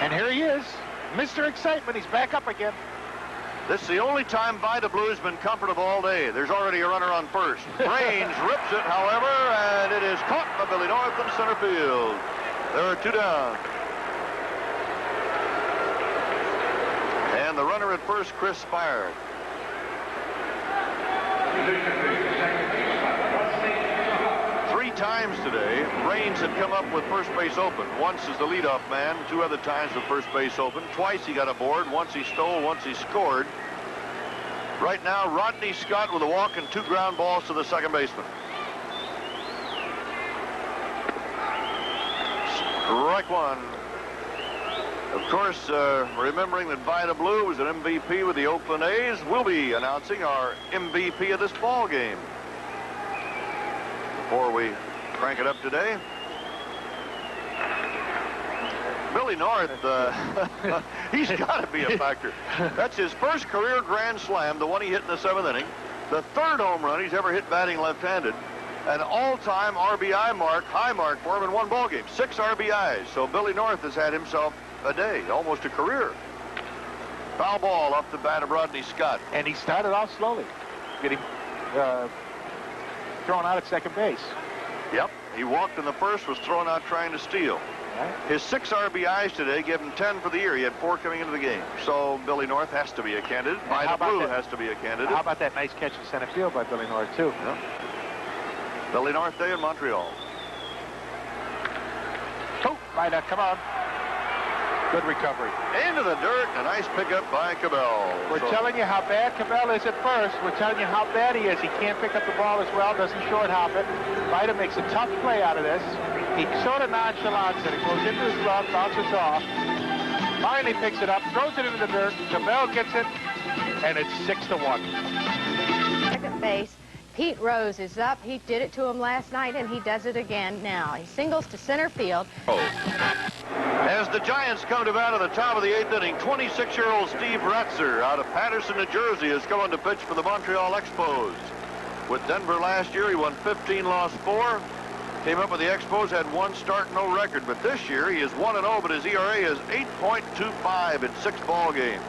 And here he is, Mr. Excitement. He's back up again. This is the only time Vida Blue has been comfortable all day. There's already a runner on first. Raines rips it, however, and it is caught by Billy North in center field. There are 2 down. And the runner at first, Chris Spire. 3 times today, Raines had come up with first base open. Once as the leadoff man, 2 other times with first base open. Twice he got aboard. Once he stole, once he scored. Right now, Rodney Scott with a walk and 2 ground balls to the second baseman. Strike 1. Of course, remembering that Vida Blue was an MVP with the Oakland A's, we'll be announcing our MVP of this ball game. Before we crank it up today, Billy North, he's got to be a factor. That's his first career grand slam, the one he hit in the 7th inning. The 3rd home run he's ever hit batting left-handed. An all-time RBI mark, high mark for him in 1 ball game. 6 RBIs. So Billy North has had himself a day, almost a career. Foul ball off the bat of Rodney Scott. And he started off slowly, getting thrown out at second base. Yep, he walked in the first, was thrown out trying to steal. Right. His 6 RBIs today give him 10 for the year. He had 4 coming into the game. So Billy North has to be a candidate. Vida Blue has to be a candidate. How about that nice catch in center field by Billy North, too? Yeah. Billy North Day in Montreal. Oh, Vida, come on. Good recovery. Into the dirt. A nice pickup by Cabell. We're telling you how bad Cabell is at first. We're telling you how bad he is. He can't pick up the ball as well, doesn't short hop it. Vida makes a tough play out of this. He sort of nonchalants it. It goes into his glove, bounces off. Finally picks it up, throws it into the dirt. Cabell gets it, and it's 6-1. Second base. Pete Rose is up. He did it to him last night, and he does it again now. He singles to center field. As the Giants come to bat at the top of the 8th inning, 26-year-old Steve Ratzer out of Patterson, New Jersey, is going to pitch for the Montreal Expos. With Denver last year, he won 15, lost 4. Came up with the Expos, had 1 start, no record. But this year, he is 1-0, but his ERA is 8.25 in 6 ball games.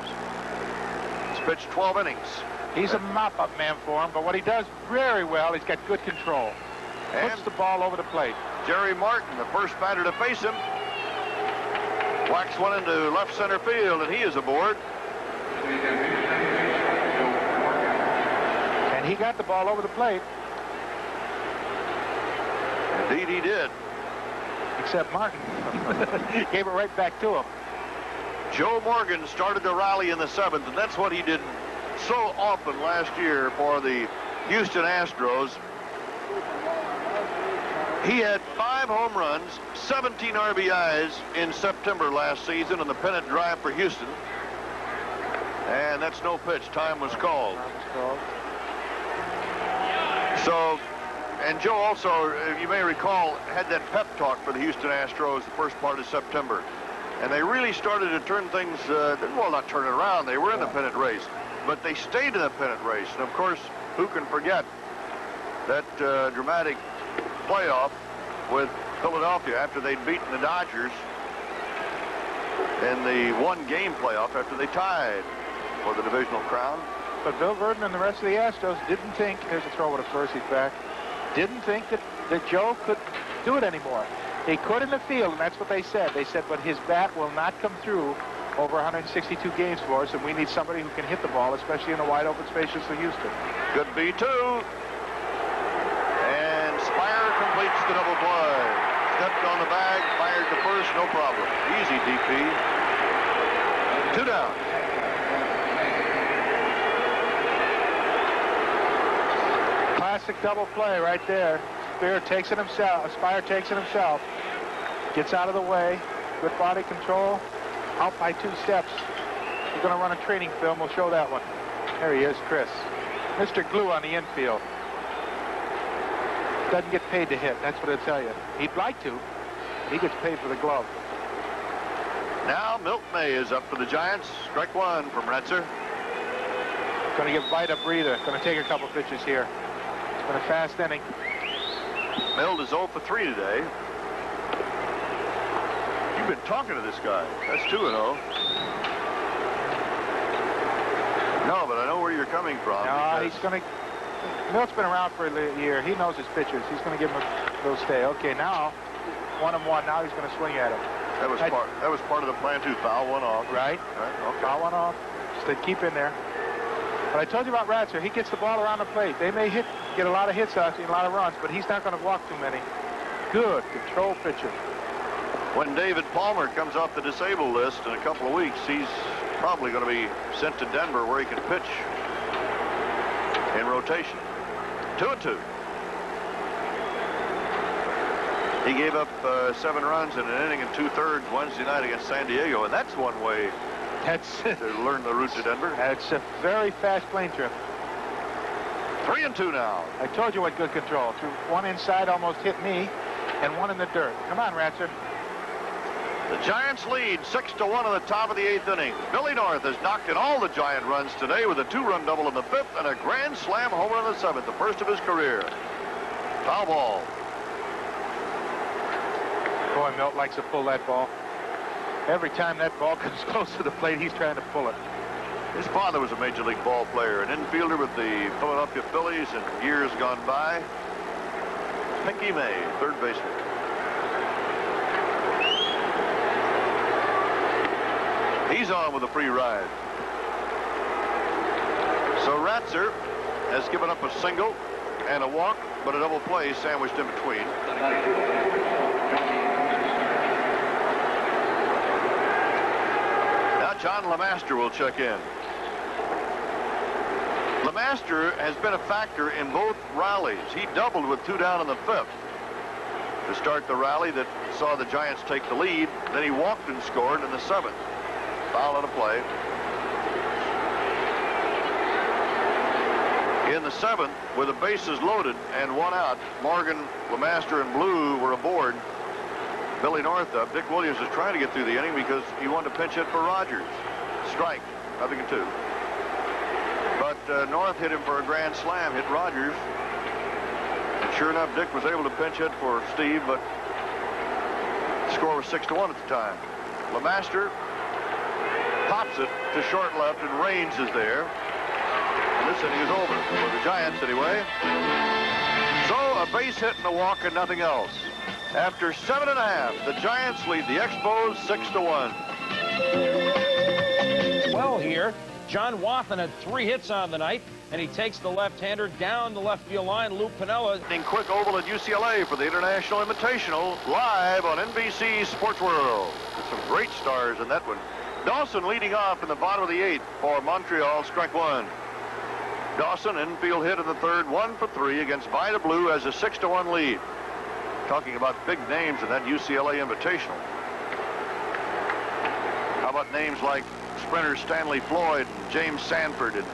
He's pitched 12 innings. He's a mop-up man for him, but what he does very well, he's got good control. Puts the ball over the plate. Jerry Martin, the first batter to face him, whacks one into left center field, and he is aboard. And he got the ball over the plate. Indeed he did. Except Martin. Gave it right back to him. Joe Morgan started to rally in the 7th, and that's what he did so often last year for the Houston Astros. He had 5 home runs, 17 RBIs in September last season in the pennant drive for Houston. And that's no pitch. Time was called. So, and Joe also, if you may recall, had that pep talk for the Houston Astros the first part of September. And they really started to turn things, well, not turn it around. They were in the pennant race. But they stayed in the pennant race. And, of course, who can forget that dramatic playoff with Philadelphia after they'd beaten the Dodgers in the 1-game playoff after they tied for the divisional crown. But Bill Verdon and the rest of the Astros didn't think, here's a throw with a first, he's back, didn't think that Joe could do it anymore. He could in the field, and that's what they said. They said, but his bat will not come through over 162 games for us, and we need somebody who can hit the ball, especially in a wide open spaces for Houston. Good B2. And Spire completes the double play. Stepped on the bag, fired to first, no problem. Easy DP. 2 down. Classic double play right there. Spire takes it himself. Gets out of the way. Good body control. Out by 2 steps. He's going to run a training film. We'll show that one. There he is, Chris. Mr. Glue on the infield. Doesn't get paid to hit. That's what I'll tell you. He'd like to. He gets paid for the glove. Now Milt May is up for the Giants. Strike 1 from Ratzer. Going to give Vida a breather. Going to take a couple pitches here. It's been a fast inning. Milt is 0 for 3 today. You've been talking to this guy. That's 2-0. No, but I know where you're coming from. No, he's going to... Milt's been around for a year. He knows his pitchers. He's going to give him a little stay. Okay, now 1-1. Now he's going to swing at it. That was part of the plan too. Foul one off. Right. Okay. Foul one off. Just to keep in there. But I told you about Ratzer. He gets the ball around the plate. They may get a lot of hits out and a lot of runs, but he's not going to walk too many. Good control pitcher. When David Palmer comes off the disabled list in a couple of weeks, he's probably going to be sent to Denver where he can pitch in rotation. 2-2. He gave up 7 runs in an inning and 2/3 Wednesday night against San Diego, and that's one way to learn the route to Denver. It's a very fast plane trip. 3-2 now. I told you what good control. Threw one inside, almost hit me, and one in the dirt. Come on, Ratzer. The Giants lead 6-1 in the top of the 8th inning. Billy North has knocked in all the Giant runs today with a 2-run double in the 5th and a grand slam homer in the 7th, the first of his career. Foul ball. Boy, Milt likes to pull that ball. Every time that ball comes close to the plate, he's trying to pull it. His father was a Major League ball player, an infielder with the Philadelphia Phillies in years gone by. Mickey May, third baseman. He's on with a free ride. So Ratzer has given up a single and a walk, but a double play sandwiched in between. John LeMaster will check in. LeMaster has been a factor in both rallies. He doubled with 2 down in the 5th to start the rally that saw the Giants take the lead. Then he walked and scored in the 7th. Foul on a play. In the 7th, with the bases loaded and 1 out, Morgan, LeMaster, and Blue were aboard. Billy North up. Dick Williams was trying to get through the inning because he wanted to pinch hit for Rogers. Strike, 0-2. But North hit him for a grand slam, hit Rogers. And sure enough, Dick was able to pinch hit for Steve, but the score was 6-1 at the time. LeMaster pops it to short left, and Raines is there. And this inning is over for the Giants anyway. So a base hit and a walk and nothing else. After 7.5, the Giants lead the Expos 6-1. Well here, John Wathan had 3 hits on the night, and he takes the left-hander down the left field line. Lou Piniella. Quick oval at UCLA for the International Invitational, live on NBC Sports World. With some great stars in that one. Dawson leading off in the bottom of the 8th for Montreal, strike 1. Dawson, infield hit in the 3rd, 1 for 3 against Vida Blue as a 6-1 lead. Talking about big names in that UCLA Invitational. How about names like sprinter Stanley Floyd and James Sanford, and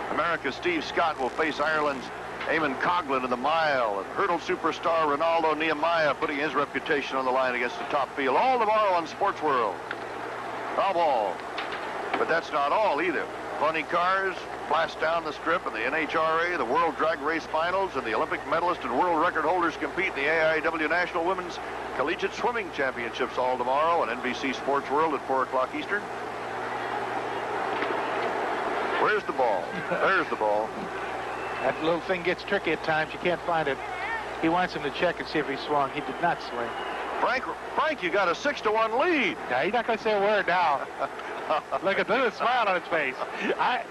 America's Steve Scott will face Ireland's Eamon Coughlin in the mile, and hurdle superstar Ronaldo Nehemiah putting his reputation on the line against the top field. All tomorrow on Sports World. Foul ball. But that's not all either. Funny cars blast down the strip in the NHRA, the World Drag Race Finals, and the Olympic medalists and world record holders compete in the AIW National Women's Collegiate Swimming Championships all tomorrow on NBC Sports World at 4 o'clock Eastern. Where's the ball? There's the ball. That little thing gets tricky at times. You can't find it. He wants him to check and see if he swung. He did not swing. Frank, you got a 6-1 lead. Yeah, he's not going to say a word now. Look at the smile on his face.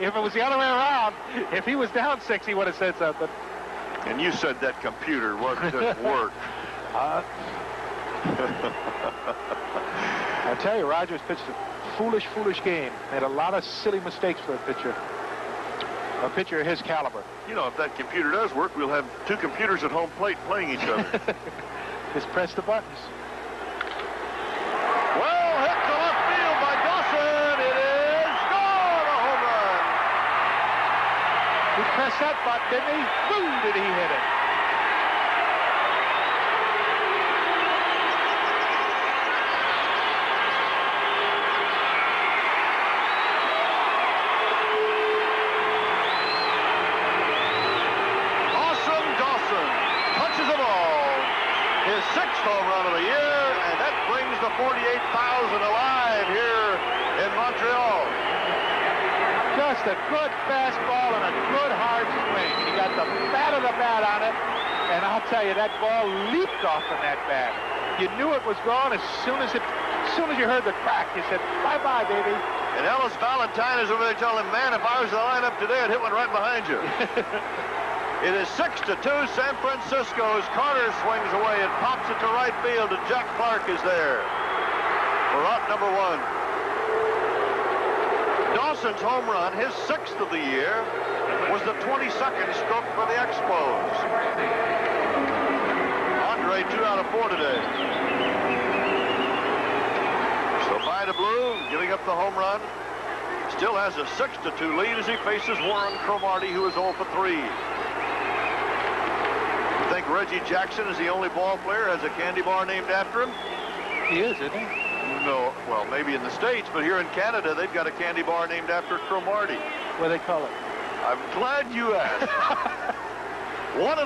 If it was the other way around, if he was down 6, he would have said something. And you said that computer didn't work. I tell you, Rogers pitched a foolish game. Made a lot of silly mistakes for a pitcher of his caliber. You know, if that computer does work, we'll have 2 computers at home plate playing each other. Just press the buttons. Well, hit to left field by Dawson. It is gone, a home run. He pressed that button, didn't he? Boom, did he hit it. His 6th home run of the year, and that brings the 48,000 alive here in Montreal. Just a good fastball and a good hard swing. He got the bat of the bat on it, and I'll tell you, that ball leaped off from that bat. You knew it was gone as soon as you heard the crack. You said, bye-bye, baby. And Ellis Valentine is over there telling him, man, if I was in the lineup today, I'd hit one right behind you. It is 6-2 San Francisco as Carter swings away and pops it to right field, and Jack Clark is there for out number 1. Dawson's home run, his 6th of the year, was the 22nd stroke for the Expos. Andre 2 out of 4 today. So Vida Blue giving up the home run. Still has a 6-2 lead as he faces Warren Cromartie, who is 0 for 3. Think Reggie Jackson is the only ball player has a candy bar named after him? He is, isn't he? No, well, maybe in the States, but here in Canada, they've got a candy bar named after Cromartie. What do they call it? I'm glad you asked. 1-0,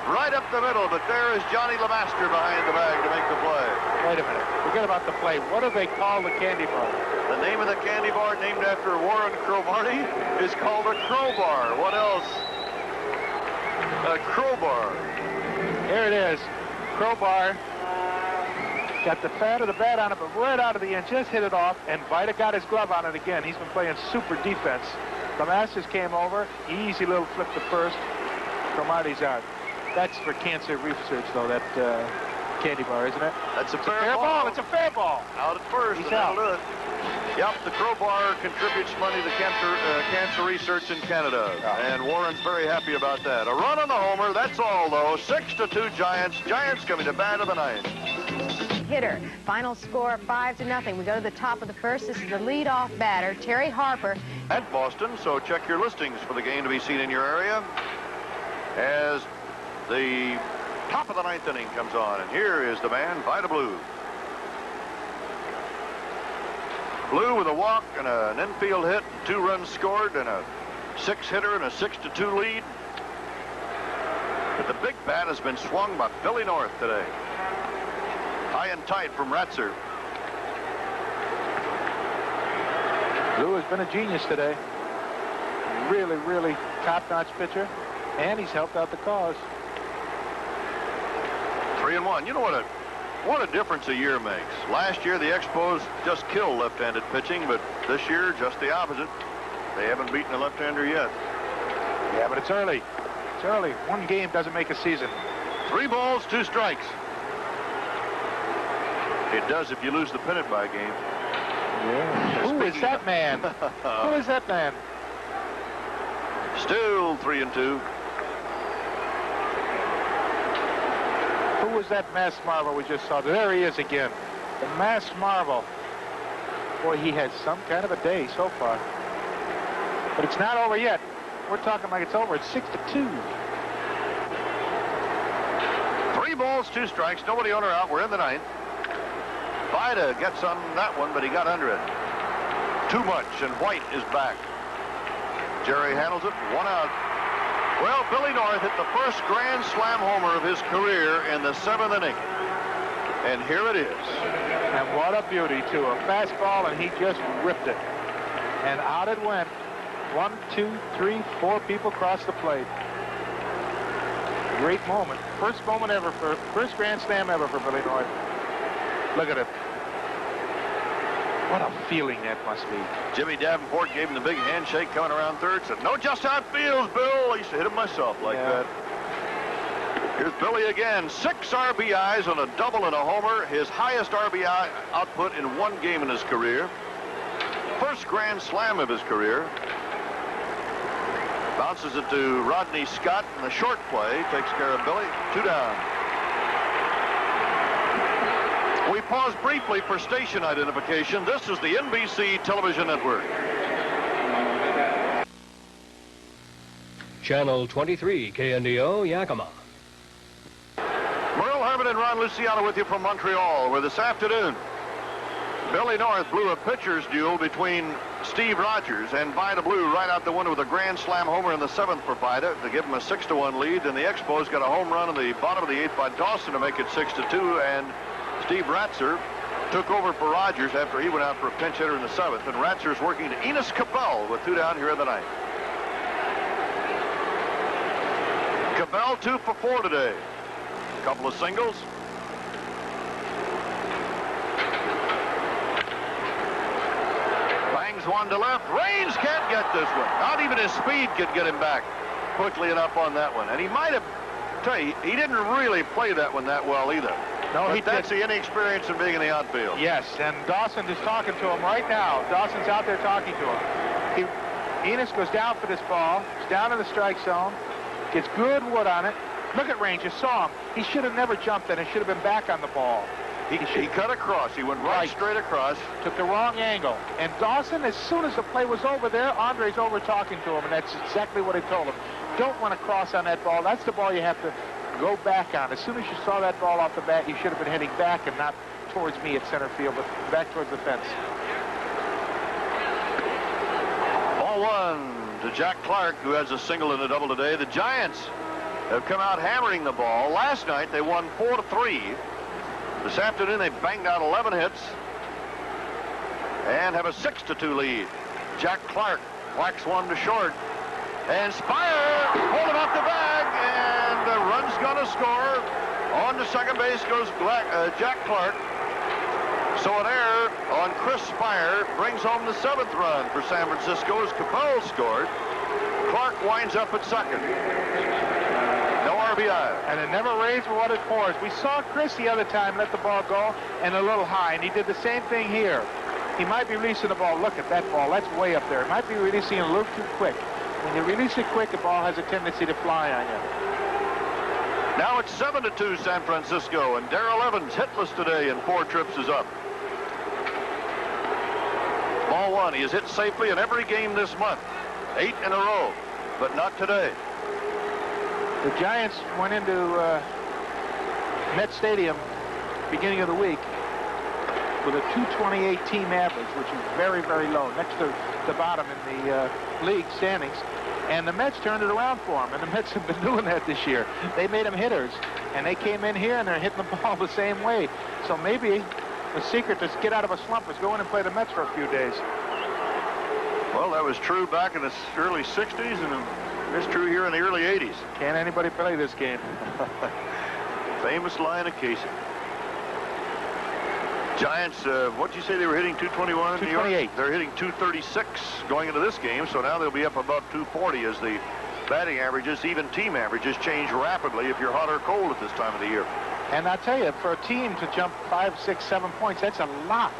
right up the middle, but there is Johnny LeMaster behind the bag to make the play. Wait a minute. Forget about the play. What do they call the candy bar? The name of the candy bar named after Warren Cromartie is called a crowbar. What else? A crowbar. Here it is. Crowbar. Got the fat of the bat on it, but right out of the end, just hit it off, and Vida got his glove on it again. He's been playing super defense. The Masters came over. Easy little flip to first. Cromartie's out. That's for cancer research, though, that candy bar, isn't it? That's a fair ball. It's a fair ball. Out at first. He's and out. that'll do it. Yep, the crowbar contributes money to cancer research in Canada, and Warren's very happy about that. A run on the homer, that's all, though. 6-2 Giants. Giants coming to bat of the ninth. Hitter. Final score 5-0. We go to the top of the first. This is the leadoff batter, Terry Harper. At Boston, so check your listings for the game to be seen in your area as the top of the ninth inning comes on. And here is the man, Vida Blue. Blue with a walk and an infield hit, 2 runs scored, and a 6-hitter and a 6-2 lead. But the big bat has been swung by Billy North today. High and tight from Ratzer. Blue has been a genius today. Really, really top-notch pitcher, and he's helped out the cause. 3-1. You know what a difference a year makes. Last year, the Expos just killed left-handed pitching, but this year, just the opposite. They haven't beaten a left-hander yet. Yeah, but it's early. It's early. One game doesn't make a season. 3 balls, 2 strikes. It does if you lose the pennant by a game. Yeah. Who is that man? Who is that man? Still 3-2. Who was that masked marvel we just saw? There he is again. The masked marvel. Boy, he had some kind of a day so far. But it's not over yet. We're talking like it's over. It's 6-2. 3 balls, 2 strikes. Nobody on or out. We're in the ninth. Vida gets on that one, but he got under it. Too much, and White is back. Jerry handles it. 1 out. Well, Billy North hit the first grand slam homer of his career in the 7th inning. And here it is. And what a beauty, too. A fastball, and he just ripped it. And out it went. 1, 2, 3, 4 people crossed the plate. Great moment. First grand slam ever for Billy North. Look at it. What a feeling that must be. Jimmy Davenport gave him the big handshake coming around third. Said, "No, just how it feels, Bill." I used to hit him myself like that. Here's Billy again. 6 RBIs on a double and a homer. His highest RBI output in 1 game in his career. First grand slam of his career. Bounces it to Rodney Scott in the short play. Takes care of Billy. 2 down. We pause briefly for station identification. This is the NBC Television Network. Channel 23, KNDO, Yakima. Merle Harmon and Ron Luciano with you from Montreal, where this afternoon Billy North blew a pitcher's duel between Steve Rogers and Vida Blue right out the window with a grand slam homer in the 7th for Vida to give him a 6-1 lead. Then the Expos got a home run in the bottom of the 8th by Dawson to make it 6-2, and Steve Ratzer took over for Rogers after he went out for a pinch hitter in the 7th. And Ratzer's working to Enos Cabell with 2 down here in the 9th. Cabell 2 for 4 today. A couple of singles. Bangs one to left. Raines can't get this one. Not even his speed could get him back quickly enough on that one. And he might have, tell you, he didn't really play that one that well either. No, but that's the inexperience of being in the outfield. Yes, and Dawson is talking to him right now. Dawson's out there talking to him. Enos goes down for this ball. He's down in the strike zone. Gets good wood on it. Look at Range. You saw him. He should have never jumped in. It should have been back on the ball. He cut across. He went right straight across. Took the wrong angle. And Dawson, as soon as the play was over there, Andre's over talking to him, and that's exactly what he told him. Don't want to cross on that ball. That's the ball you have to go back on. As soon as you saw that ball off the bat, you should have been heading back and not towards me at center field, but back towards the fence. Ball 1 to Jack Clark, who has a single and a double today. The Giants have come out hammering the ball. Last night, they won 4-3. This afternoon, they banged out 11 hits and have a 6-2 lead. Jack Clark whacks one to short. And Spire pulled it off the bag, and the run's going to score. On to second base goes Jack Clark. So an error on Chris Spire brings home the 7th run for San Francisco as Cabell scored. Clark winds up at second. No RBI. And it never raised for what it pours. We saw Chris the other time let the ball go and a little high, and he did the same thing here. He might be releasing the ball. Look at that ball. That's way up there. He might be releasing it a little too quick. When you release it quick, the ball has a tendency to fly on you. Now it's 7-2 San Francisco, and Darrell Evans hitless today, and 4 trips is up. Ball 1. He has hit safely in every game this month. 8 in a row, but not today. The Giants went into Met Stadium beginning of the week with a 228 team average, which is very, very low, next to the bottom in the league standings. And the Mets turned it around for them, and the Mets have been doing that this year. They made them hitters, and they came in here, and they're hitting the ball the same way. So maybe the secret to get out of a slump is go in and play the Mets for a few days. Well, that was true back in the early 60s, and it's true here in the early 80s. Can't anybody play this game? Famous line of Casey. Giants, what'd you say they were hitting, 221 in New York? 228. They're hitting 236 going into this game, so now they'll be up about 240 as the batting averages, even team averages, change rapidly if you're hot or cold at this time of the year. And I tell you, for a team to jump 5, 6, 7 points, that's a lot.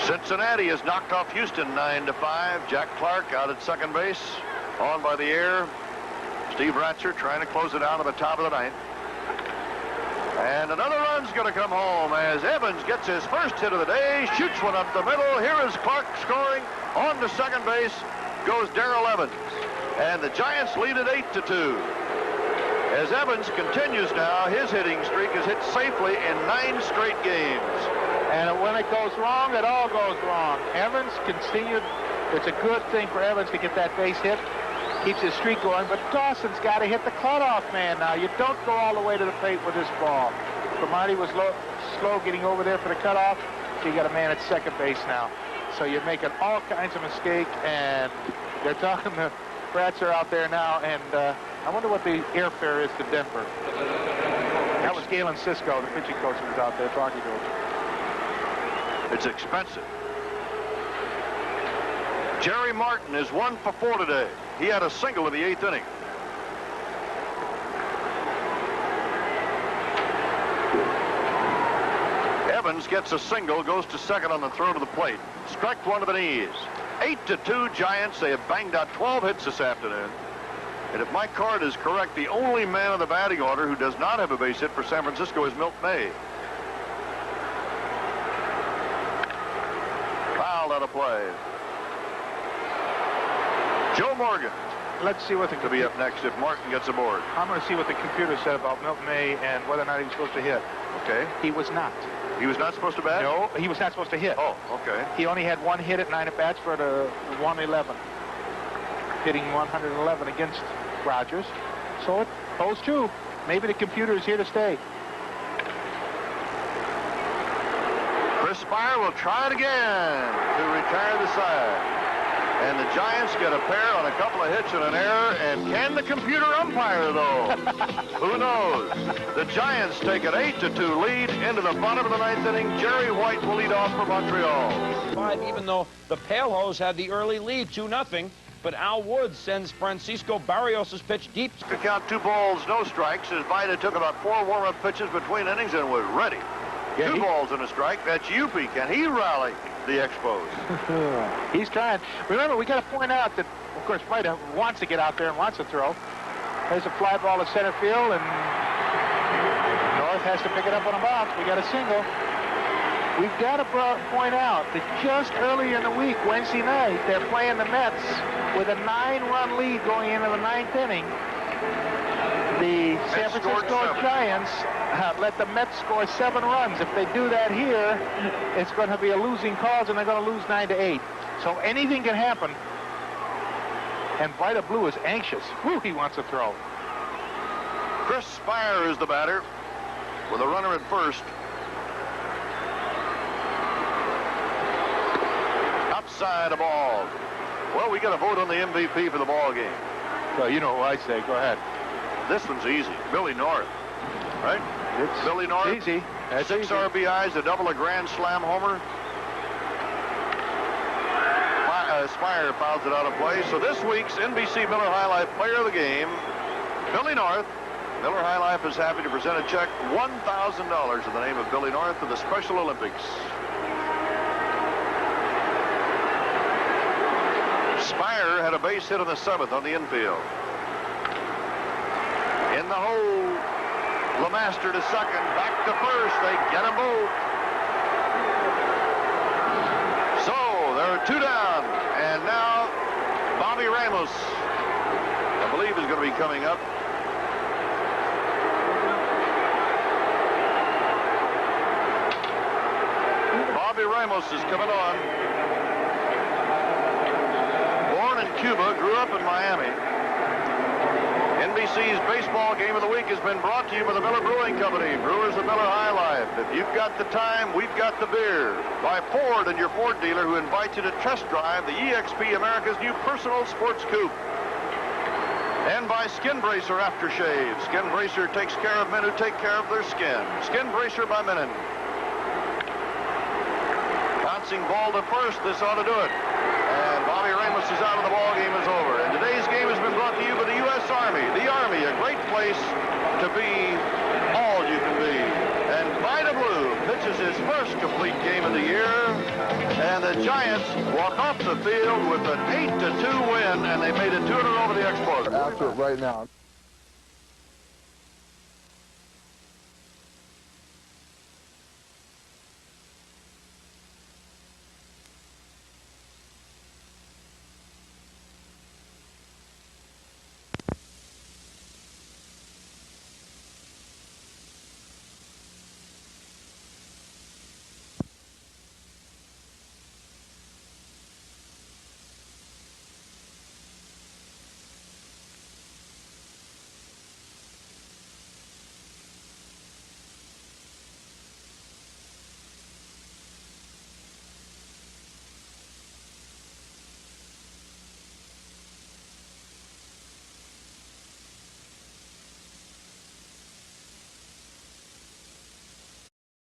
Cincinnati has knocked off Houston 9-5. Jack Clark out at second base, on by the air. Steve Ratzer trying to close it down to the top of the ninth. And another run's going to come home as Evans gets his first hit of the day, shoots one up the middle. Here is Clark scoring. On to second base goes Darrell Evans. And the Giants lead at 8-2. As Evans continues now, his hitting streak is hit safely in 9 straight games. And when it goes wrong, it all goes wrong. Evans continued. It's a good thing for Evans to get that base hit. Keeps his streak going, but Dawson's got to hit the cutoff man now. You don't go all the way to the plate with this ball. Cromartie was slow getting over there for the cutoff, so you got a man at second base now. So you're making all kinds of mistakes, and they're talking to Ratzer out there now, and I wonder what the airfare is to Denver. That was Galen Cisco, the pitching coach, who was out there talking to him. It's expensive. Jerry Martin is 1 for 4 today. He had a single in the 8th inning. Evans gets a single, goes to second on the throw to the plate. Struck one to the knees. 8-2 Giants. They have banged out 12 hits this afternoon. And if my card is correct, the only man in the batting order who does not have a base hit for San Francisco is Milt May. Fouled out of play. Joe Morgan. Let's see what the to be up next if Martin gets aboard. I'm going to see what the computer said about Milt May and whether or not he was supposed to hit. Okay. He was not. He was not supposed to bat? No, he was not supposed to hit. Oh, okay. He only had 1 hit at 9 at-bats for the 111. Hitting 111 against Rogers. So it holds true. Maybe the computer is here to stay. Chris Spire will try it again to retire the side. And the Giants get a pair on a couple of hits and an error. And can the computer umpire, though? Who knows? The Giants take an 8-2 lead into the bottom of the 9th inning. Jerry White will lead off for Montreal. Even though the Pale Hose had the early lead, 2-0. But Al Woods sends Francisco Barrios' pitch deep. To count 2 balls, no strikes, as Vida took about 4 warm-up pitches between innings and was ready. Yeah, 2 balls and a strike. That's Yuppie. Can he rally the Expos? He's trying. Remember, we got to point out that, of course, Vida wants to get out there and wants to throw. There's a fly ball to center field, and North has to pick it up on a bounce. We got a single. We've got to point out that just earlier in the week, Wednesday night, they're playing the Mets with a 9-run lead going into the 9th inning. The San Francisco Giants let the Mets score 7 runs. If they do that here, it's going to be a losing cause, and they're going to lose 9-8. So anything can happen. And Vida Blue is anxious. Woo, he wants to throw. Chris Spire is the batter with a runner at first. Outside a ball. Well, we got a vote on the MVP for the ball game. Well, you know who I say. Go ahead. This one's easy. Billy North, right? It's Billy North. Easy. That's 6 easy. RBIs, a double, a grand slam homer. Spire fouls it out of play. So this week's NBC Miller High Life Player of the Game, Billy North. Miller High Life is happy to present a check, $1,000 in the name of Billy North for the Special Olympics. Spire had a base hit in the 7th on the infield. In the hole, Lemaster to second, back to first. They get them both. So there are 2 down, and now Bobby Ramos, I believe, is going to be coming up. Bobby Ramos is coming on. Born in Cuba, grew up in Miami. NBC's Baseball Game of the Week has been brought to you by the Miller Brewing Company. Brewers of Miller High Life. If you've got the time, we've got the beer. By Ford and your Ford dealer, who invites you to test drive the EXP, America's new personal sports coupe. And by Skin Bracer Aftershave. Skin Bracer takes care of men who take care of their skin. Skin Bracer by Menon. Bouncing ball to first. This ought to do it. And Bobby Ramos is out of the ball. Game is over. And today's game has been brought to you by the U.S. Army. The Army, a great place to be all you can be. And Vida Blue pitches his first complete game of the year. And the Giants walk off the field with an 8-2 win, and they made it 2 in a row over the Expos. After it right now.